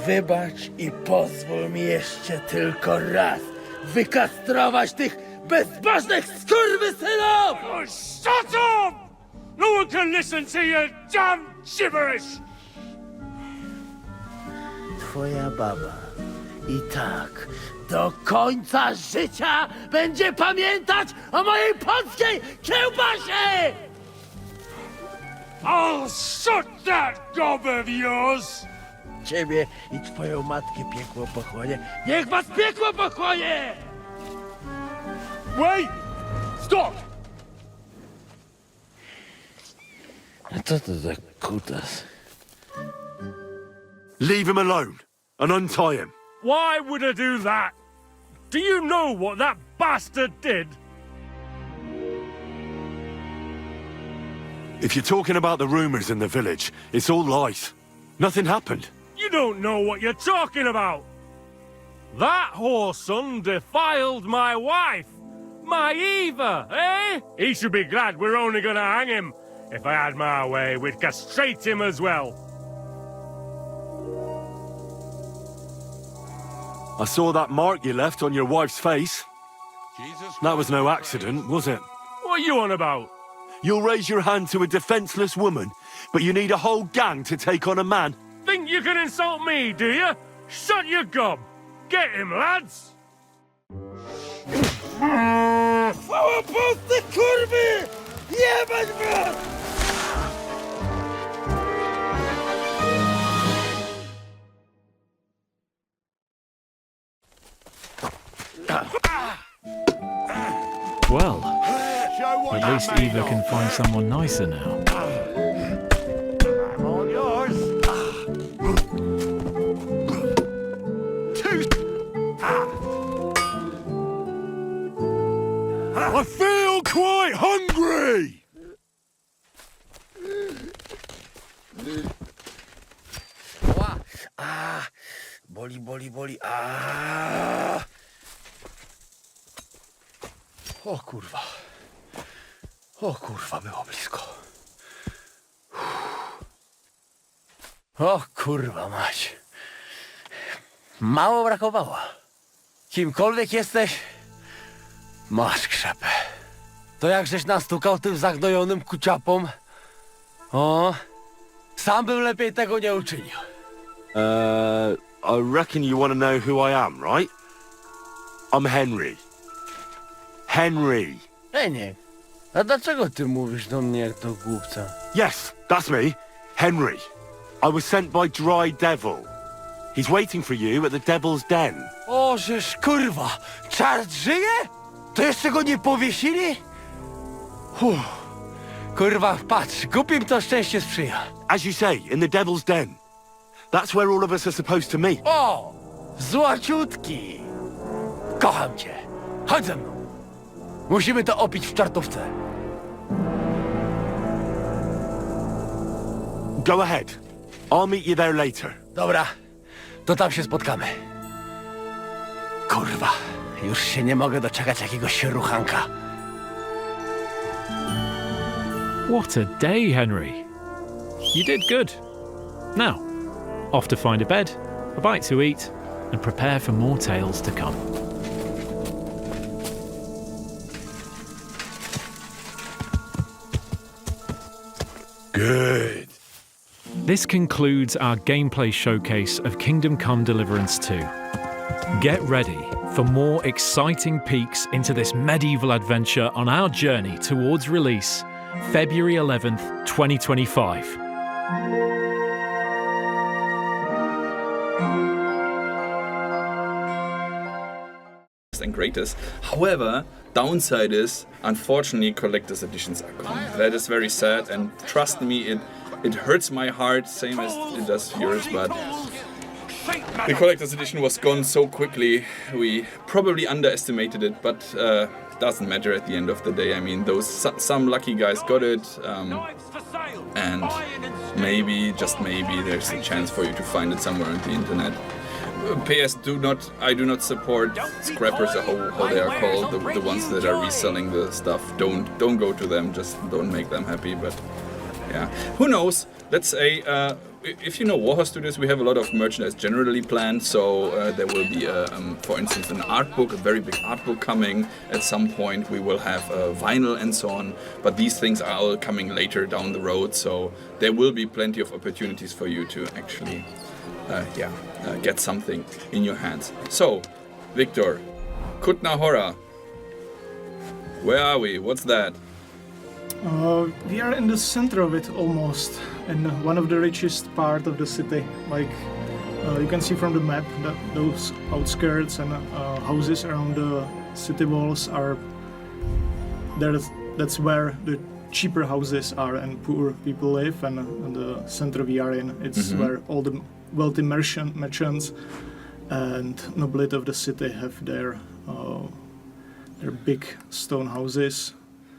Wybacz i pozwól mi jeszcze tylko raz wykastrować tych bezbożnych skurwysynów!
Oh, shut up! No one can listen to your damn gibberish!
Twoja baba i tak do końca życia będzie pamiętać o mojej polskiej kiełbasie!
I'll shut that gob of yours!
Ciebie i twoją matkę piekło pochłonie. Niech was piekło pochłonie!
Wait! Stop!
A co to za kutas?
Leave him alone and untie him.
Why would I do that? Do you know what that bastard did?
If you're talking about the rumors in the village, it's all lies. Nothing happened.
You don't know what you're talking about. That whoreson defiled my wife. My Eva, eh? He should be glad we're only gonna hang him. If I had my way, we'd castrate him as well.
I saw that mark you left on your wife's face. That was no accident, was it?
What are you on about?
You'll raise your hand to a defenseless woman, but you need a whole gang to take on a man.
Think you can insult me, do you? Shut your gob. Get him, lads.
Chwała Polsce, kurwy! Jebać was!
Well, at least Eva can find someone nicer now.
I'm all yours.
I feel quite hungry!
Boli. O kurwa. Było blisko. O kurwa mać. Mało brakowało. Kimkolwiek jesteś, masz krzepę. To jak żeś nastukał tym zagnojonym kuciapom, o, sam bym lepiej tego nie uczynił.
I reckon you want to know who I am, right? I'm Henry. Henry.
Nie. A dlaczego ty mówisz do mnie jak do głupca?
Yes, that's me. Henry. I was sent by Dry Devil. He's waiting for you at the Devil's Den.
O, żeż kurwa, czart żyje? To jeszcze go nie powiesili? Kurwa, patrz, głupim to szczęście sprzyja.
As you say, in the Devil's Den. That's where all of us are supposed to meet.
O, złaciutki. Kocham cię. Chodź ze mną. Musimy to opić w czartówce.
Go ahead. I'll meet you there later.
Dobra, to tam się spotkamy. Kurwa, już się nie mogę doczekać jakiegoś ruchanka.
What a day, Henry. You did good. Now, off to find a bed, a bite to eat, and prepare for more tales to come.
Good.
This concludes our gameplay showcase of Kingdom Come Deliverance II. Get ready for more exciting peeks into this medieval adventure on our journey towards release, February 11th, 2025.
And greatest. However, downside is, unfortunately, collector's editions are gone. That is very sad, and trust me, it hurts my heart, same as it does yours, but the collector's edition was gone so quickly. We probably underestimated it, but doesn't matter at the end of the day. I mean, some lucky guys got it, and maybe, just maybe, there's a chance for you to find it somewhere on the internet. PS, I do not support scrappers, or how they are called, the ones that are reselling the stuff. Don't go to them, just don't make them happy. But yeah, who knows? Let's say, if you know Warhorse Studios, we have a lot of merchandise generally planned. So there will be, for instance, an art book, a very big art book coming at some point. We will have vinyl and so on. But these things are all coming later down the road. So there will be plenty of opportunities for you to actually get something in your hands. So, Victor, Kutna Hora, where are we? What's that?
We are in the center of it almost, in one of the richest part of the city. Like you can see from the map that those outskirts and houses around the city walls are there. That's where the cheaper houses are and poor people live, and the center we are in, it's where all the wealthy merchants and nobility of the city have their big stone houses.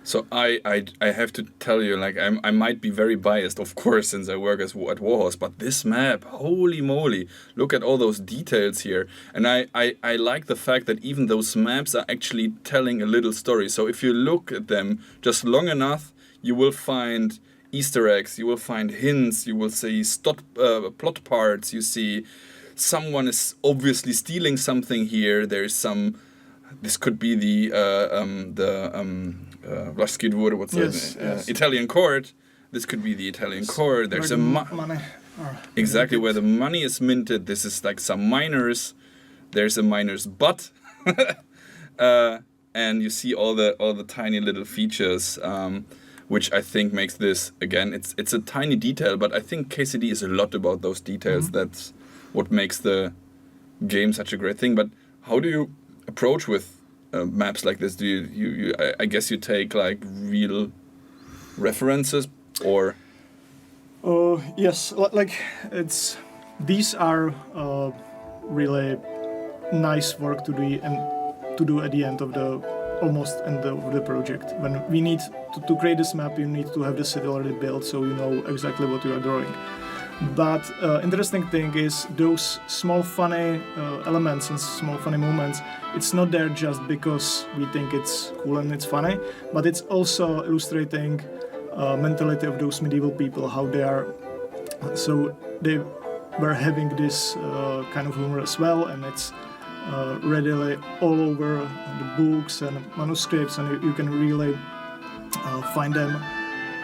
So I have to tell you, like, I might be very biased, of course, since I work at Warhorse, but this map, holy moly, look at all those details here. And I like the fact that even those maps are actually telling a little story. So if you look at them just long enough, you will find Easter eggs, you will find hints, you will see plot parts, you see someone is obviously stealing something here. There's some, this could be the Italian court. This could be the Italian court. There's a money. Exactly where the money is minted. This is like some miners. There's a miner's butt, and you see all the tiny little features, which I think makes this, again, it's a tiny detail, but I think KCD is a lot about those details. That's what makes the game such a great thing. But how do you approach with maps like this? Do you I guess you take like real references, or?
Yes, like these are really nice work to do at the end of almost end of the project. When we need to create this map, you need to have the city already built, so you know exactly what you are drawing. But interesting thing is those small funny elements and small funny moments, it's not there just because we think it's cool and it's funny, but it's also illustrating mentality of those medieval people, how they are. So they were having this kind of humor as well, and it's readily all over the books and manuscripts, and you can really find them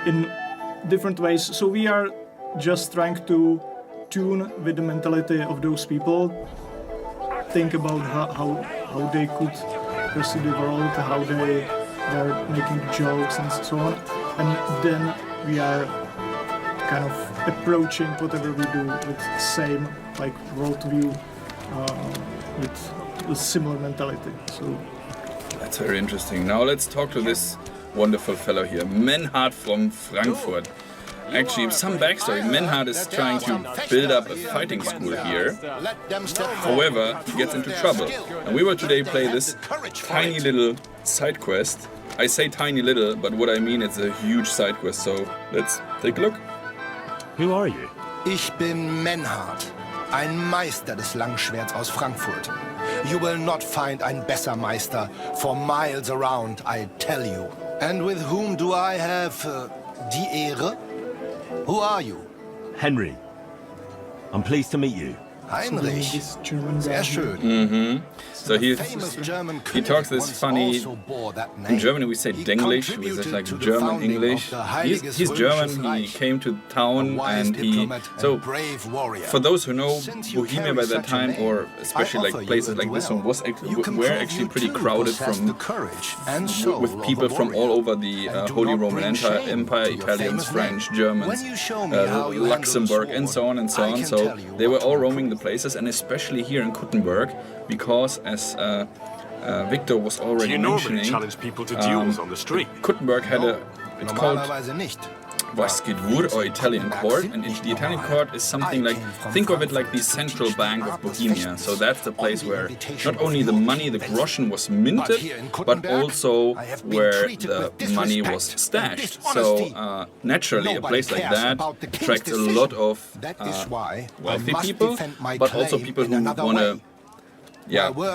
in different ways. So we are just trying to tune with the mentality of those people, think about how they could perceive the world, how they are making jokes and so on, and then we are kind of approaching whatever we do with same like worldview, with a similar mentality. So
that's very interesting. Now let's talk to this wonderful fellow here, Menhard from Frankfurt. Actually, some backstory. Menhard is trying to build up a fighting school here. However, he gets into trouble. And we will today play this tiny little side quest. I say tiny little, but what I mean is a huge side quest, so let's take a look.
Who are you?
Ich bin Menhard, ein Meister des Langschwerts aus Frankfurt. You will not find ein besser Meister for miles around, I tell you. And with whom do I have die Ehre? Who are you?
Henry. I'm pleased to meet you.
Heinrich. Sehr schön.
Mm-hmm. So he talks this funny. In Germany we say Denglish, which is like German English. He's German. He came to town and he. So for those who know, Bohemia by that time, or especially like places like this one, were actually pretty crowded with people from all over the Holy Roman Empire, Italians, French, Germans, Luxembourg, and so on and so on. So they were all roaming the places, and especially here in Kuttenberg, because as Victor was already mentioning,
challenge people to duels on the street?
Kuttenberg had it's called Vasquedwur, or Italian court, and the Italian court is something like, think of it like the central bank of Bohemia. So that's the place where not only the money, the groschen, was minted, but also where the money was stashed. So naturally, a place like that attracts a lot of wealthy people, but also people who want to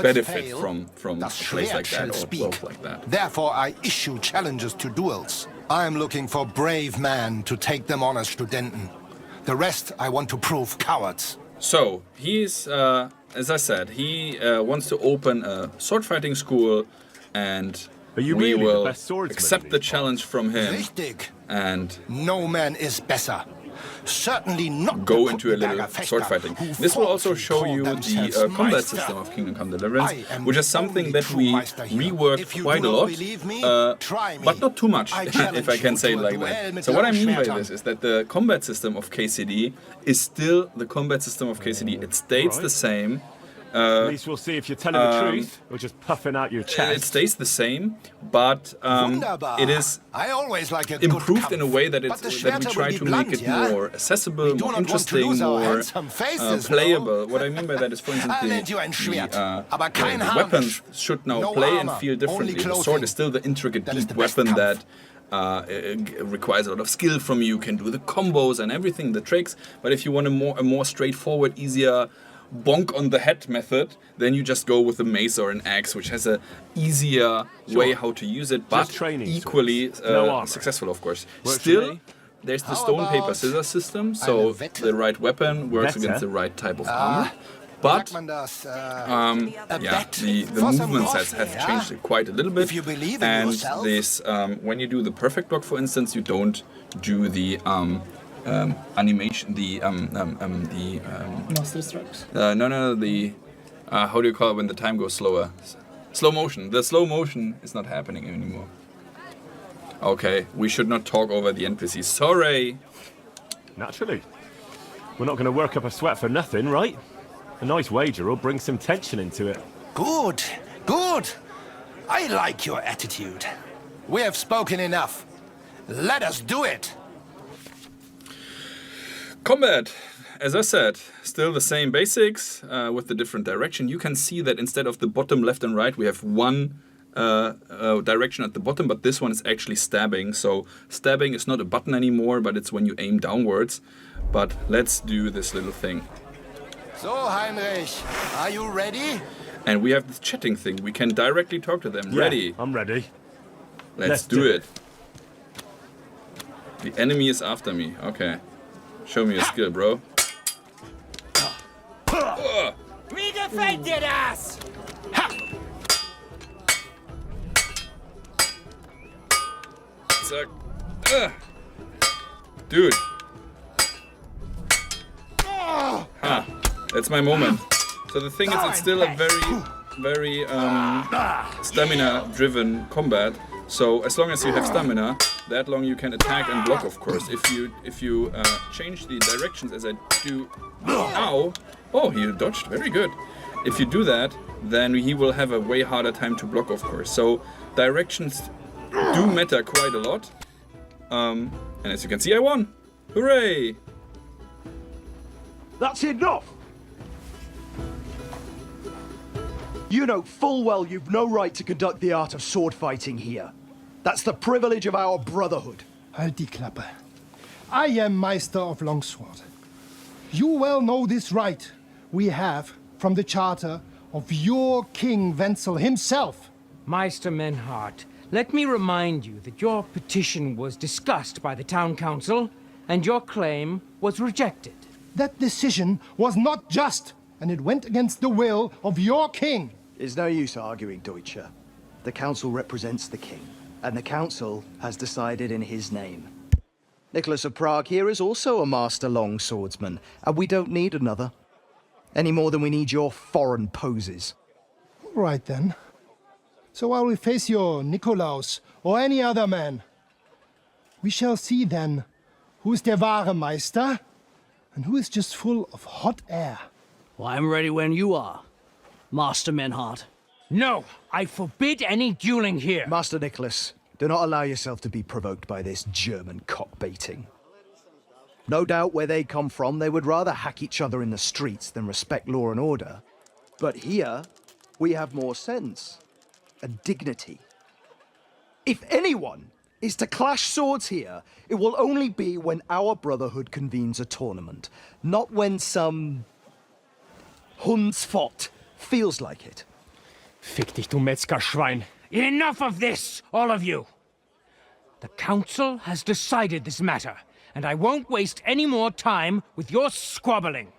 benefit from a place like that or wealth like that.
Therefore, I issue challenges to duels. I am looking for brave men to take them on as Studenten. The rest I want to prove cowards.
So, he's, as I said, he wants to open a sword fighting school, and we will accept the challenge from him.
Richtig.
And
no man is better. Certainly not
go into a little sword fighting. This will also show you the combat system of Kingdom Come Deliverance, which is something that we reworked quite a lot, but not too much, if I can say it like that. So what I mean by this is that the combat system of KCD is still the combat system of KCD. It stays the same.
At least we'll see if you're telling the truth or just puffing out your chest.
It stays the same, but it is improved in a way that we try to make it more accessible, more interesting, more playable. What I mean by that is, for instance, the weapons should now play and feel differently. The sword is still the intricate, deep weapon that requires a lot of skill from you, can do the combos and everything, the tricks. But if you want a more straightforward, easier bonk on the head method, then you just go with a mace or an axe, which has a easier way how to use it, but equally successful, of course. Still, there's the stone, paper, scissors system, so the right weapon works against the right type of armor. But the movement sets have changed quite a little bit, and this when you do the perfect block, for instance, you don't do the animation, the
Master strikes.
No, the how do you call it when the time goes slower? Slow motion. The slow motion is not happening anymore. Okay, we should not talk over the NPCs. Sorry.
Naturally. We're not going to work up a sweat for nothing, right? A nice wager will bring some tension into it.
Good, good. I like your attitude. We have spoken enough. Let us do it.
Combat, as I said, still the same basics with the different direction. You can see that instead of the bottom, left and right, we have one direction at the bottom, but this one is actually stabbing. So stabbing is not a button anymore, but it's when you aim downwards. But let's do this little thing.
So, Heinrich, are you ready?
And we have this chatting thing. We can directly talk to them.
Yeah,
ready?
I'm ready.
Let's do it. The enemy is after me. Okay. Show me your skill, bro.
We defended us!
Dude. That's my moment. So the thing is, it's still a very stamina-driven combat. So as long as you have stamina, that long you can attack and block, of course. If you change the directions as I do now, oh, he dodged, very good. If you do that, then he will have a way harder time to block, of course. So directions do matter quite a lot. And as you can see, I won. Hooray!
That's enough!
You know full well you've no right to conduct the art of sword fighting here. That's the privilege of our brotherhood.
Halt die Klappe. I am Meister of Longsword. You well know this right we have from the charter of your King Wenzel himself.
Meister Menhart, let me remind you that your petition was discussed by the town council, and your claim was rejected.
That decision was not just, and it went against the will of your king.
It's no use arguing, Deutscher. The council represents the king, and the council has decided in his name. Nicholas of Prague here is also a master longswordsman, and we don't need another. Any more than we need your foreign poses.
All right then. So while we face your Nikolaus or any other man, we shall see then who is der wahre Meister and who is just full of hot air.
Well, I'm ready when you are, Master Menhart.
No, I forbid any dueling here.
Master Nicholas, do not allow yourself to be provoked by this German cock-baiting. No doubt where they come from, they would rather hack each other in the streets than respect law and order. But here, we have more sense and dignity. If anyone is to clash swords here, it will only be when our brotherhood convenes a tournament, not when some Hundsfott feels like it.
Fick dich, du Metzgerschwein. Enough of this, all of you! The council has decided this matter, and I won't waste any more time with your squabbling.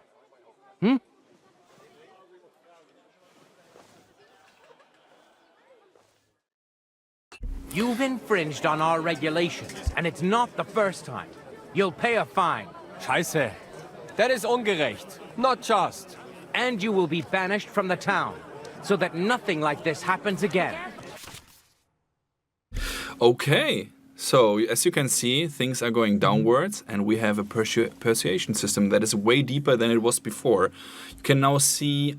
You've infringed on our regulations, and it's not the first time. You'll pay a fine.
Scheiße. That is ungerecht. Not just.
And you will be banished from the town, so that nothing like this happens again.
Okay, so as you can see, things are going downwards, and we have a persuasion system that is way deeper than it was before. You can now see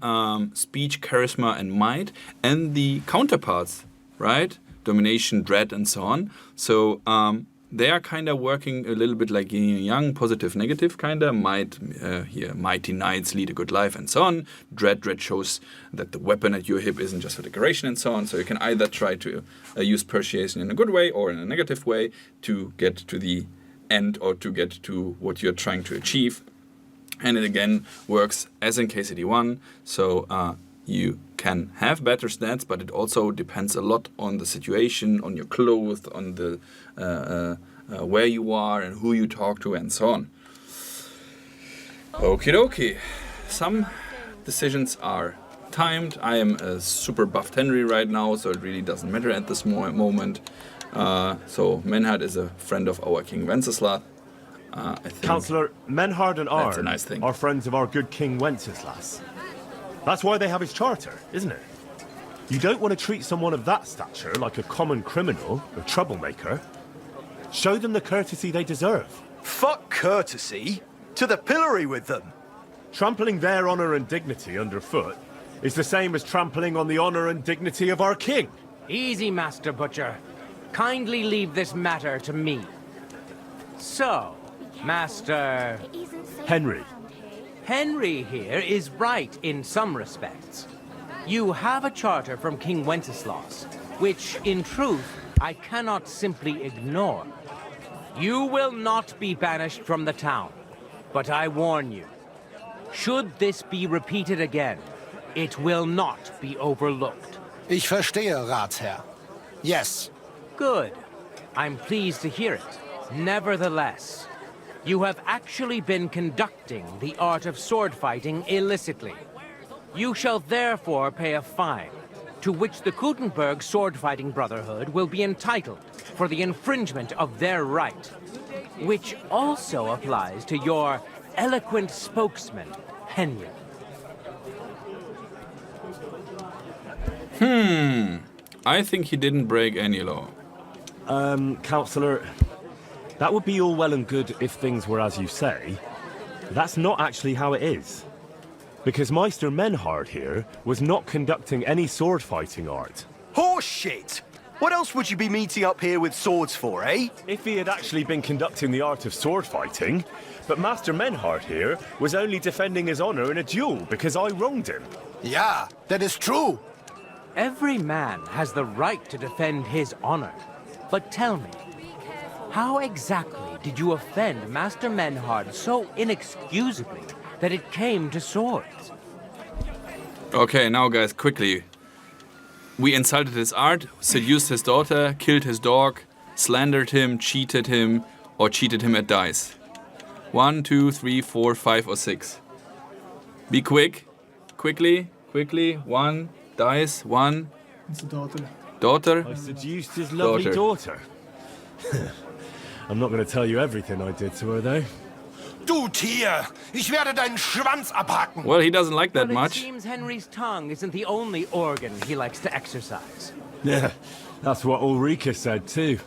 speech, charisma, and might, and the counterparts, right? Domination, dread, and so on. So they are kind of working a little bit like yin and yang, positive, negative, kind of. Might, here, mighty knights lead a good life, and so on. Dread shows that the weapon at your hip isn't just for decoration, and so on. So you can either try to use persuasion in a good way or in a negative way to get to the end or to get to what you're trying to achieve. And it again works as in KCD1. So you can have better stats, but it also depends a lot on the situation, on your clothes, on the where you are and who you talk to, and so on. Okie dokie. Some decisions are timed. I am a super buffed Henry right now, so it really doesn't matter at this moment. So Menhard is a friend of our King Wenceslas. I think
Councillor, Menhard and
that's
Arn
a nice thing.
are friends of our good King Wenceslas. That's why they have his charter, isn't it? You don't want to treat someone of that stature like a common criminal or troublemaker. Show them the courtesy they deserve.
Fuck courtesy! To the pillory with them!
Trampling their honor and dignity underfoot is the same as trampling on the honor and dignity of our king.
Easy, Master Butcher. Kindly leave this matter to me. So, Master...
Henry.
Henry here is right in some respects. You have a charter from King Wenceslas, which, in truth, I cannot simply ignore. You will not be banished from the town, but I warn you, should this be repeated again, it will not be overlooked.
Ich verstehe, Ratsherr. Yes.
Good. I'm pleased to hear it. Nevertheless, you have actually been conducting the art of sword fighting illicitly. You shall therefore pay a fine, to which the Kuttenberg Sword Fighting Brotherhood will be entitled for the infringement of their right, which also applies to your eloquent spokesman, Henry.
I think he didn't break any law.
Councillor, that would be all well and good if things were as you say. That's not actually how it is. Because Meister Menhard here was not conducting any sword fighting art.
Horseshit! What else would you be meeting up here with swords for, eh?
If he had actually been conducting the art of sword fighting, but Master Menhard here was only defending his honor in a duel because I wronged him.
Ja, that is true.
Every man has the right to defend his honor. But tell me, how exactly did you offend Master Menhard so inexcusably that it came to swords?
Okay, now guys, quickly. We insulted his art, seduced his daughter, killed his dog, slandered him, cheated him, or cheated him at dice. 1, 2, 3, 4, 5, or 6. Be quick. Quickly. 1, dice, 1.
It's a daughter.
Daughter?
I seduced his lovely daughter. I'm not going to tell you everything I did to her, though.
Du Tier! Ich werde deinen Schwanz abhacken!
Well, he doesn't like that
But
much.
It seems Henry's tongue isn't the only organ he likes to exercise.
Yeah, that's what Ulrika said, too.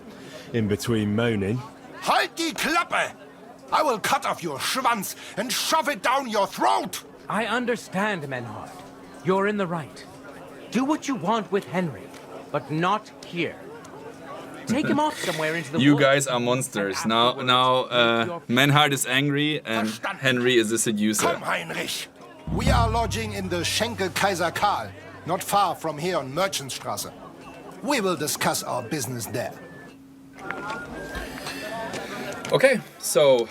In between moaning.
Halt die Klappe! I will cut off your Schwanz and shove it down your throat!
I understand, Menhard. You're in the right. Do what you want with Henry, but not here. Take him off somewhere into the
You
woods.
guys are monsters. Now, Menhard is angry and Henry is a seducer.
Komm, Heinrich! We are lodging in the Schenkel Kaiser Karl, not far from here on Merchantstrasse. We will discuss our business there.
Okay, so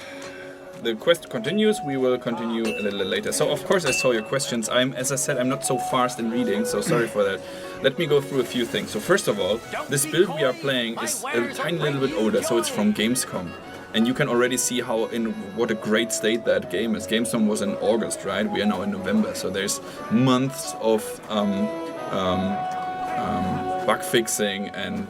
the quest continues. We will continue a little later. So, of course, I saw your questions. As I said, I'm not so fast in reading, so sorry for that. Let me go through a few things. So, first of all, this build we are playing is a tiny little bit older, so it's from Gamescom. And you can already see what a great state that game is. Gamescom was in August, right? We are now in November, so there's months of bug fixing and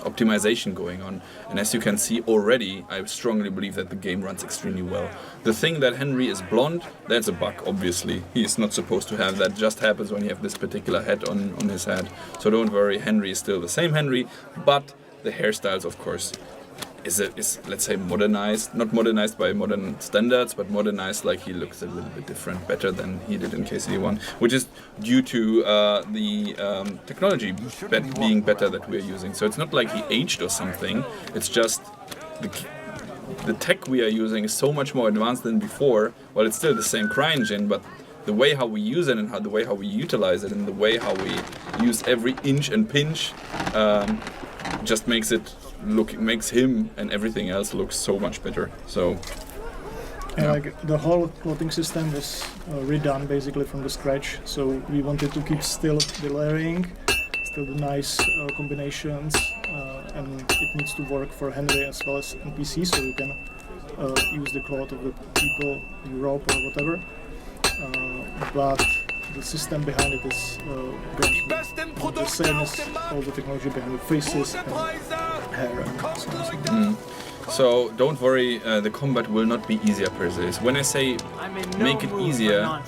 optimization going on. And as you can see already, I strongly believe that the game runs extremely well. The thing that Henry is blonde, that's a bug, obviously. He's not supposed to have that. Just happens when you have this particular hat on his head. So don't worry, Henry is still the same Henry, but the hairstyles, of course, is let's say modernized, not modernized by modern standards, but modernized like he looks a little bit different, better than he did in KCD1, which is due to the technology being better that we're using. So it's not like he aged or something, it's just the tech we are using is so much more advanced than before. Well, it's still the same CryEngine, but the way how we use it and the way how we utilize it and the way how we use every inch and pinch just makes him and everything else look so much better. So
yeah, like the whole clothing system was redone basically from the scratch. So we wanted to keep still the layering, still the nice combinations, and it needs to work for Henry as well as NPCs, so you can use the cloth of the people, Europe or whatever. But the system behind it is going to be the same as all the technology behind the faces and hair and so on.
So don't worry, the combat will not be easier per se. When I say make it easier,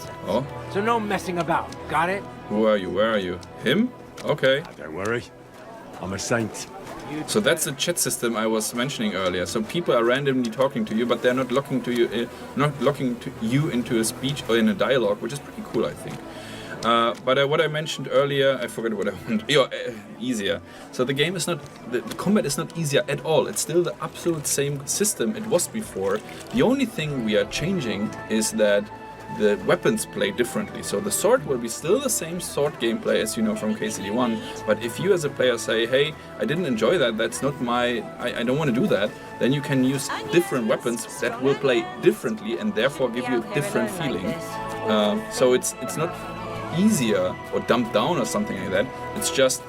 So no messing about, got it?
Who are you? Where are you? Him? Okay.
Don't worry, I'm a saint.
So that's the chat system I was mentioning earlier. So people are randomly talking to you, but they're not locking you into a speech or in a dialogue, which is pretty cool, I think. But what I mentioned earlier, I forgot what I wanted. Easier. So the game is not, the combat is not easier at all. It's still the absolute same system it was before. The only thing we are changing is that the weapons play differently. So the sword will be still the same sword gameplay as you know from KCD1, but if you as a player say, hey, I didn't enjoy that, that's not my, I don't want to do that, then you can use different weapons that will play differently and therefore give you a different feeling. So it's not easier or dumbed down or something like that. It's just,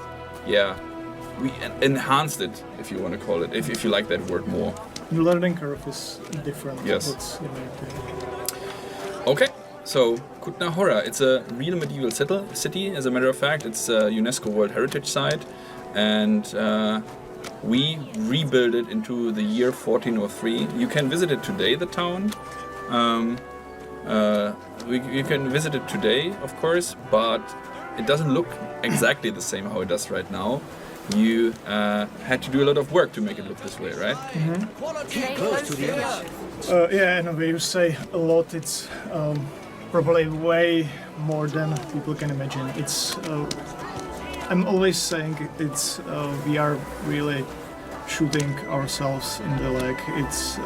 yeah, we enhanced it, if you want to call it, if you like that word more.
The learning curve is different.
Yes. Okay, so Kutna Hora, it's a real medieval city, as a matter of fact. It's a UNESCO World Heritage Site, and we rebuilt it into the year 1403. You can visit it today, the town. You can visit it today, of course, but it doesn't look exactly the same how it does right now. You had to do a lot of work to make it look this way, right?
Yeah, in a way you say a lot. It's probably way more than people can imagine. It's I'm always saying it's we are really shooting ourselves in the leg. It's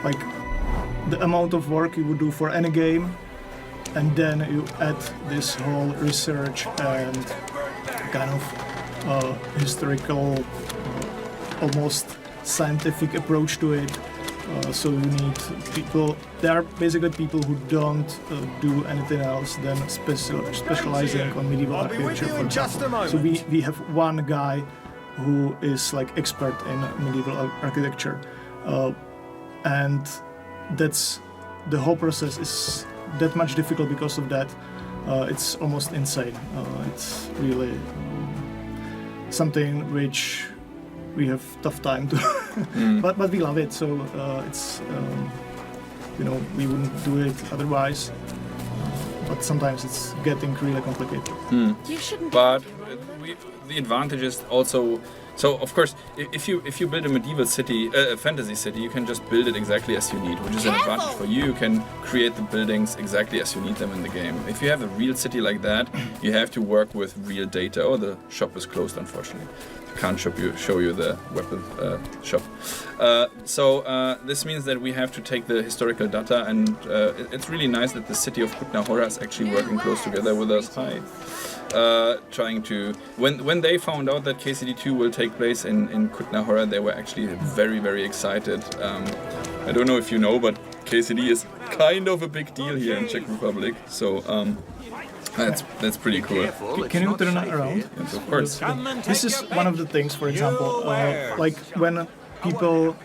like the amount of work you would do for any game and then you add this whole research and kind of historical, almost scientific approach to it. So you need people. There are basically people who don't do anything else than specializing on medieval architecture. For example. So we have one guy who is like expert in medieval architecture, and that's the whole process is that much difficult because of that. It's almost insane. It's really something which we have tough time to, but we love it. So it's we wouldn't do it otherwise. But sometimes it's getting really complicated.
You shouldn't.
But the advantage is also. So of course, if you build a medieval city, a fantasy city, you can just build it exactly as you need, which is an advantage for you. You can create the buildings exactly as you need them in the game. If you have a real city like that, you have to work with real data. Oh, the shop is closed, unfortunately. Can't show you the weapon shop. So this means that we have to take the historical data, and it's really nice that the city of Kutna Hora is actually working close together with us. Hi. Trying to when they found out that KCD2 will take place in Kutna Hora, they were actually very, very excited. I don't know if you know, but KCD is kind of a big deal here in Czech Republic. So that's pretty cool.
Can you turn it around?
Yes, of course.
This is one of the things, for example, like when people,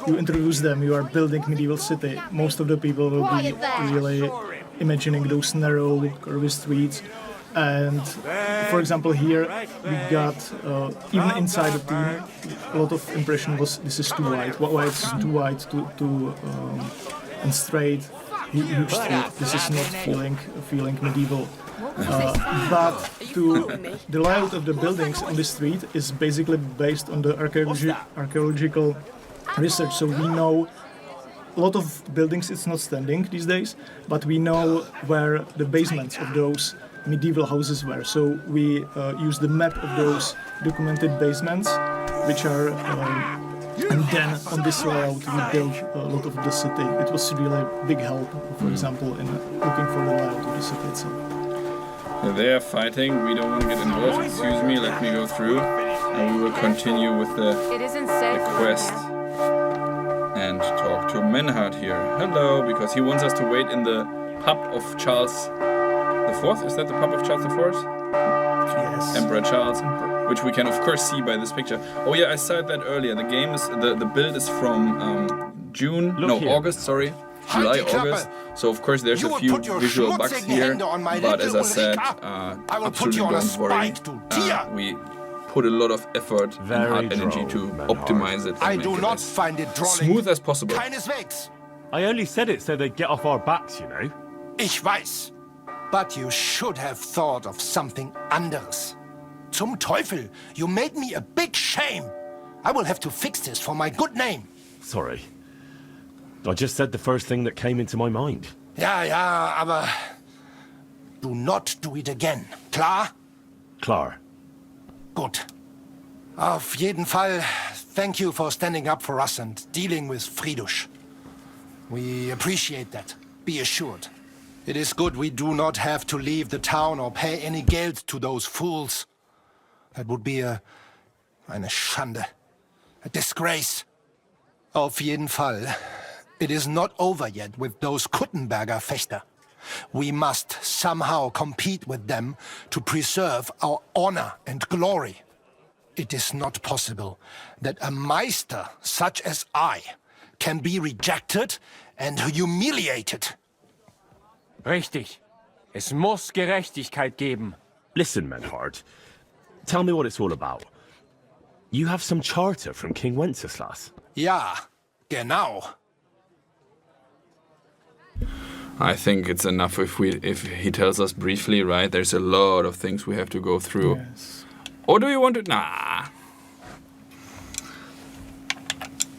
you introduce them, you are building medieval city, most of the people will be really imagining those narrow, curvy streets. And for example, here we got, even inside the team, a lot of impression was this is too wide. Why it's too wide and straight, huge street. This is not feeling medieval. But the layout of the buildings on the street is basically based on the archaeological research. So we know a lot of buildings, it's not standing these days, but we know where the basements of those medieval houses were. So we use the map of those documented basements, which are, and then on this layout we built a lot of the city. It was really a big help, for example, in looking for the layout of the city itself.
They are fighting. We don't want to get involved. Excuse me. Let me go through, and we will continue with the quest and talk to Menhard here. Hello, because he wants us to wait in the pub of Charles IV. Is that the pub of Charles IV?
Yes.
Emperor Charles, which we can of course see by this picture. Oh yeah, I said that earlier. The game is the build is from August. Sorry. July, August. So of course there's a few visual bugs here, but as I said, absolutely don't worry. We put a lot of effort and hard energy to optimize it and make it as smooth as possible.
Keineswegs. I only said it so they'd get off our backs, you know.
Ich weiß. But you should have thought of something anderes. Zum Teufel, you made me a big shame. I will have to fix this for my good name.
Sorry. I just said the first thing that came into my mind.
Ja, aber do not do it again. Klar?
Klar.
Gut. Auf jeden Fall, thank you for standing up for us and dealing with Fridush. We appreciate that. Be assured. It is good we do not have to leave the town or pay any geld to those fools. That would be eine Schande. A disgrace. Auf jeden Fall. It is not over yet with those Kuttenberger Fechter. We must somehow compete with them to preserve our honor and glory. It is not possible that a Meister such as I can be rejected and humiliated.
Richtig. Es muss Gerechtigkeit geben.
Listen, Menhard. Tell me what it's all about. You have some charter from King Wenceslas.
Ja, genau.
I think it's enough if he tells us briefly, right? There's a lot of things we have to go through.
Yes.
Or do you want to? Nah.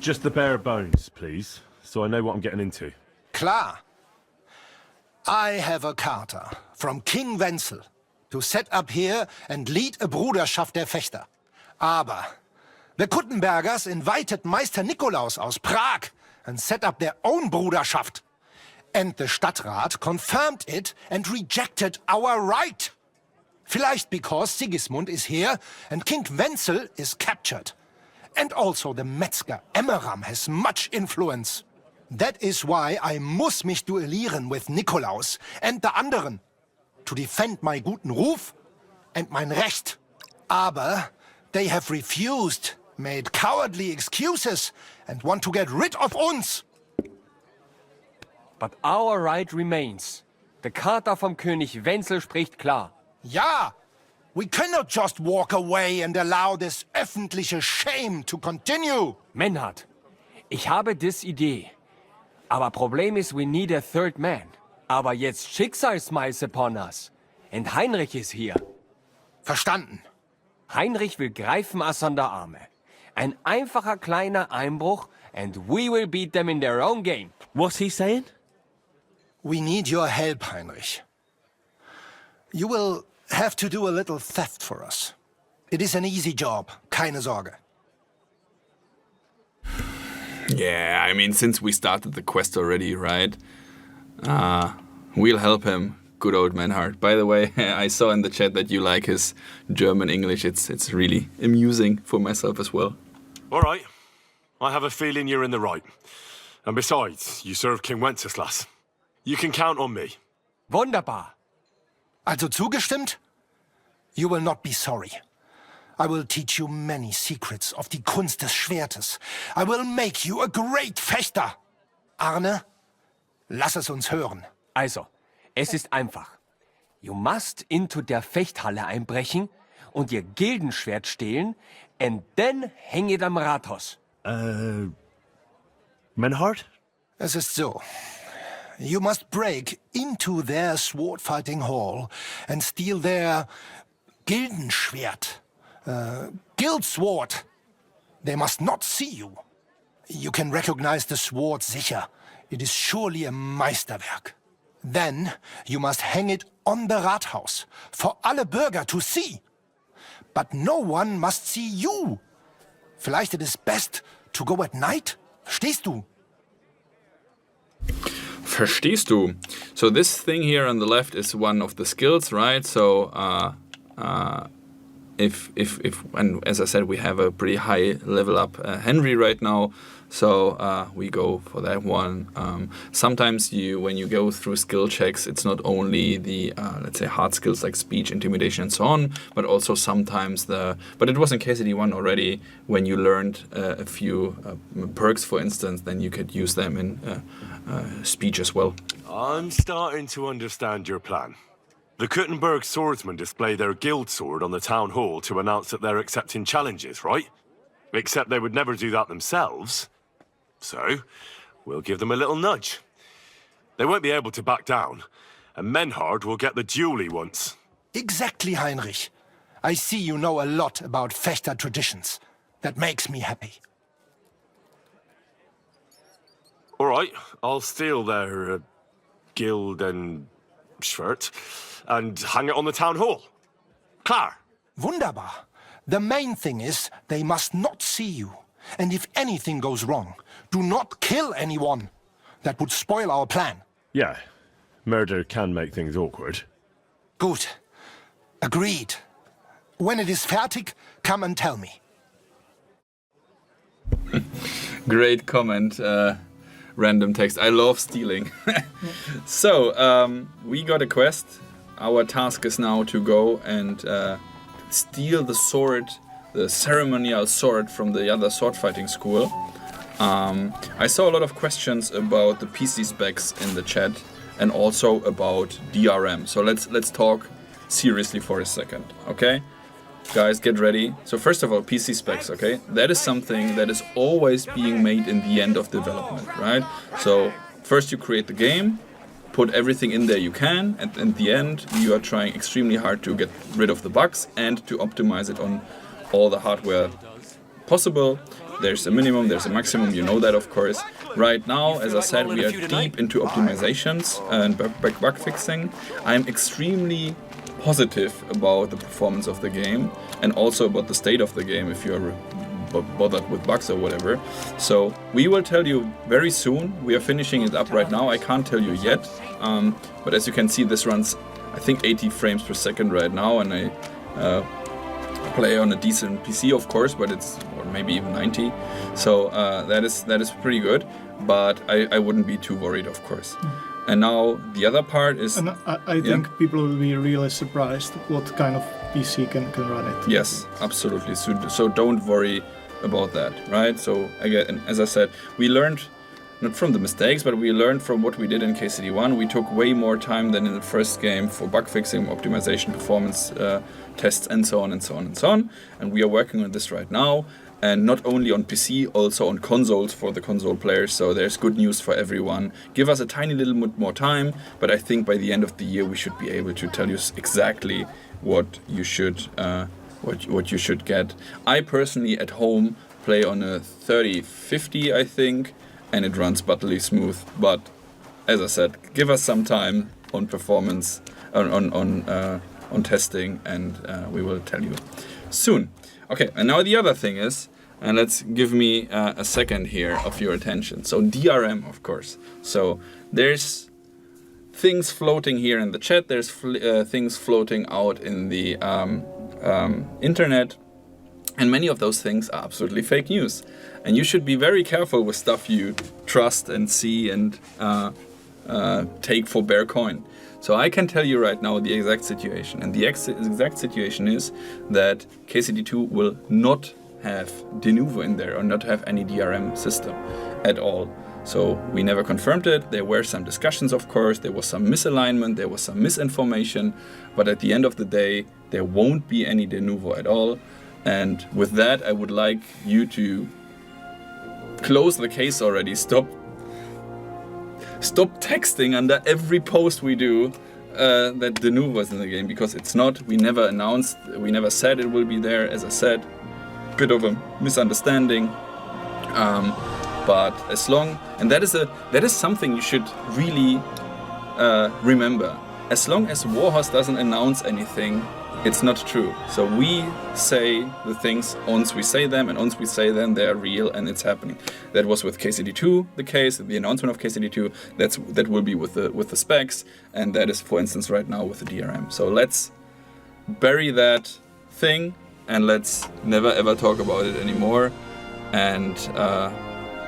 Just the bare bones, please, so I know what I'm getting into.
Klar. I have a charter from King Wenzel to set up here and lead a Bruderschaft der Fechter. Aber the Kuttenbergers invited Meister Nikolaus aus Prague and set up their own Bruderschaft. And the Stadtrat confirmed it and rejected our right. Vielleicht because Sigismund is here and King Wenzel is captured. And also the Metzger Emmeram has much influence. That is why I muss mich duellieren with Nikolaus and the anderen. To defend my guten Ruf and mein Recht. Aber they have refused, made cowardly excuses and want to get rid of uns.
But our right remains. The Charta vom König Wenzel spricht klar.
Ja, we cannot just walk away and allow this öffentliche shame to continue.
Menhard, ich habe dis Idee. Aber Problem ist, we need a third man. Aber jetzt Schicksalsmeis upon us. Und Heinrich ist hier.
Verstanden.
Heinrich will greifen us an der Arme. Ein einfacher kleiner Einbruch and we will beat them in their own game.
What's he saying?
We need your help, Heinrich. You will have to do a little theft for us. It is an easy job, keine Sorge.
Yeah, I mean, since we started the quest already, right? We'll help him, good old Menhard. By the way, I saw in the chat that you like his German English. It's really amusing for myself as well.
All right. I have a feeling you're in the right. And besides, you serve King Wenceslas. You can count on me.
Wunderbar.
Also zugestimmt? You will not be sorry. I will teach you many secrets of die Kunst des Schwertes. I will make you a great Fechter. Arne, lass es uns hören.
Also, es ist einfach. You must into der Fechthalle einbrechen und ihr Gildenschwert stehlen and then hang it am Rathaus.
Menhard?
Es ist so. You must break into their sword-fighting hall and steal their Gildenschwert. Guild sword. They must not see you. You can recognize the sword sicher. It is surely a Meisterwerk. Then you must hang it on the Rathaus for alle Bürger to see. But no one must see you. Vielleicht it is best to go at night? Verstehst du?
Verstehst du? So this thing here on the left is one of the skills, right? So if and as I said, we have a pretty high level up Henry right now, so we go for that one. Sometimes when you go through skill checks, it's not only the let's say hard skills like speech, intimidation, and so on, but also sometimes but it was in KCD1 already when you learned a few perks, for instance, then you could use them in speech as well.
I'm starting to understand your plan. The Kuttenberg swordsmen display their guild sword on the town hall to announce that they're accepting challenges, right? Except they would never do that themselves. So, we'll give them a little nudge. They won't be able to back down, and Menhard will get the duel he wants.
Exactly, Heinrich. I see you know a lot about Fechter traditions. That makes me happy.
All right, I'll steal their guild and shirt and hang it on the town hall. Klar.
Wunderbar. The main thing is they must not see you. And if anything goes wrong, do not kill anyone. That would spoil our plan.
Yeah, murder can make things awkward.
Gut. Agreed. When it is fertig, come and tell me.
Great comment. Random text. I love stealing. So, we got a quest. Our task is now to go and steal the sword, the ceremonial sword from the other sword fighting school. I saw a lot of questions about the PC specs in the chat and also about DRM. So let's talk seriously for a second, okay? Guys, get ready. So first of all, PC specs, okay? That is something that is always being made in the end of development, right? So first you create the game, put everything in there you can, and in the end you are trying extremely hard to get rid of the bugs and to optimize it on all the hardware possible. There's a minimum, there's a maximum, you know that of course. Right now, as I said, we are deep into optimizations and bug fixing. I'm extremely positive about the performance of the game and also about the state of the game if you're bothered with bugs or whatever. So we will tell you very soon. We are finishing it up right now. I can't tell you yet, but as you can see, this runs I think 80 frames per second right now, and I play on a decent PC, of course, but it's or maybe even 90. So that is pretty good. But I wouldn't be too worried, of course. And now the other part is...
And I think people will be really surprised what kind of PC can run it.
Yes, absolutely. So don't worry about that, right? So again, as I said, we learned, not from the mistakes, but we learned from what we did in KCD1. We took way more time than in the first game for bug fixing, optimization, performance tests, and so on and so on and so on. And we are working on this right now. And not only on PC, also on consoles for the console players. So there's good news for everyone. Give us a tiny little bit more time, but I think by the end of the year we should be able to tell you exactly what you should what you should get. I personally at home play on a 3050, I think, and it runs butterly smooth. But as I said, give us some time on performance, on testing, and we will tell you soon. Okay, and now the other thing is, and let's give me a second here of your attention. So DRM, of course. So there's things floating here in the chat. There's things floating out in the internet. And many of those things are absolutely fake news. And you should be very careful with stuff you trust and see and take for bare coin. So I can tell you right now the exact situation. And the exact situation is that KCD2 will not have de novo in there or not have any DRM system at all. So we never confirmed it. There were some discussions, of course. There was some misalignment. There was some misinformation. But at the end of the day, there won't be any de novo at all. And with that, I would like you to close the case already. Stop texting under every post we do that the new was in the game, because it's not. We never announced, we never said it will be there. As I said, bit of a misunderstanding. But as long, and that is something you should really remember. As long as Warhorse doesn't announce anything, it's not true. So we say the things once we say them, and once we say them, they are real and it's happening. That was with KCD2 the case, the announcement of KCD2. That will be with the specs, and that is, for instance, right now with the DRM. So let's bury that thing and let's never ever talk about it anymore. And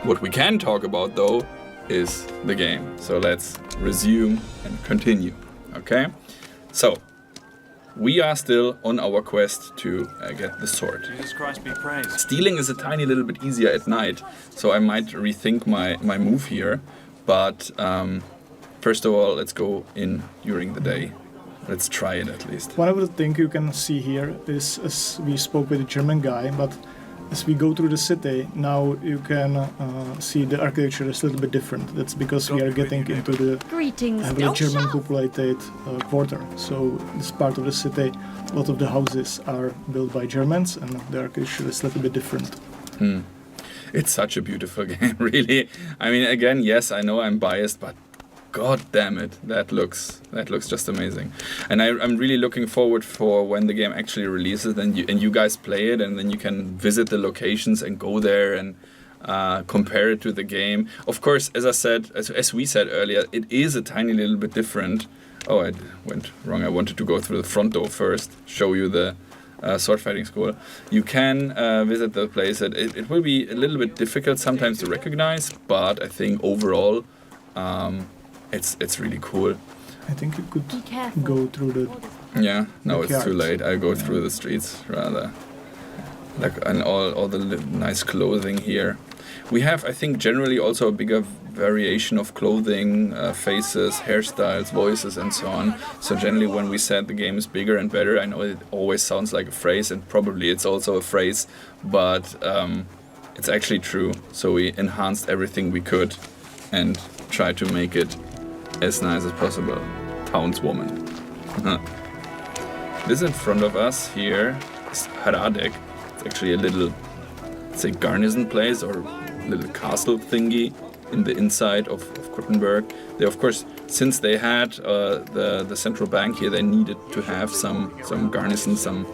what we can talk about though is the game. So let's resume and continue. Okay? So we are still on our quest to get the sword.
Jesus Christ be praised.
Stealing is a tiny little bit easier at night, so I might rethink my move here. But first of all, let's go in during the day. Let's try it at least.
One of the things you can see here is, as we spoke with a German guy, but as we go through the city, now you can see the architecture is a little bit different. That's because we are getting into the heavily German populated quarter. So this part of the city, a lot of the houses are built by Germans, and the architecture is a little bit different.
It's such a beautiful game, really. I mean, again, yes, I know I'm biased, but God damn it, that looks just amazing. And I'm really looking forward for when the game actually releases, and you guys play it, and then you can visit the locations and go there and compare it to the game. Of course, as I said, as we said earlier, it is a tiny little bit different. Oh, I went wrong. I wanted to go through the front door first, show you the sword fighting school. You can visit the place. It will be a little bit difficult sometimes to recognize, but I think overall, it's really cool.
I think you could go through the...
Yeah, no, it's too late. I'll go through the streets rather. And all the nice clothing here. We have, I think, generally also a bigger variation of clothing, faces, hairstyles, voices, and so on. So generally when we said the game is bigger and better, I know it always sounds like a phrase, and probably it's also a phrase, but it's actually true. So we enhanced everything we could and tried to make it as nice as possible. Townswoman. This in front of us here is Haradek. It's actually a little, say, garrison place or little castle thingy in the inside of Kuttenberg. They, of course, since they had the central bank here, they needed to have some garrison, some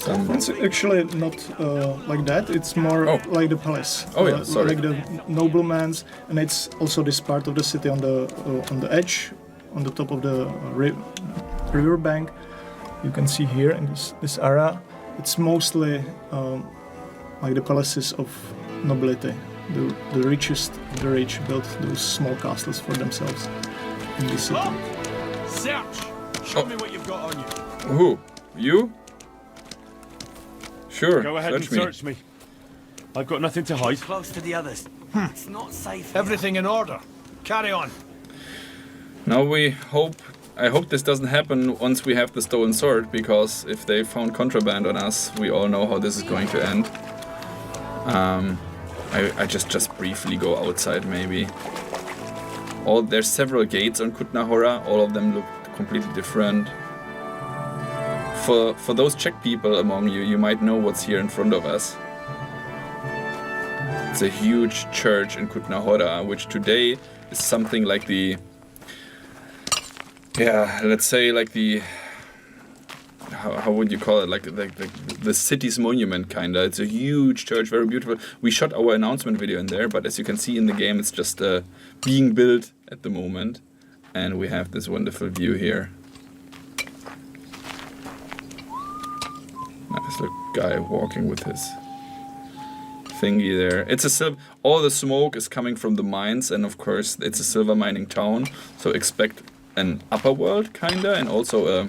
It's actually not like that. It's more like the palace.
Oh yeah, sorry.
Like the nobleman's, and it's also this part of the city on the edge, on the top of the river bank. You can see here in this area, it's mostly like the palaces of nobility. The richest of the rich built those small castles for themselves in this city.
Search! Show me what you've got on you.
Who? You? Sure.
Go ahead and search me. I've got nothing to hide.
Close to the others. It's not safe.
Everything in order. Carry on.
Now I hope this doesn't happen once we have the stolen sword, because if they found contraband on us, we all know how this is going to end. I just briefly go outside maybe. There's several gates on Kutna-Hora, all of them look completely different. For those Czech people among you, you might know what's here in front of us. It's a huge church in Kutna-Hora, which today is something like the... Yeah, let's say like the... How would you call it? Like the city's monument, kinda. It's a huge church, very beautiful. We shot our announcement video in there, but as you can see in the game, it's just being built at the moment. And we have this wonderful view here. Nice little guy walking with his thingy there. All the smoke is coming from the mines, and of course it's a silver mining town. So expect an upper world, kinda, and also a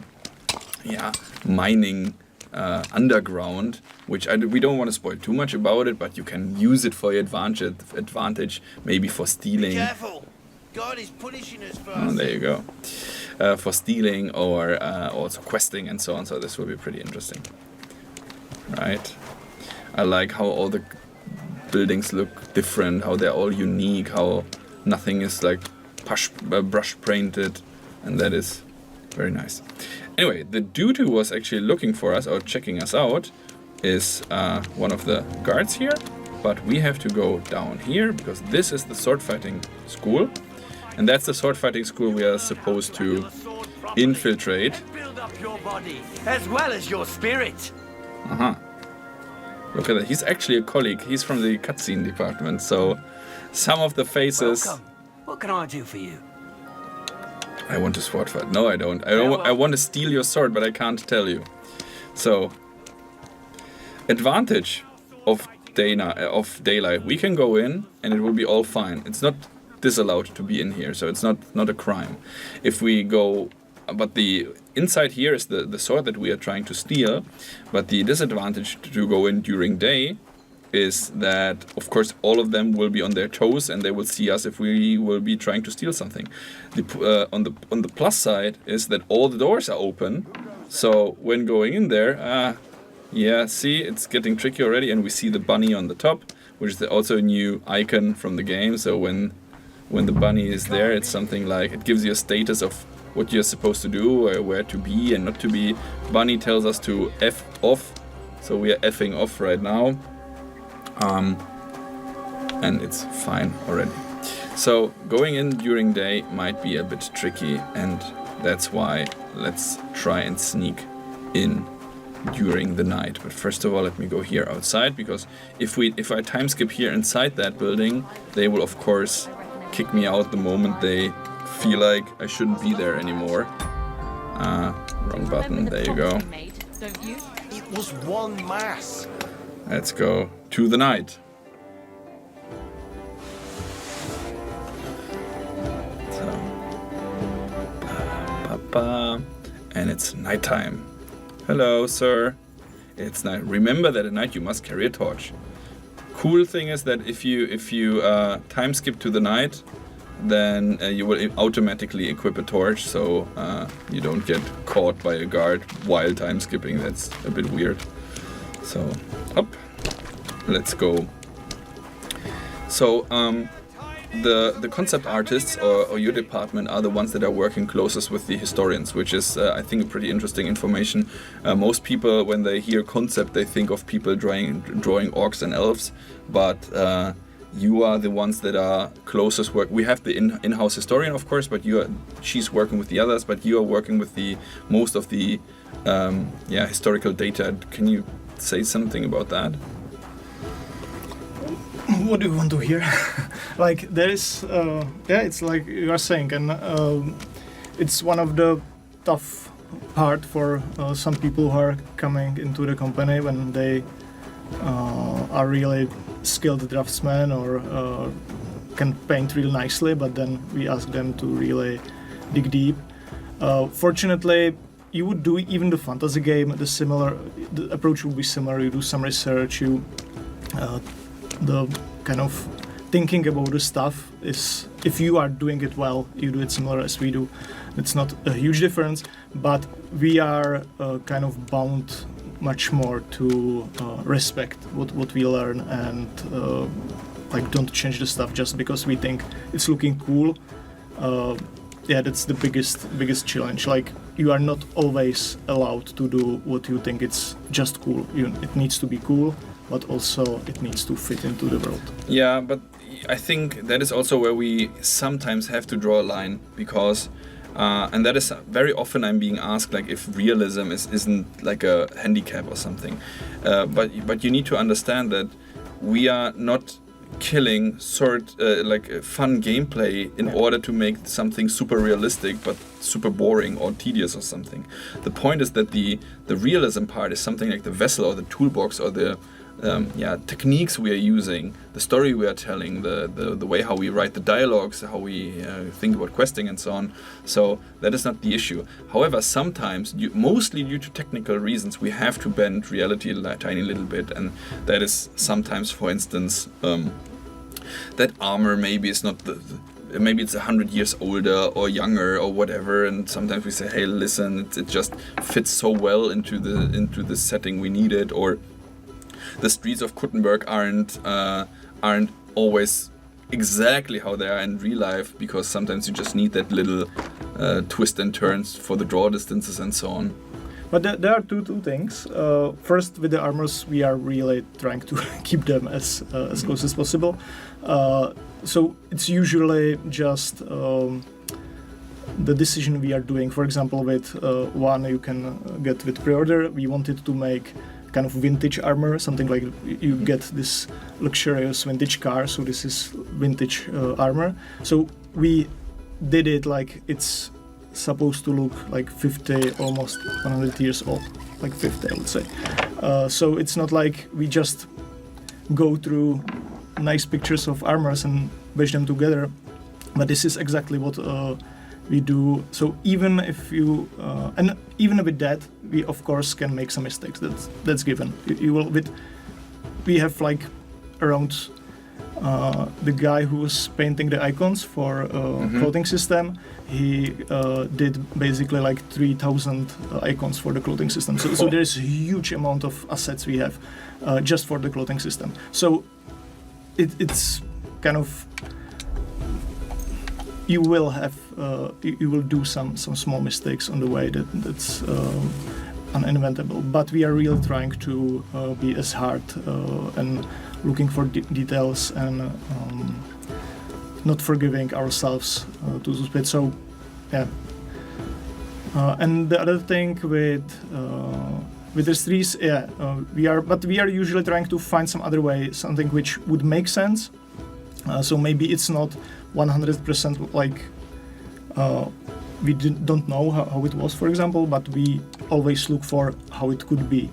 mining underground, which we don't want to spoil too much about it, but you can use it for your advantage, maybe for stealing.
Be careful. God is punishing us for
Oh, there you go. For stealing or also questing and so on. So this will be pretty interesting. Right. I like how all the buildings look different, how they're all unique, how nothing is like brush painted, and that is very nice. Anyway, the dude who was actually looking for us or checking us out is one of the guards here, but we have to go down here because this is the sword fighting school, and that's the sword fighting school we are supposed to infiltrate.
Build up your body as well as your spirit.
Look at that. He's actually a colleague. He's from the cutscene department, so some of the faces...
Welcome. What can I do for you?
I want to sword fight. No, I don't. I want to steal your sword, but I can't tell you. So, advantage of daylight. We can go in, and it will be all fine. It's not disallowed to be in here, so it's not a crime. If we go... But the inside here is the sword that we are trying to steal, but the disadvantage to go in during day is that, of course, all of them will be on their toes and they will see us if we will be trying to steal something. On the plus side is that all the doors are open, so when going in there, see, it's getting tricky already, and we see the bunny on the top, which is also a new icon from the game. So when the bunny is there, it's something like, it gives you a status of what you're supposed to do, or where to be and not to be. Bunny tells us to F off, so we are effing off right now. And it's fine already. So going in during day might be a bit tricky, and that's why let's try and sneak in during the night. But first of all, let me go here outside, because if I time skip here inside that building, they will of course kick me out the moment they feel like I shouldn't be there anymore. Wrong button, there you go.
It was one mass.
Let's go to the night. And it's nighttime. Hello, sir. It's night. Remember that at night you must carry a torch. Cool thing is that if you time skip to the night, then you will automatically equip a torch, so you don't get caught by a guard while time skipping. That's a bit weird. So, up. Let's go. So, the concept artists or your department are the ones that are working closest with the historians, which is, I think, pretty interesting information. Most people, when they hear concept, they think of people drawing orcs and elves, but you are the ones that are closest work. We have the in-house historian, of course, but she's working with the others, but you are working with the most of the historical data. Can you say something about that?
What do you want to hear? Like there is, it's like you are saying, and it's one of the tough part for some people who are coming into the company when they are really skilled draftsmen or can paint real nicely, but then we ask them to really dig deep. Fortunately, you would do even the fantasy game. The approach would be similar. You do some research. The kind of thinking about the stuff is, if you are doing it well, you do it similar as we do. It's not a huge difference, but we are kind of bound much more to respect what we learn and like don't change the stuff just because we think it's looking cool. That's the biggest challenge. Like you are not always allowed to do what you think it's just cool. It needs to be cool, but also it needs to fit into the world.
Yeah, but I think that is also where we sometimes have to draw a line, because and that is very often I'm being asked, like, if realism isn't like a handicap or something. But you need to understand that we are not killing fun gameplay in order to make something super realistic but super boring or tedious or something. The point is that the realism part is something like the vessel or the toolbox or the techniques we are using, the story we are telling, the way how we write the dialogues, how we think about questing and so on. So that is not the issue. However, sometimes, mostly due to technical reasons, we have to bend reality a tiny little bit, and that is sometimes, for instance, that armor maybe is not maybe it's 100 years older or younger or whatever, and sometimes we say, hey, listen, it just fits so well into the setting we need it, or the streets of Kuttenberg aren't always exactly how they are in real life, because sometimes you just need that little twist and turns for the draw distances and so on.
But there are two things. First, with the armors, we are really trying to keep them as close as possible. So it's usually just the decision we are doing. For example, with one you can get with pre-order. We wanted to make kind of vintage armor, something like you get this luxurious vintage car, so this is vintage armor. So we did it like it's supposed to look like 50, almost 100 years old, like 50 I would say. So it's not like we just go through nice pictures of armors and batch them together, but this is exactly what we do. So even if you and even with that, we of course can make some mistakes. That's given. You will we have like around the guy who was painting the icons for clothing system. He did basically like 3,000 icons for the clothing system. So there's a huge amount of assets we have just for the clothing system. So it's kind of you will do some small mistakes on the way that's uninventable. But we are really trying to be as hard and looking for details and not forgiving ourselves to this bit. So yeah. And the other thing with the streets, we are usually trying to find some other way, something which would make sense. So maybe it's not 100% like we don't know how it was, for example, but we always look for how it could be.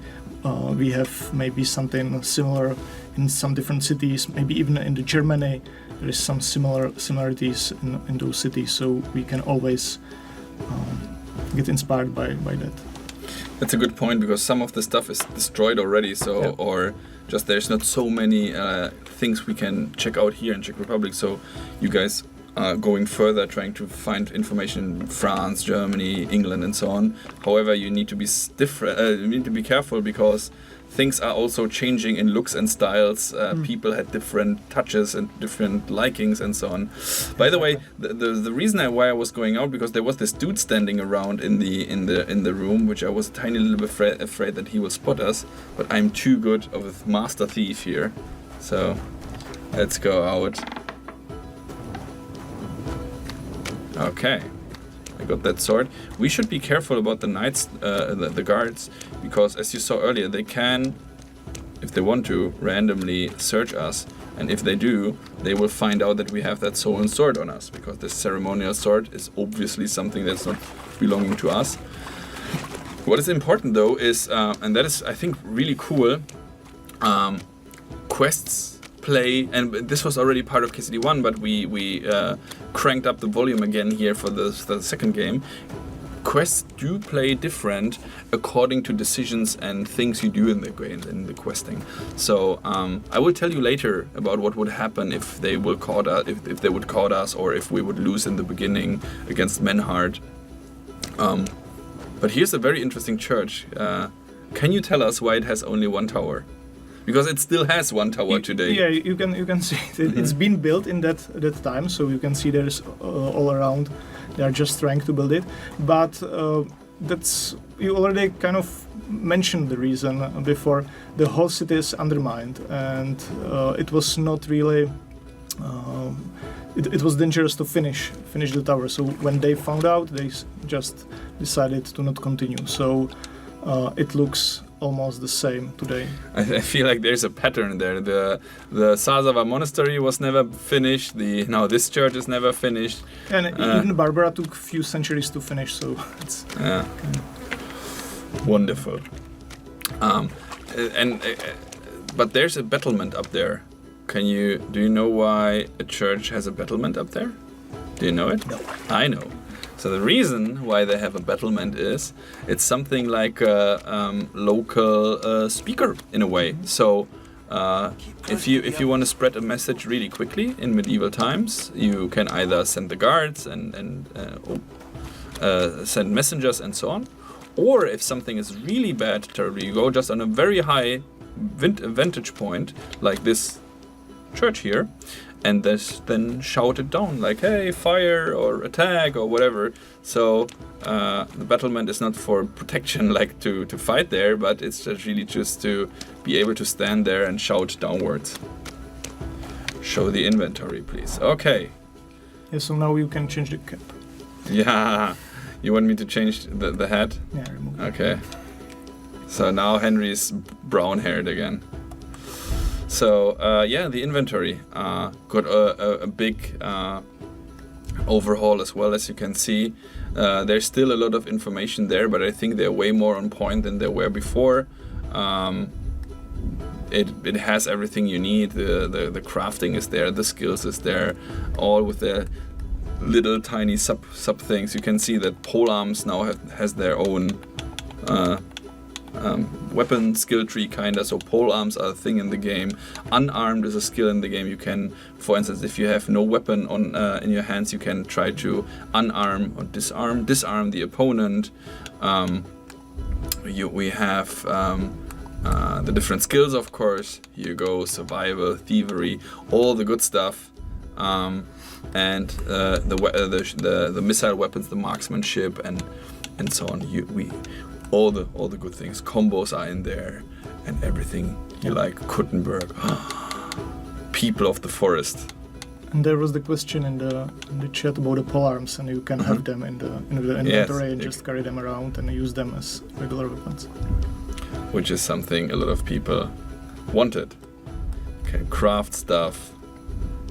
We have maybe something similar in some different cities, maybe even in Germany. There is some similarities in those cities, so we can always get inspired by that.
That's a good point, because some of the stuff is destroyed already, so or just there's not so many things we can check out here in Czech Republic. So you guys are going further, trying to find information in France, Germany, England, and so on. However, you need to be you need to be careful, because things are also changing in looks and styles. People had different touches and different likings and so on. By the way, the reason why I was going out, because there was this dude standing around in the room, which I was a tiny little bit afraid that he will spot us. But I'm too good of a master thief here, so Let's go out. Okay. I got that sword. We should be careful about the knights, the guards, because as you saw earlier, they can, if they want to, randomly search us. And if they do, they will find out that we have that stolen sword on us, because this ceremonial sword is obviously something that's not belonging to us. What is important though is, and that is I think really cool, quests play, and this was already part of KCD1, but we cranked up the volume again here for the second game. Quests do play different according to decisions and things you do in the questing. So I will tell you later about what would happen if they will caught us, if they would caught us, or if we would lose in the beginning against Menhard. But here's a very interesting church. Can you tell us why it has only one tower? Because it still has one tower today.
Yeah, you can see it. It's been built in that time, so you can see there's all around. They are just trying to build it, but that's, you already kind of mentioned the reason before. The whole city is undermined, and it was not really. It was dangerous to finish the tower. So when they found out, they just decided to not continue. So it looks almost the same today.
I feel like there's a pattern there. The Sazava monastery was never finished. Now this church is never finished.
And even Barbara took a few centuries to finish. So it's
wonderful. But there's a battlement up there. Do you know why a church has a battlement up there? Do you know it?
No.
I know. So the reason why they have a battlement is it's something like a local speaker in a way. So if you want to spread a message really quickly in medieval times, you can either send the guards and send messengers and so on, or if something is really bad, terrible, you go just on a very high vantage point like this church here, and then shout it down like, hey, fire or attack or whatever. So the battlement is not for protection, like to fight there, but it's just to be able to stand there and shout downwards. Show the inventory, please. Okay.
Yeah, so now you can change the cap.
Yeah. You want me to change the hat?
Yeah, remove it.
Okay. So now Henry's brown-haired again. So the inventory got a big overhaul as well, as you can see. There's still a lot of information there, but I think they're way more on point than they were before. It has everything you need. The crafting is there, the skills is there, all with the little tiny sub things. You can see that polearms now has their own weapon skill tree kinda, so polearms are a thing in the game. Unarmed is a skill in the game. You can, for instance, if you have no weapon on in your hands, you can try to unarm or disarm the opponent. We have the different skills, of course. Here you go, survival, thievery, all the good stuff. And the missile weapons, the marksmanship, and so on. All the good things. Combos are in there, and everything you like. Kuttenberg, people of the forest.
And there was the question in the chat about the polearms, and you can have them in the inventory and just carry them around and use them as regular weapons.
Which is something a lot of people wanted. You can craft stuff.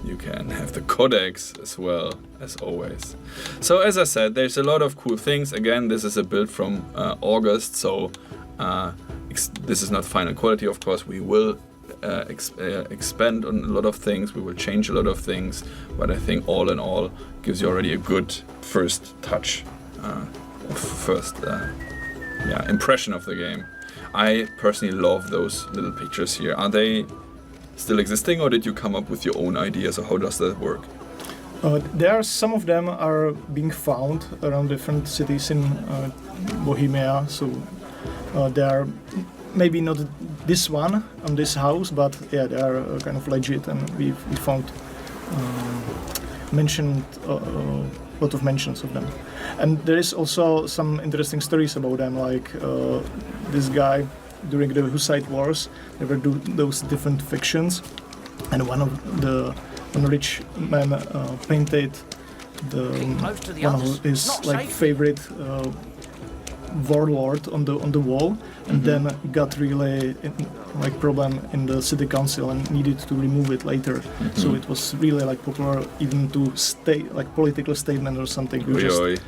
You can have the codex as well, as always. So as I said, there's a lot of cool things. Again, this is a build from August, so this is not final quality, of course. We will expand on a lot of things. We will change a lot of things. But I think all in all, gives you already a good first touch, impression of the game. I personally love those little pictures here. Are they still existing, or did you come up with your own ideas, or how does that work?
Some of them are being found around different cities in Bohemia, so they are maybe not this one on this house, but yeah, they are kind of legit, and we found mentioned a lot of mentions of them. And there is also some interesting stories about them, like this guy during the Hussite Wars. There were those different factions, and one rich man painted one of his like favorite warlord on the wall, and then got really like problem in the city council and needed to remove it later. So it was really like popular even to like political statement or something. You just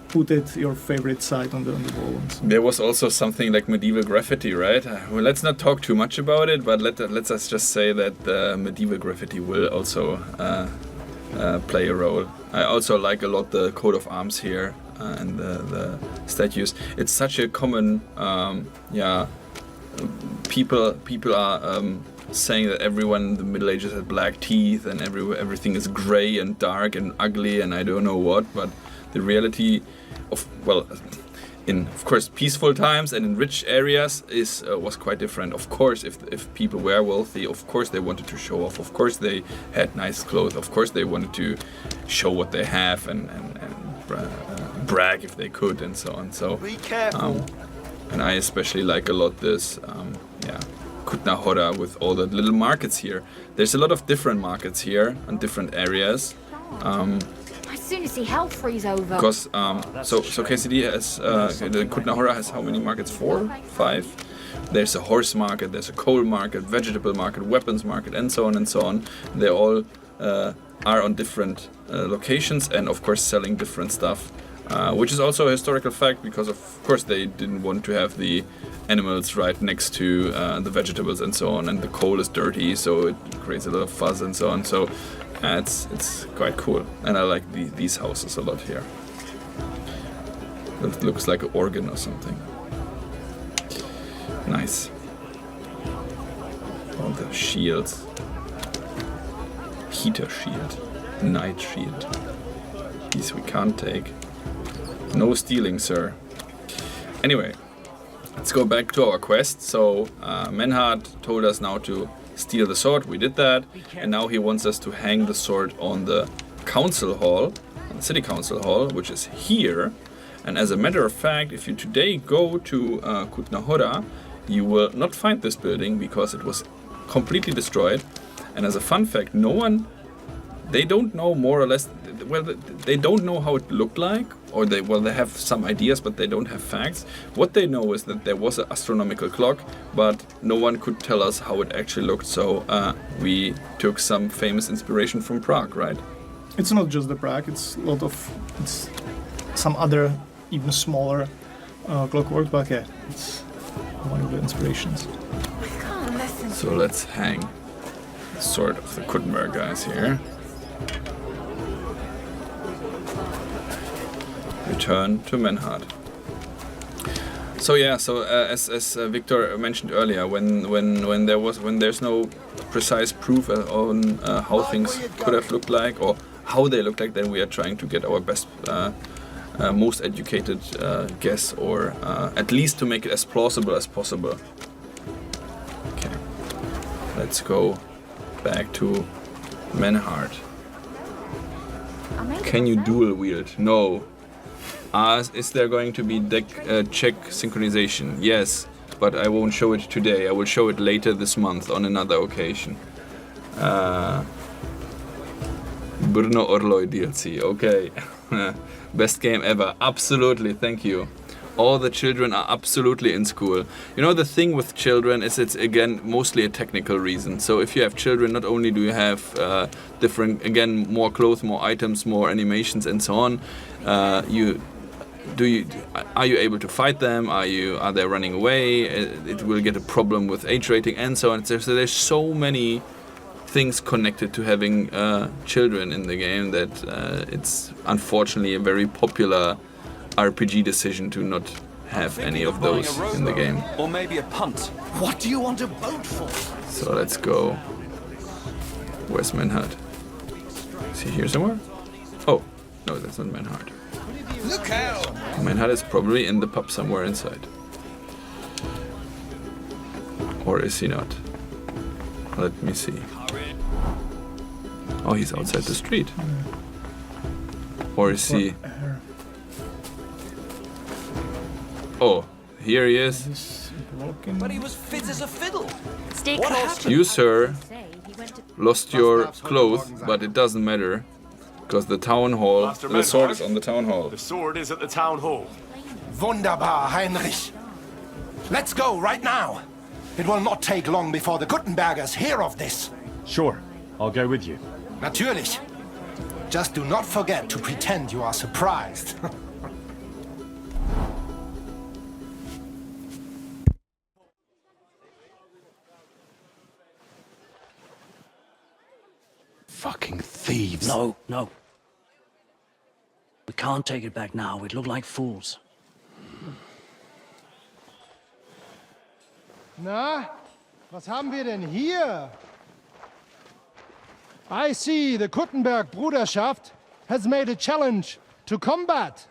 put it your favorite side on the wall.
There was also something like medieval graffiti, right? Well, let's not talk too much about it, but let's us just say that medieval graffiti will also play a role. I also like a lot the coat of arms here and the statues. It's such a common, people are saying that everyone in the Middle Ages had black teeth and everything is grey and dark and ugly and I don't know what, but the reality of, well, in of course peaceful times and in rich areas was quite different. Of course, if people were wealthy, of course they wanted to show off. Of course they had nice clothes. Of course they wanted to show what they have and brag if they could and so on. So
be careful.
And I especially like a lot this Kutna Hora with all the little markets here. There's a lot of different markets here and different areas.
As soon as the hell freeze over.
Because so KCD has the Kutna Hora has how many markets? 4, 5. There's a horse market, there's a coal market, vegetable market, weapons market, and so on and so on. They all are on different locations and of course selling different stuff, which is also a historical fact because of course they didn't want to have the animals right next to the vegetables and so on, and the coal is dirty, so it creates a lot of fuzz and so on. So it's quite cool, and I like these houses a lot here. It looks like an organ or something. Nice. All the shields. Heater shield. Night shield. These we can't take. No stealing, sir. Anyway, let's go back to our quest. So, Menhard told us now to steal the sword. We did that. And now he wants us to hang the sword on the council hall, on the city council hall, which is here. And as a matter of fact, if you today go to Kutna Hora, you will not find this building because it was completely destroyed. And as a fun fact, they don't know more or less, well, they don't know how it looked like, or they have some ideas, but they don't have facts. What they know is that there was an astronomical clock, but no one could tell us how it actually looked, so we took some famous inspiration from Prague, right?
It's not just the Prague, it's some other, even smaller clockwork, but yeah, it's one of the inspirations.
So let's hang the sword of the Kuttenberg guys here. Return to Menhard. So yeah, as Victor mentioned earlier, when there's no precise proof on how things could have looked like or how they look like, then we are trying to get our best, most educated guess, or at least to make it as plausible as possible. Okay, let's go back to Menhard. Can you dual wield? No. Is there going to be deck check synchronization? Yes, but I won't show it today. I will show it later this month on another occasion. Bruno Orloj DLC. Okay. Best game ever. Absolutely. Thank you. All the children are absolutely in school. You know, the thing with children is it's, again, mostly a technical reason. So if you have children, not only do you have different, again, more clothes, more items, more animations and so on, are you able to fight them? Are they running away? It will get a problem with age rating and so on. So there's so many things connected to having children in the game that it's unfortunately a very popular RPG decision to not have any of those in the game.
Or maybe a punt. What do you want a boat for?
So let's go. Where's Menhard? Is he here somewhere? Oh, no, that's not Menhard.
Look out!
Menhard is probably in the pub somewhere inside. Or is he not? Let me see. Oh, he's outside the street. Or is he... Oh, here he is.
But he was fit as a fiddle.
Stay
What
close
happened?
to
You, sir,
Say he went to
lost your clothes, but it doesn't matter. Because the town hall,
Master
the sword
Menhart,
is on the town hall.
The sword is at the town hall.
Wunderbar, Heinrich. Let's go right now. It will not take long before the Gutenbergers hear of this.
Sure, I'll go with you.
Natürlich. Just do not forget to pretend you are surprised.
Fucking thieves.
No, no. We can't take it back now. We'd look like fools.
Na, was haben wir denn hier? I see the Kuttenberg Bruderschaft has made a challenge to combat.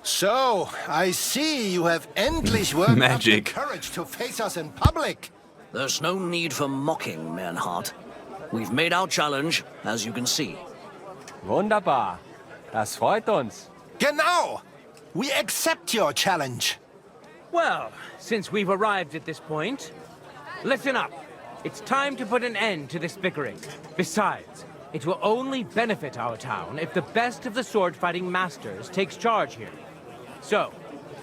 So, I see you have endlich worked up the courage to face us in public.
There's no need for mocking, Menhart. We've made our challenge, as you can see.
Wunderbar. Das freut uns.
Genau! We accept your challenge.
Well, since we've arrived at this point, listen up. It's time to put an end to this bickering. Besides, it will only benefit our town if the best of the sword-fighting masters takes charge here. So,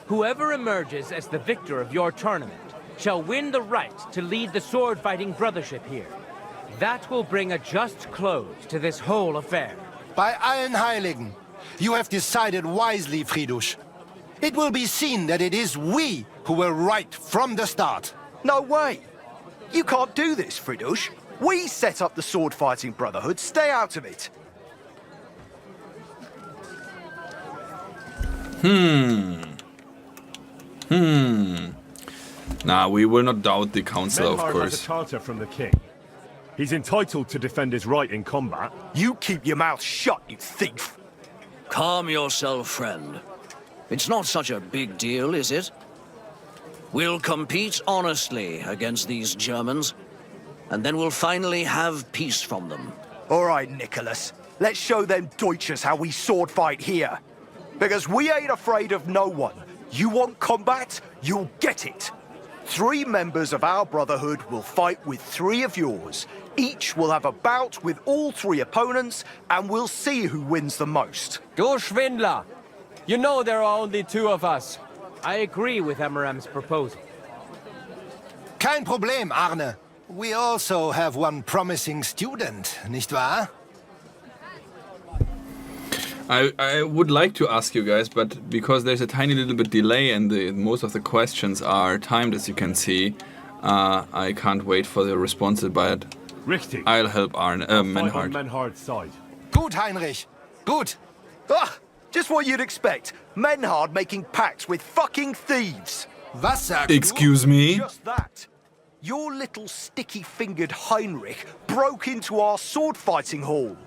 whoever emerges as the victor of your tournament shall win the right to lead the sword-fighting brothership here. That will bring a just close to this whole affair.
Bei allen Heiligen, you have decided wisely, Fridush. It will be seen that it is we who were right from the start.
No way! You can't do this, Fridush. We set up the sword-fighting brotherhood. Stay out of it.
Nah, we will not doubt the council, of
Menhart
course.
has a charter from the king. He's entitled to defend his right in combat.
You keep your mouth shut, you thief.
Calm yourself, friend. It's not such a big deal, is it? We'll compete honestly against these Germans, and then we'll finally have peace from them.
All right, Nicholas. Let's show them Deutschers how we sword fight here. Because we ain't afraid of no one. You want combat? You'll get it. 3 members of our brotherhood will fight with 3 of yours. Each will have a bout with all 3 opponents, and we'll see who wins the most.
Du Schwindler! You know there are only 2 of us.
I agree with Emiram's proposal.
Kein Problem, Arne. We also have one promising student, nicht wahr?
I would like to ask you guys, but because there's a tiny little bit delay and most of the questions are timed, as you can see, I can't wait for the responses, but
Richtig.
I'll help Arne, Menhart.
On Menhard's side.
Gut, Heinrich. Gut.
Ah, just what you'd expect. Menhard making pacts with fucking thieves.
Was sagst
Excuse me?
Just that. Your little sticky-fingered Heinrich broke into our sword-fighting hall.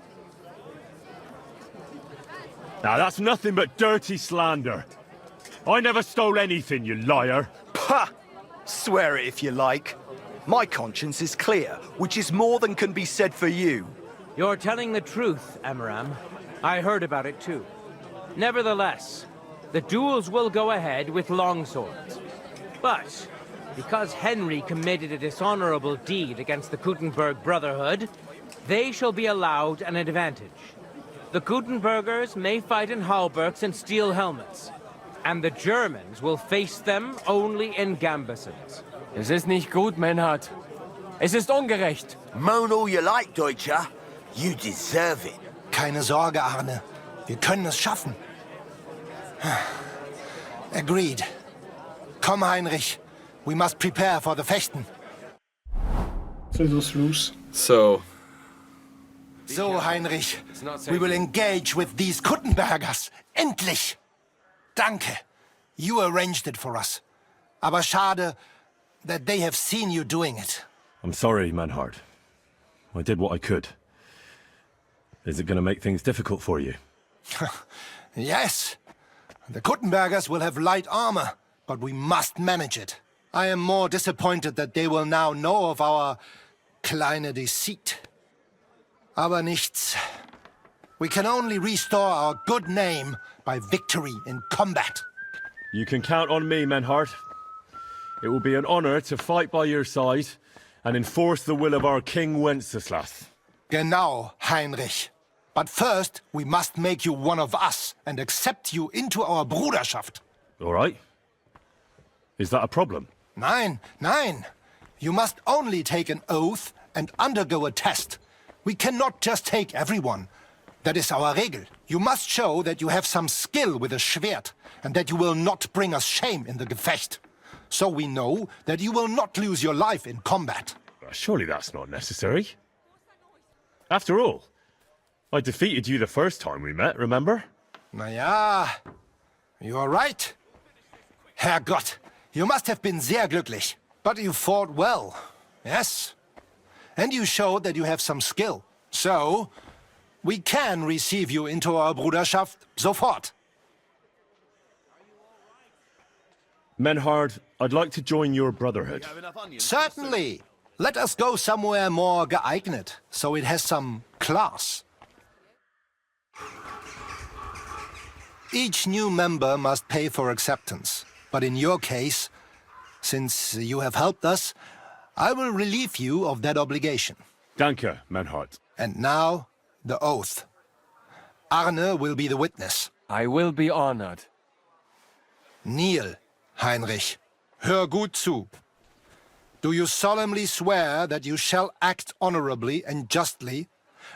Now that's nothing but dirty slander. I never stole anything, you liar.
Pah! Swear it if you like. My conscience is clear, which is more than can be said for you.
You're telling the truth, Emiram. I heard about it too. Nevertheless, the duels will go ahead with longswords. But, because Henry committed a dishonorable deed against the Gutenberg Brotherhood, they shall be allowed an advantage. The Gutenbergers may fight in halberds and steel helmets, and the Germans will face them only in gambesons.
Es ist nicht gut, Menhart. Es ist ungerecht.
Moan all you like, Deutscher. You deserve it.
Keine Sorge, Arne. Wir können es schaffen. Agreed. Komm, Heinrich. We must prepare for the Fechten.
So it was loose.
So,
Heinrich, we will engage with these Kuttenbergers. Endlich! Danke. You arranged it for us. Aber schade that they have seen you doing it.
I'm sorry, Menhart. I did what I could. Is it going to make things difficult for you?
Yes. The Kuttenbergers will have light armor, but we must manage it. I am more disappointed that they will now know of our kleine deceit. Aber nichts. We can only restore our good name by victory in combat.
You can count on me, Menhart. It will be an honor to fight by your side and enforce the will of our King Wenceslas.
Genau, Heinrich. But first, we must make you one of us and accept you into our Bruderschaft.
All right. Is that a problem?
Nein, nein. You must only take an oath and undergo a test. We cannot just take everyone. That is our Regel. You must show that you have some skill with a Schwert and that you will not bring us shame in the Gefecht. So we know that you will not lose your life in combat.
Surely that's not necessary. After all, I defeated you the first time we met, remember?
Na ja, you are right. Herrgott, you must have been sehr glücklich. But you fought well, yes. And you showed that you have some skill. So, we can receive you into our Bruderschaft sofort.
Menhard, I'd like to join your brotherhood.
Certainly. Let us go somewhere more geeignet, so it has some class. Each new member must pay for acceptance. But in your case, since you have helped us, I will relieve you of that obligation.
Danke, Menhard.
And now, the oath. Arne will be the witness.
I will be honored.
Kneel, Heinrich. Hör gut zu. Do you solemnly swear that you shall act honorably and justly,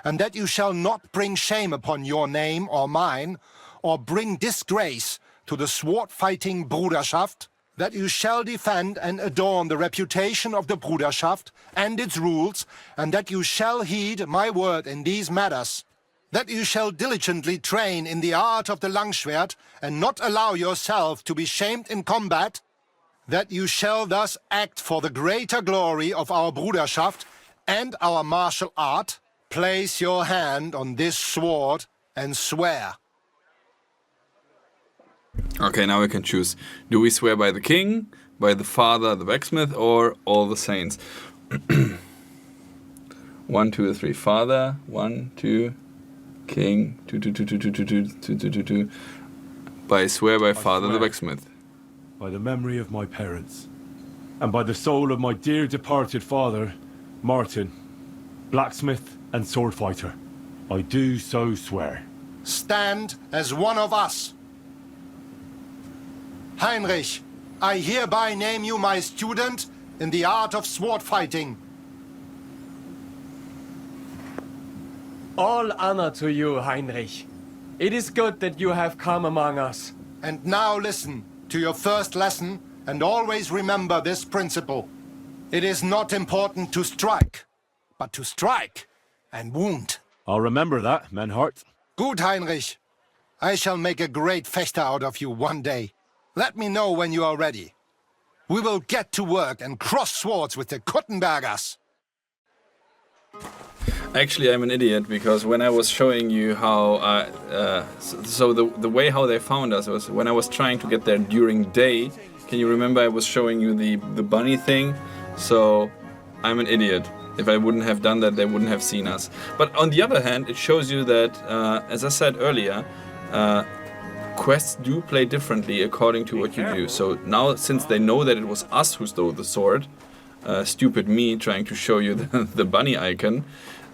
and that you shall not bring shame upon your name or mine, or bring disgrace to the sword-fighting Bruderschaft, that you shall defend and adorn the reputation of the Bruderschaft and its rules, and that you shall heed my word in these matters, that you shall diligently train in the art of the Langschwert and not allow yourself to be shamed in combat, that you shall thus act for the greater glory of our Bruderschaft and our martial art. Place your hand on this sword and swear.
Okay, now we can choose. Do we swear by the king, by the father, the blacksmith, or all the saints? 1, 2, 3. Father. 1, 2. King. 2, 2, 2, 2, 2, 2, 2, 2, 2, 2, 2. By swear by father, the blacksmith.
By the memory of my parents, and by the soul of my dear departed father, Martin, blacksmith and sword fighter, I do so swear.
Stand as one of us. Heinrich, I hereby name you my student in the art of sword fighting.
All honor to you, Heinrich. It is good that you have come among us.
And now listen to your first lesson, and always remember this principle. It is not important to strike, but to strike and wound.
I'll remember that, Menhard.
Gut, Heinrich. I shall make a great fechter out of you one day. Let me know when you are ready. We will get to work and cross swords with the Kuttenbergers.
Actually, I'm an idiot, because when I was showing you how... the way how they found us was when I was trying to get there during day. Can you remember I was showing you the bunny thing? So, I'm an idiot. If I wouldn't have done that, they wouldn't have seen us. But on the other hand, it shows you that, as I said earlier, quests do play differently according to what you do. So now, since they know that it was us who stole the sword, stupid me trying to show you the bunny icon,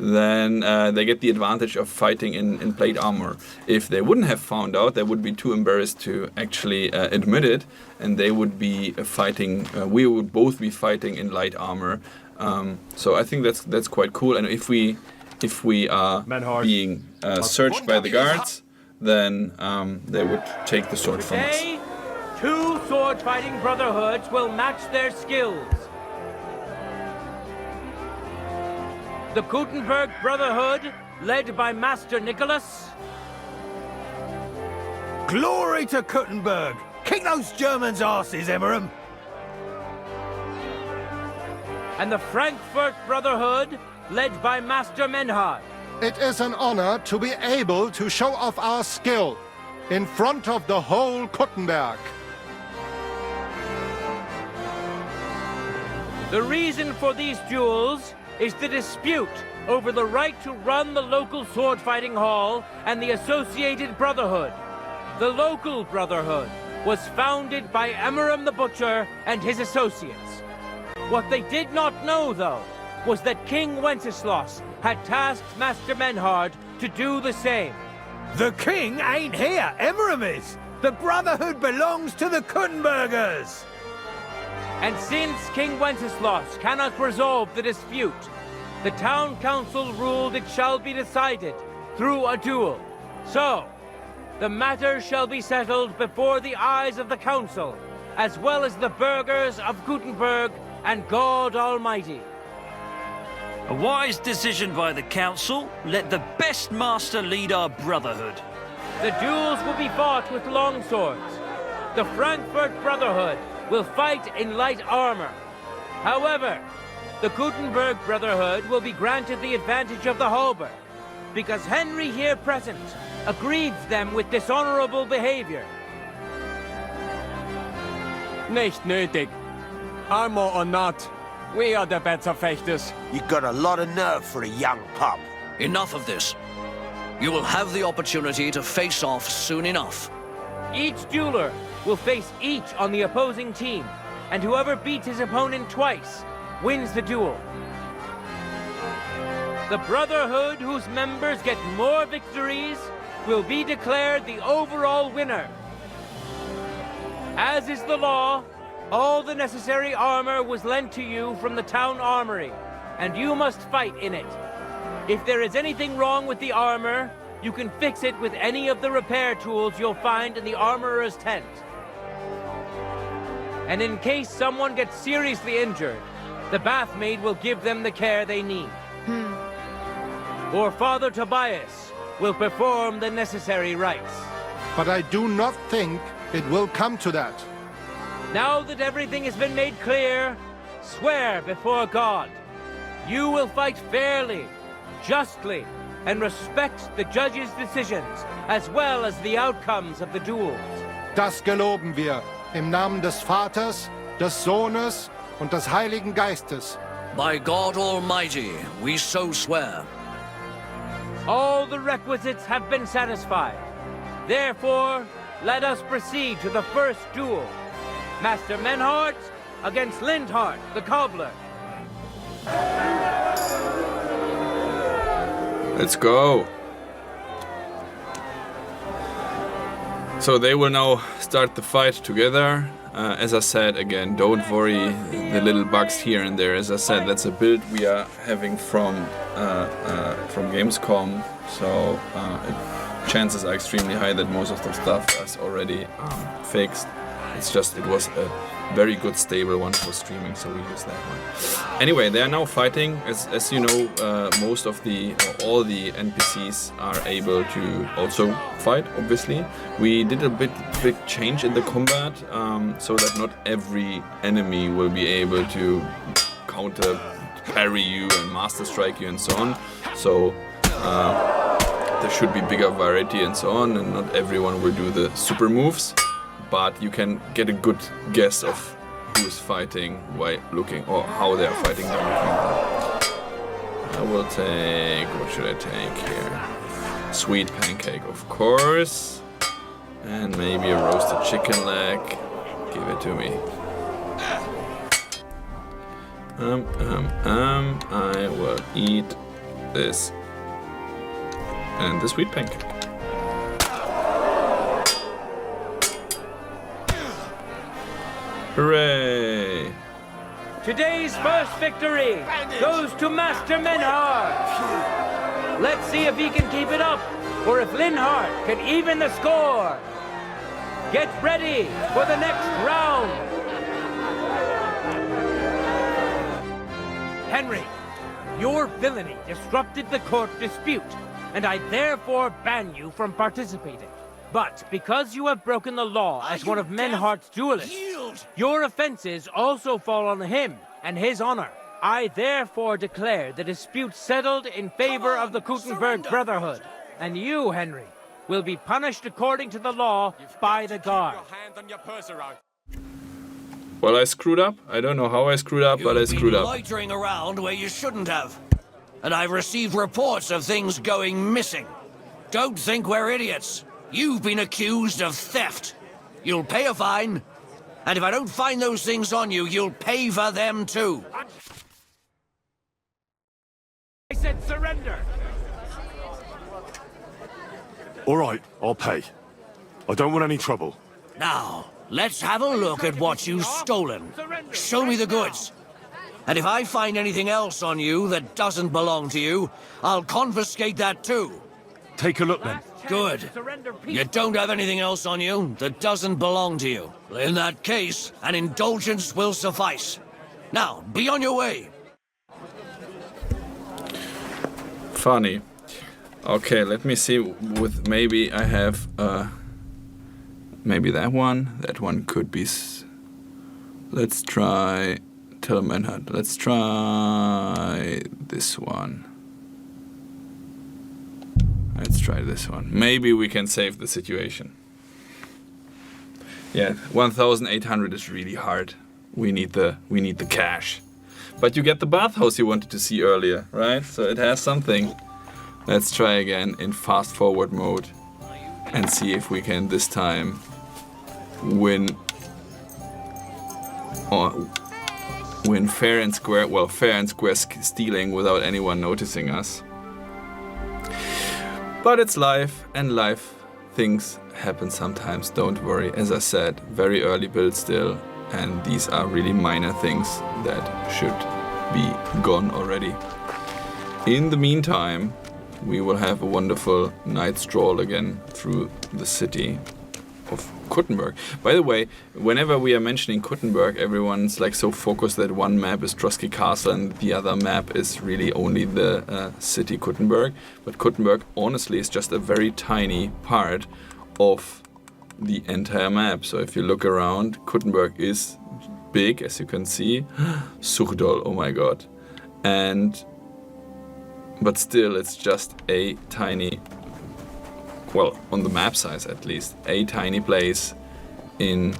then they get the advantage of fighting in plate armor. If they wouldn't have found out, they would be too embarrassed to actually admit it, and they would be fighting, we would both be fighting in light armor. So I think that's quite cool, and if we are being searched by the guards, then they would take the sword from us.
Today, 2 sword-fighting brotherhoods will match their skills. The Gutenberg Brotherhood, led by Master Nicholas.
Glory to Gutenberg! Kick those Germans' asses, Emmeram!
And the Frankfurt Brotherhood, led by Master Menhard.
It is an honor to be able to show off our skill in front of the whole Kuttenberg.
The reason for these duels is the dispute over the right to run the local sword-fighting hall and the associated brotherhood. The local brotherhood was founded by Emmeram the Butcher and his associates. What they did not know, though, was that King Wenceslas had tasked Master Menhard to do the same.
The king ain't here, Emmeram is. The Brotherhood belongs to the Kuttenbergers.
And since King Wenceslas cannot resolve the dispute, the town council ruled it shall be decided through a duel. So, the matter shall be settled before the eyes of the council, as well as the burghers of Gutenberg and God Almighty.
A wise decision by the council. Let the best master lead our brotherhood.
The duels will be fought with long swords. The Frankfurt Brotherhood will fight in light armor. However, the Gutenberg Brotherhood will be granted the advantage of the halberd, because Henry here present agreed them with dishonorable behavior.
Nicht nötig. Armor or not, we are the better fechters.
You got a lot of nerve for a young pup.
Enough of this. You will have the opportunity to face off soon enough.
Each dueler will face each on the opposing team, and whoever beats his opponent twice wins the duel. The Brotherhood whose members get more victories will be declared the overall winner. As is the law, all the necessary armor was lent to you from the town armory, and you must fight in it. If there is anything wrong with the armor, you can fix it with any of the repair tools you'll find in the armorer's tent. And in case someone gets seriously injured, the bathmaid will give them the care they need. Or Father Tobias will perform the necessary rites.
But I do not think it will come to that.
Now that everything has been made clear, swear before God. You will fight fairly, justly, and respect the judge's decisions, as well as the outcomes of the duels.
Das geloben wir, im Namen des Vaters, des Sohnes und des Heiligen Geistes.
By God Almighty, we so swear.
All the requisites have been satisfied. Therefore, let us proceed to the first duel. Master Menhart against Lindhart, the cobbler.
Let's go. So they will now start the fight together. As I said again, don't worry the little bugs here and there. As I said, that's a build we are having from Gamescom, so chances are extremely high that most of the stuff is already fixed. It's just it was a very good stable one for streaming, so we use that one. Anyway, they are now fighting. As you know, most of all the NPCs are able to also fight. Obviously, we did a big change in the combat, so that not every enemy will be able to counter parry you and master strike you and so on. So there should be bigger variety and so on, and not everyone will do the super moves. But you can get a good guess of who's fighting by looking, or how they are fighting by looking at that. I will take, what should I take here? Sweet pancake, of course. And maybe a roasted chicken leg. Give it to me. I will eat this and the sweet pancake. Hooray!
Today's first victory goes to Master Menhard. Let's see if he can keep it up, or if Linhart can even the score. Get ready for the next round. Henry, your villainy disrupted the court dispute, and I therefore ban you from participating. But because you have broken the law as one of Menhart's duelists, your offenses also fall on him and his honor. I therefore declare the dispute settled in favor of the Gutenberg Brotherhood, and you, Henry, will be punished according to the law by the guard.
Well, I screwed up. I don't know how I screwed up, but I screwed up.
Loitering around where you shouldn't have. And I've received reports of things going missing. Don't think we're idiots. You've been accused of theft. you'll pay a fine. And if I don't find those things on you, you'll pay for them too.
I said surrender!
All right, I'll pay. I don't want any trouble.
Now, let's have a look at what you've stolen. Show me the goods. And if I find anything else on you that doesn't belong to you, I'll confiscate that too.
Take a look then.
Good. You don't have anything else on you that doesn't belong to you. In that case, an indulgence will suffice. Now, be on your way.
Funny. Okay, let me see. With maybe I have maybe that one. That one could be. Let's try Manhunt. Let's try this one. Let's try this one. Maybe we can save the situation. Yeah, 1,800 is really hard. We need the cash. But you get the bathhouse you wanted to see earlier, right? So it has something. Let's try again in fast forward mode and see if we can this time win fair and square. Well, fair and square stealing without anyone noticing us. But it's life, and life things happen sometimes, don't worry. As I said, very early build still, and these are really minor things that should be gone already. In the meantime, we will have a wonderful night stroll again through the city of Kuttenberg. By the way, whenever we are mentioning Kuttenberg, everyone's like so focused that one map is Trotsky Castle and the other map is really only the city Kuttenberg. But Kuttenberg, honestly, is just a very tiny part of the entire map. So if you look around, Kuttenberg is big, as you can see. Suchdol, oh my god. But still, it's just a tiny, well, on the map size at least, a tiny place in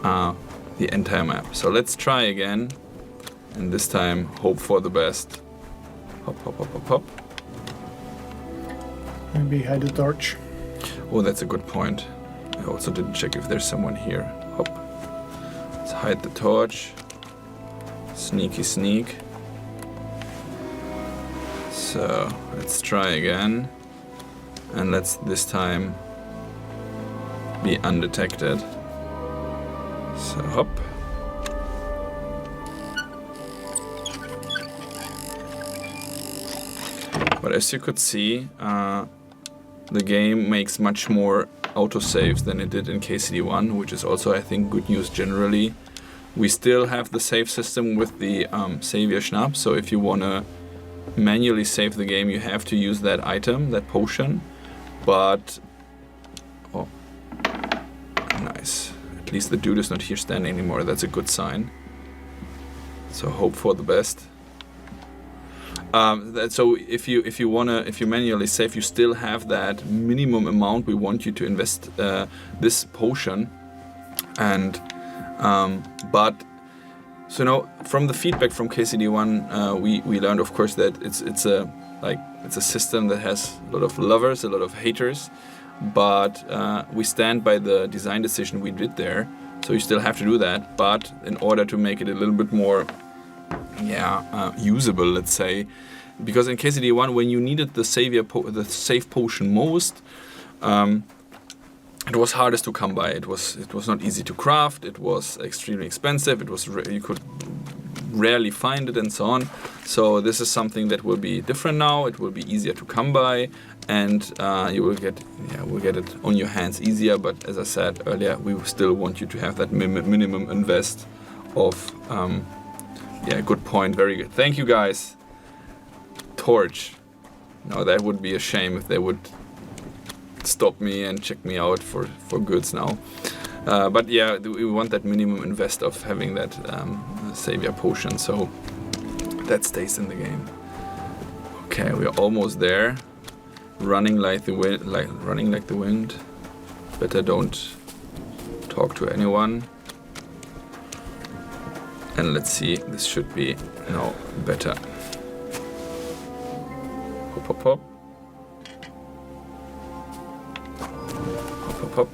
the entire map. So let's try again, and this time hope for the best. Hop, hop, hop, hop, hop.
Maybe hide the torch.
Oh, that's a good point. I also didn't check if there's someone here. Hop. Let's hide the torch. Sneaky sneak. So let's try again, and let's this time be undetected. So hop. But as you could see, the game makes much more autosaves than it did in KCD1, which is also, I think, good news generally. We still have the save system with the Savior Schnapp, so if you want to manually save the game, you have to use that item, that potion. But oh, nice. At least the dude is not here standing anymore. That's a good sign. So hope for the best. So if you manually save, you still have that minimum amount we want you to invest this potion. And but. So now, from the feedback from KCD1, we learned, of course, that it's a system that has a lot of lovers, a lot of haters, but we stand by the design decision we did there. So you still have to do that, but in order to make it a little bit more, usable, let's say, because in KCD1, when you needed the save potion most, it was hardest to come by. It was not easy to craft. It was extremely expensive. You could rarely find it, and so on. So this is something that will be different now. It will be easier to come by, and you will get it on your hands easier. But as I said earlier, we still want you to have that minimum invest of. Good point. Very good. Thank you, guys. Torch. No, that would be a shame if they would stop me and check me out for goods now. But yeah, we want that minimum invest of having that savior potion, so that stays in the game. Okay, we're almost there. Running like the wind. Better don't talk to anyone. And let's see, this should be now better. Hop, hop, hop. Hop, hop, hop.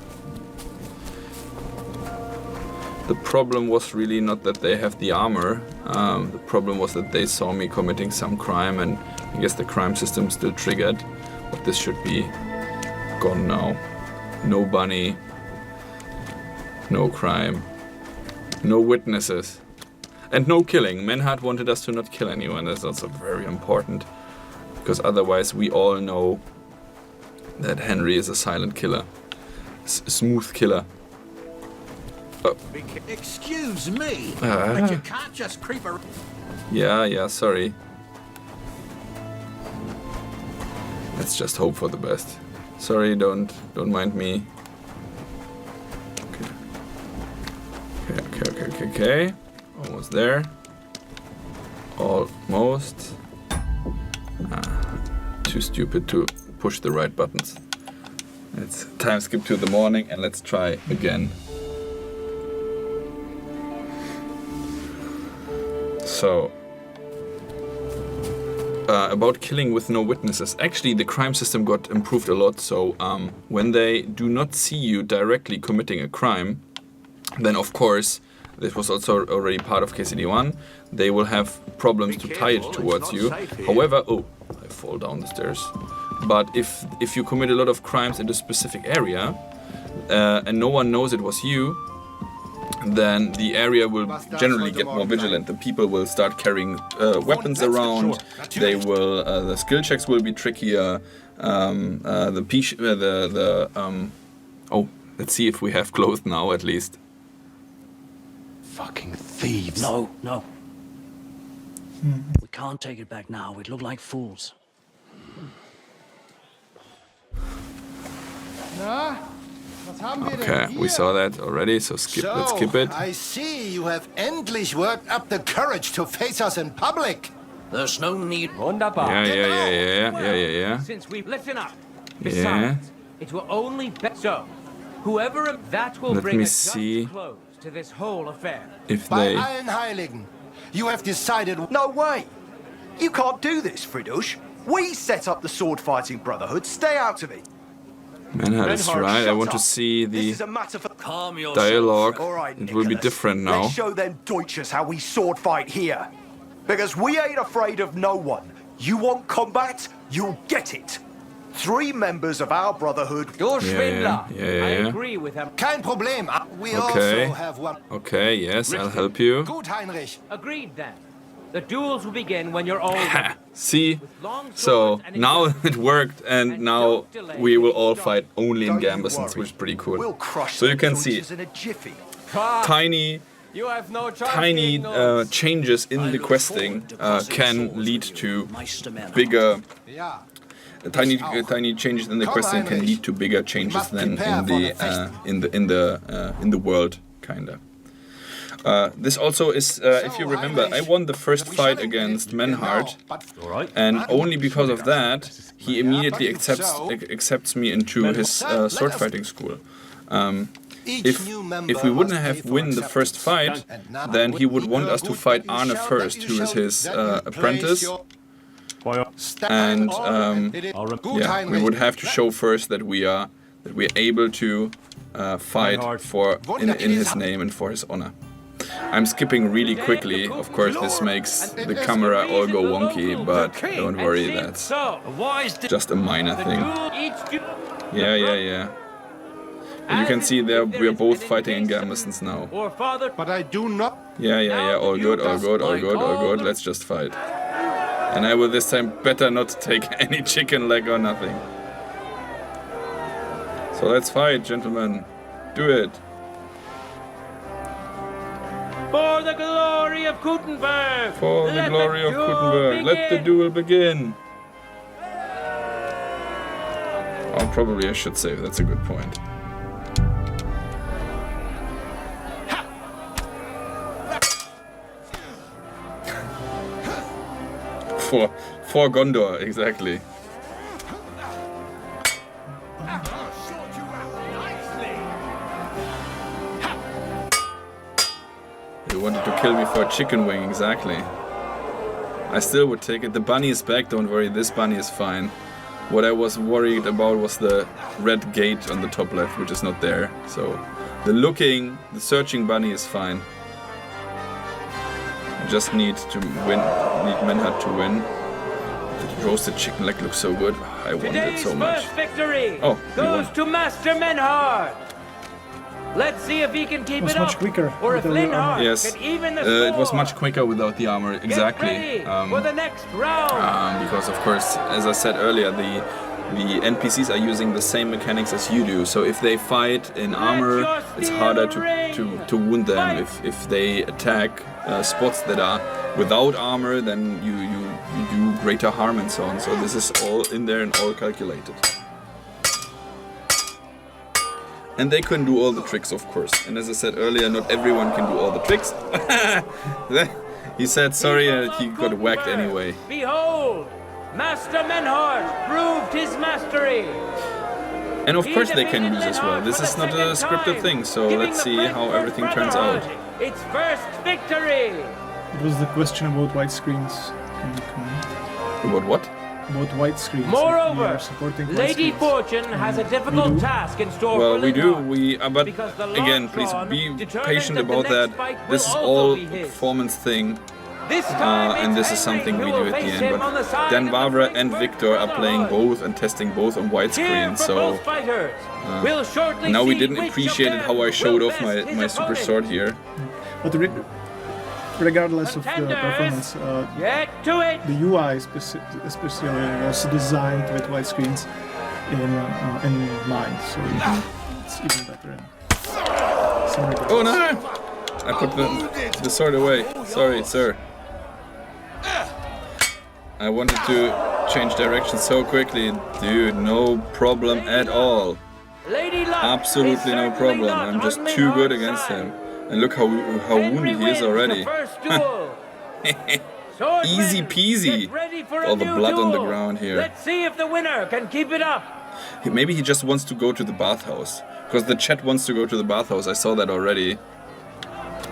The problem was really not that they have the armor. The problem was that they saw me committing some crime, and I guess the crime system still triggered. But this should be gone now. No bunny. No crime. No witnesses. And no killing. Menhart wanted us to not kill anyone. That's also very important. Because otherwise we all know that Henry is a silent killer. Smooth killer. Oh.
Excuse me,
Ah.
but you can't just creep around.
Yeah, sorry. Let's just hope for the best. Sorry, don't mind me. Okay. Almost there. Almost. Too stupid to push the right buttons. Let's time skip to the morning and let's try again. So, about killing with no witnesses. Actually, the crime system got improved a lot. So, when they do not see you directly committing a crime, then of course, this was also already part of KCD1, they will have problems to tie it towards you. However, oh, I fall down the stairs. But if you commit a lot of crimes in a specific area, and no one knows it was you, then the area will generally get more vigilant. The people will start carrying weapons around. They will. The skill checks will be trickier. Oh, let's see if we have clothes now at least.
Fucking thieves. No. We can't take it back now. We'd look like fools.
Okay, we saw that already, so let's skip it.
I see you have endlich worked up the courage to face us in public.
There's no need.
Wunderbar.
Yeah.
Since we've lifted up.
Yeah.
Besides, it will only be so. Whoever that will
Let
bring
me
a
see
just close to this whole affair.
if
By
they...
allen Heiligen, you have decided...
No way! You can't do this, Fridush. We set up the sword-fighting brotherhood. Stay out of it.
Menhart is right. I want to see the
This is a matter for...
Calm yourself.
dialogue.
All right,
It will be
Nicholas.
different now.
Let's show them Deutschers how we sword fight here. Because we ain't afraid of no one. You want combat? You'll get it. 3 members of our brotherhood...
You're
Yeah.
I agree with him.
Kein Problem. We
Okay.
also have one.
Okay, yes, I'll help you.
Gut, Heinrich.
Agreed then. The duels will begin when you're all...
See? So now it worked, and now we will all fight only in Gambesons, which is pretty cool.
We'll crush
So you
them
can see
Deutschers in a jiffy.
tiny
You have no chance.
tiny changes in the questing can lead to bigger. Tiny changes in the questing can lead to bigger changes than in the world, kinda. This also is, if you remember, I won the first fight against Menhart, and only because of that, he immediately accepts me into his sword fighting school. If we wouldn't have won the first fight, then he would want us to fight Arne first, who is his apprentice. And yeah, we would have to show first that we're able to fight in his name and for his honor. I'm skipping really quickly. Of course, this makes the camera all go wonky, but don't worry, that's just a minor thing. Yeah. And you can see there we are both fighting in Gambesons now.
But I do not.
Yeah. All good. Let's just fight. And I will this time better not take any chicken leg or nothing. So let's fight, gentlemen. Do it.
For the glory of Gutenberg!
For the glory of Gutenberg. Let the duel begin. Oh, probably I should save. That's a good point. For Gondor, exactly. You wanted to kill me for a chicken wing, exactly. I still would take it. The bunny is back, don't worry, this bunny is fine. What I was worried about was the red gate on the top left, which is not there. So The searching bunny is fine. I just need to win. Need Menhart to win. The roasted chicken leg looks so good. I want it so much.
Today's first victory
Oh,
goes to Master Menhart. Let's see if he can keep it up,
much quicker
or if
without the armor.
Linhart
Yes,
can even the score.
it was much quicker without the armor. Exactly.
Get ready for the next round.
Because of course, as I said earlier, the NPCs are using the same mechanics as you do. So if they fight in armor, it's harder to wound them. If they attack spots that are without armor, then you do greater harm and so on. So this is all in there and all calculated. And they can do all the tricks, of course. And as I said earlier, not everyone can do all the tricks. He said sorry and he got whacked anyway.
Behold, Master Menhart proved his mastery.
And of course they can lose as well. This is not a scripted thing, so let's see how everything turns out.
Its first victory.
It was the question about white screens. Can you comment?
About what?
About white screens.
Moreover,
supporting white
Lady
screens.
Fortune has a difficult task in store
Well,
for
we do.
Linhart.
But
Because the
again,
long
please
drawn
be
determines
patient
that the
about
next
that.
fight
This
will
is
also
all
be
a
his.
performance thing.
This time
And this
it's
is something
Henry
we
who
do
will
at the
face
end.
him on the
But
side
Dan
of the
Vavra and
Frankfurt
Victor are playing
Brotherhood.
both and testing both on widescreen.
Cheer for
So
both fighters. We'll shortly
now we
see
didn't
which
appreciate
of
it how I
them
showed
will
off
best his
my super
opponent.
sword here.
But regardless of the performance,
Get to it.
the UI especially was designed with white screens in mind, so it's even better. In some regards.
Oh no! I put the sword away. Sorry, sir. I wanted to change direction so quickly. Dude, no problem at all.
Lady Luck
Absolutely
is
no
certainly
problem.
not
I'm just
on
too good
Linhart's
against
side.
him. And look how wounded he is already.
First duel.
Easy peasy. All the blood on the ground here.
Let's see if the winner can keep it up.
Maybe he just wants to go to the bathhouse. Because the chat wants to go to the bathhouse. I saw that already.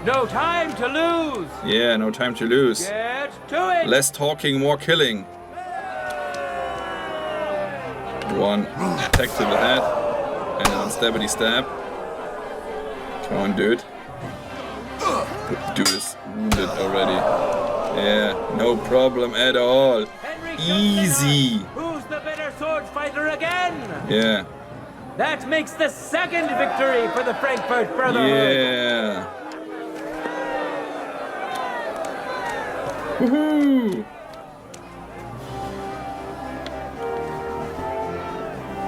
No time to lose.
Yeah, no time to lose.
Get to it.
Less talking, more killing. One attack to the head. And an unstabbity stab. Come on, dude. Dude is wounded already. Yeah, no problem at all. Easy.
Who's the better sword fighter again?
Yeah.
That makes the second victory for the Frankfurt Brotherhood.
Yeah. Woohoo!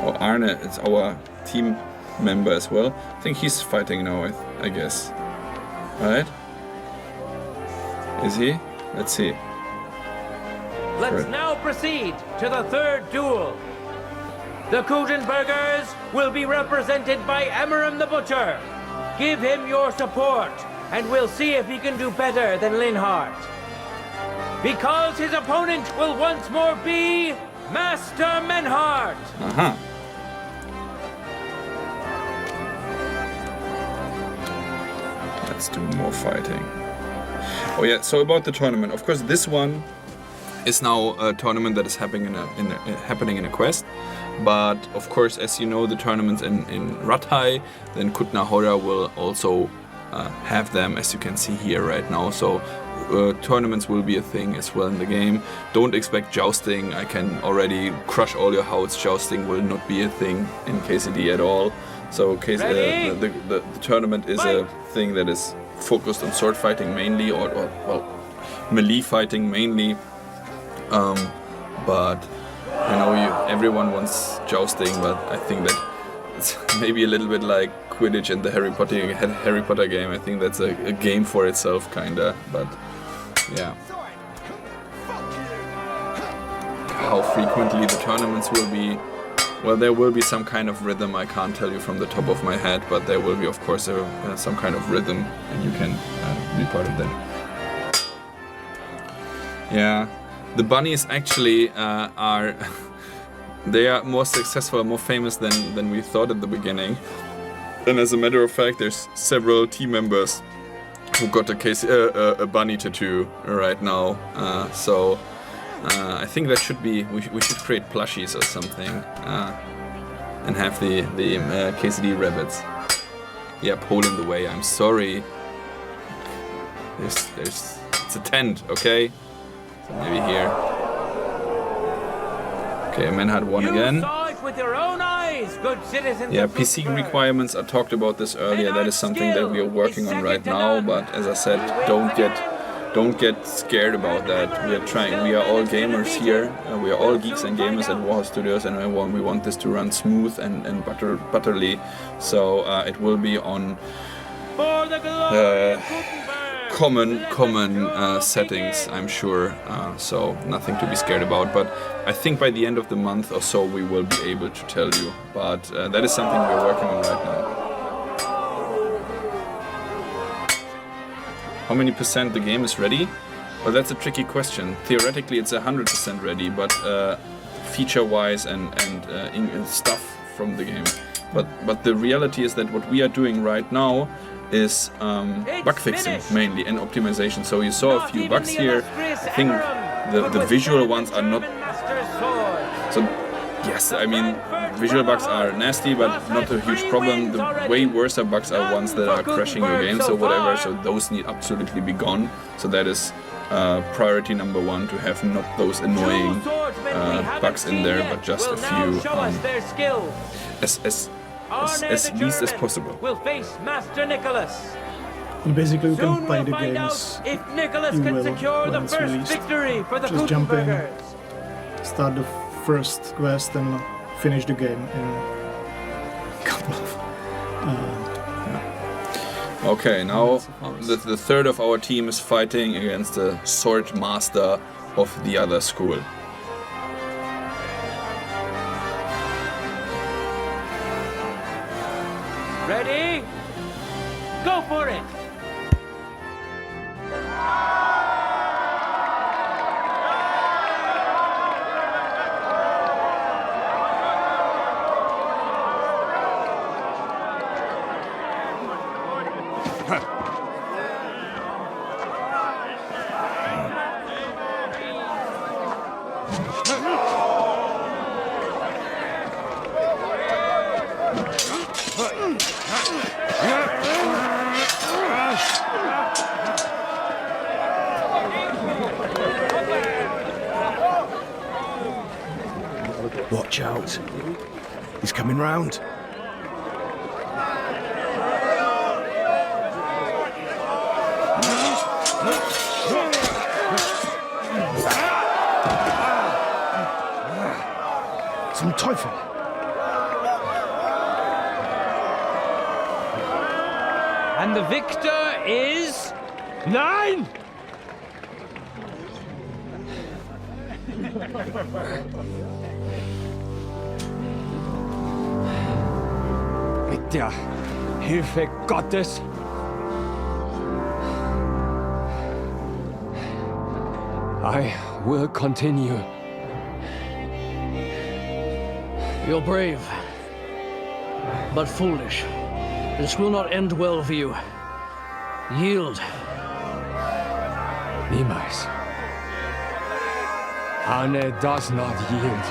Oh, Arne is our team member as well. I think he's fighting now, I guess. Right? Is he? Let's see.
Let's now proceed to the third duel. The Kutenbergers will be represented by Emmeram the Butcher. Give him your support, and we'll see if he can do better than Linhart. Because his opponent will once more be Master Menhart.
Uh-huh. Let's do more fighting. Oh yeah, so about the tournament. Of course, this one is now a tournament that is happening in a quest. But of course, as you know, the tournaments in Rathai, then Kutna Hora will also have them, as you can see here right now. So tournaments will be a thing as well in the game. Don't expect jousting. I can already crush all your houses. Jousting will not be a thing in KCD at all. So the tournament is a thing that is focused on sword fighting mainly, or well, melee fighting mainly. But I know everyone wants jousting, but I think that it's maybe a little bit like Quidditch and the Harry Potter game. I think that's a game for itself, kinda. But yeah, how frequently the tournaments will be. Well, there will be some kind of rhythm. I can't tell you from the top of my head, but there will be, of course, some kind of rhythm, and you can be part of that. Yeah, the bunnies actually are they are more successful, more famous than we thought at the beginning. And as a matter of fact, there's several team members who got a bunny tattoo right now. So. I think that should be. We should create plushies or something, and have the KCD rabbits. Yeah, pole in the way. I'm sorry. It's a tent, okay? So maybe here. Okay, Manhunt won again.
Saw it with your own eyes, good citizens.
Yeah, PC requirements. I talked about this earlier. That is something that we are working on right now. But as I said, don't get scared about that. We are trying. We are all gamers here. We are all geeks and gamers at Warhorse Studios, and we want this to run smooth and butterly. So it will be on common settings, I'm sure. So nothing to be scared about. But I think by the end of the month or so, we will be able to tell you. But that is something we are working on right now. How many percent the game is ready? Well, that's a tricky question. Theoretically, it's 100% ready, but feature-wise and stuff from the game. But the reality is that what we are doing right now is bug fixing mainly and optimization. So you saw a few bugs here. I think the visual ones are not. So yes, I mean visual bugs are nasty, but not a huge problem. The way worse bugs are ones that are crashing your games or whatever. So those need absolutely be gone. So that is priority number one, to have not those annoying bugs in there, but just a few as least as possible.
Will face Master Nicholas.
And basically, you can play the games
if Nicholas can secure the first victory for the
just jump in,
Gutenbergers.
start the first quest, and finish the game in a couple of.
Okay, now the third of our team is fighting against the sword master of the other school.
Ready? Go for it!
Watch out. He's coming round. Zum Teufel!
And the victor is... Nein!
Mit der Hilfe Gottes I will continue.
You're brave, but foolish. This will not end well for you. Yield.
Niemals. Anne does not yield.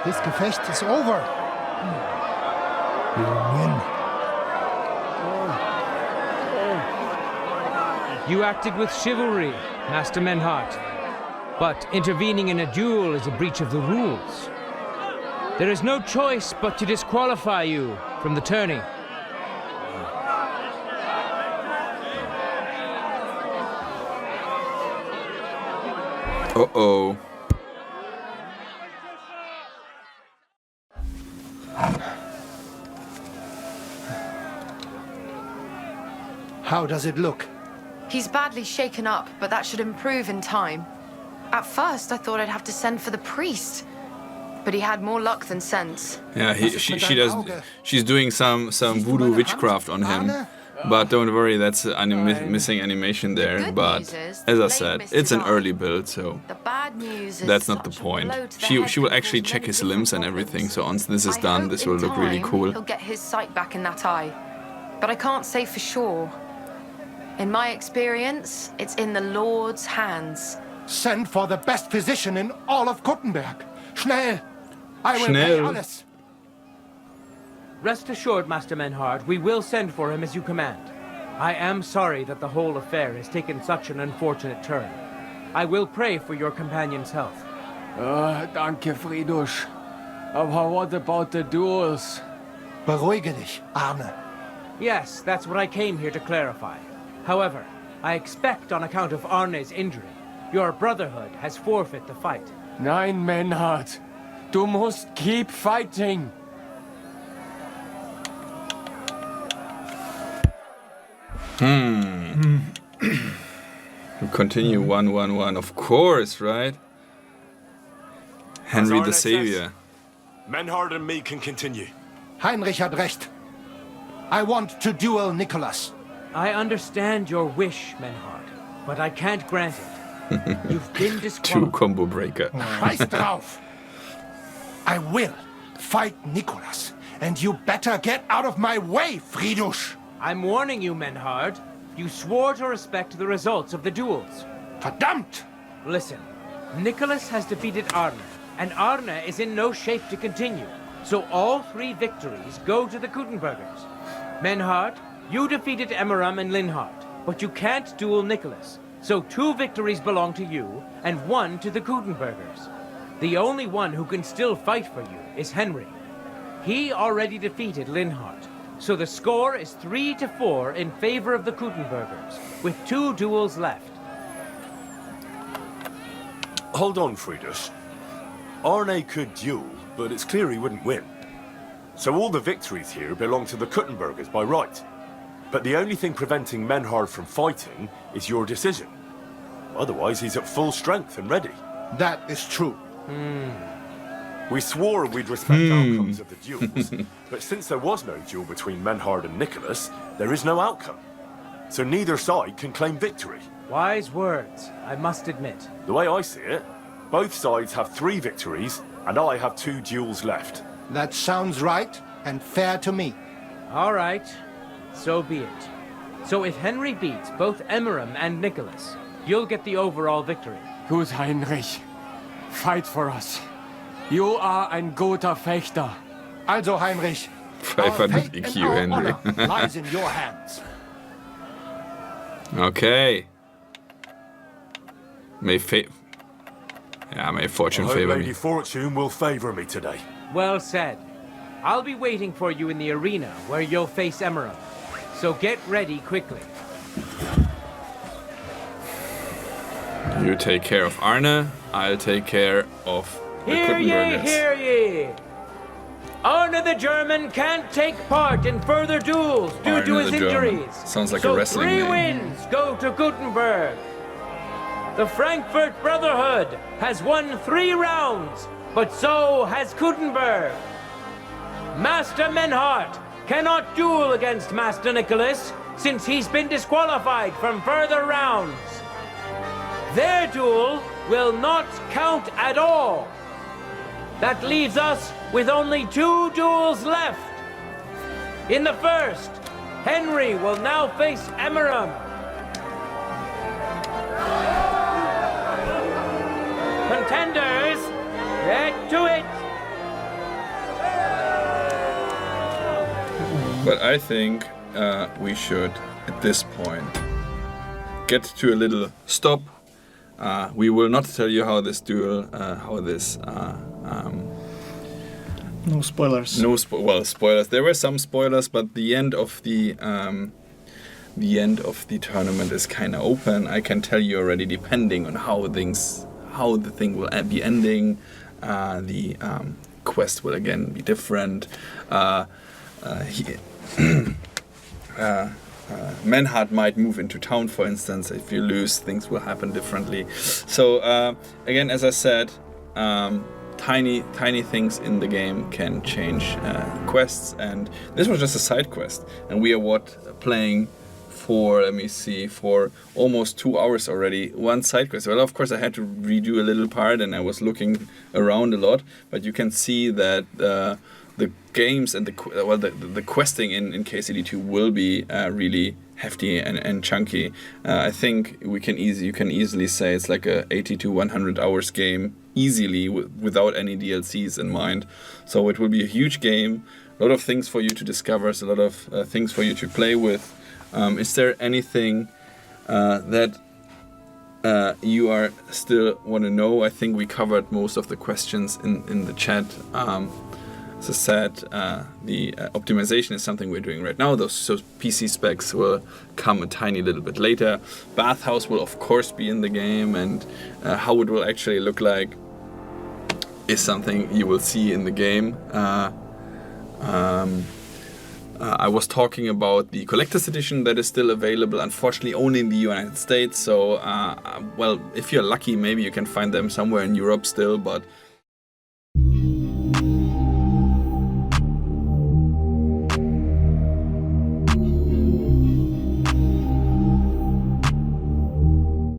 This Gefecht is over. You win.
You acted with chivalry, Master Menhart. But intervening in a duel is a breach of the rules. There is no choice but to disqualify you from the tourney.
Uh-oh.
How does it look?
He's badly shaken up, but that should improve in time. At first, I thought I'd have to send for the priest, but he had more luck than sense.
Yeah, she does. She's doing some voodoo witchcraft on him. But don't worry, that's missing animation there. But as I said, it's an early build, so that's not the point. She will actually check his limbs and everything. So once this is done, this will look really cool.
He'll get his sight back in that eye, but I can't say for sure. In my experience, it's in the Lord's hands.
Send for the best physician in all of Kuttenberg. Schnell! I will pay alles.
Rest assured, Master Menhard, we will send for him as you command. I am sorry that the whole affair has taken such an unfortunate turn. I will pray for your companion's health.
Danke, Fridusch. Aber what about the duels?
Beruhige dich, Arne.
Yes, that's what I came here to clarify. However, I expect on account of Arne's injury, your brotherhood has forfeit the fight.
Nein, Menhard. Du musst keep fighting.
We continue 1-1-1, of course, right? Henry the Savior.
Menhard and me can continue.
Heinrich had recht. I want to duel Nicholas.
I understand your wish, Menhard, but I can't grant it. You've been disqualified.
2 combo breaker.
Scheiß drauf. I will fight Nicholas, and you better get out of my way, Fridusch.
I'm warning you, Menhard. You swore to respect the results of the duels.
Verdammt!
Listen, Nicholas has defeated Arne, and Arne is in no shape to continue. So all 3 victories go to the Kuttenbergers. Menhard, you defeated Emmeram and Linhard, but you can't duel Nicholas. So 2 victories belong to you, and 1 to the Kuttenbergers. The only one who can still fight for you is Henry. He already defeated Linhard. So the score is 3-4 in favor of the Kuttenbergers, with 2 duels left.
Hold on, Friedrich. Arne could duel, but it's clear he wouldn't win. So all the victories here belong to the Kuttenbergers by right. But the only thing preventing Menhard from fighting is your decision. Otherwise, he's at full strength and ready.
That is true.
We swore we'd respect outcomes of the duels, but since there was no duel between Menhard and Nicholas, there is no outcome. So neither side can claim victory.
Wise words, I must admit.
The way I see it, both sides have 3 victories, and I have 2 duels left.
That sounds right and fair to me.
All right, so be it. So if Henry beats both Emmeram and Nicholas, you'll get the overall victory.
Gut, Heinrich. Fight for us. You are ein guter Fechter.
Also, Heinrich, our
500
fate
EQ,
and our
Henry.
honor lies in your hands.
Okay. May fortune
I hope
favor
Lady
me.
Fortune will favor me today.
Well said. I'll be waiting for you in the arena where you'll face Emmeram. So get ready quickly.
You take care of Arne, I'll take care of the
Hear ye,
Kuttenbergers.
hear ye! Arne the German can't take part in further duels due
Arne
to his
the German.
injuries.
Sounds like
so
a wrestling
3
name.
wins go to Gutenberg. The Frankfurt Brotherhood has won 3 rounds, but so has Gutenberg. Master Menhard cannot duel against Master Nicholas since he's been disqualified from further rounds. Their duel will not count at all. That leaves us with only 2 duels left. In the first, Henry will now face Emmeram. Contenders, get to it!
But I think we should, at this point, get to a little stop. We will not tell you how this duel,
No spoilers.
Well, spoilers. There were some spoilers, but the end of the tournament is kind of open. I can tell you already, depending on how the thing will be ending, the quest will again be different. Menhard might move into town, for instance. If you lose, things will happen differently. So again, as I said, tiny things in the game can change quests, and this was just a side quest, and we are playing for, let me see, for almost 2 hours already, one side quest. Well, of course I had to redo a little part and I was looking around a lot, but you can see that the games and the questing in KCD2 will be really hefty and chunky. I think you can easily say it's like a 80 to 100 hours game easily without any DLCs in mind. So it will be a huge game, a lot of things for you to discover, a lot of things for you to play with. Is there anything that you are still want to know? I think we covered most of the questions in the chat. As I said, the optimization is something we're doing right now. So PC specs will come a tiny little bit later. Bathhouse will of course be in the game, and how it will actually look like is something you will see in the game. I was talking about the collector's edition that is still available, unfortunately only in the United States. So, well, if you're lucky, maybe you can find them somewhere in Europe still, but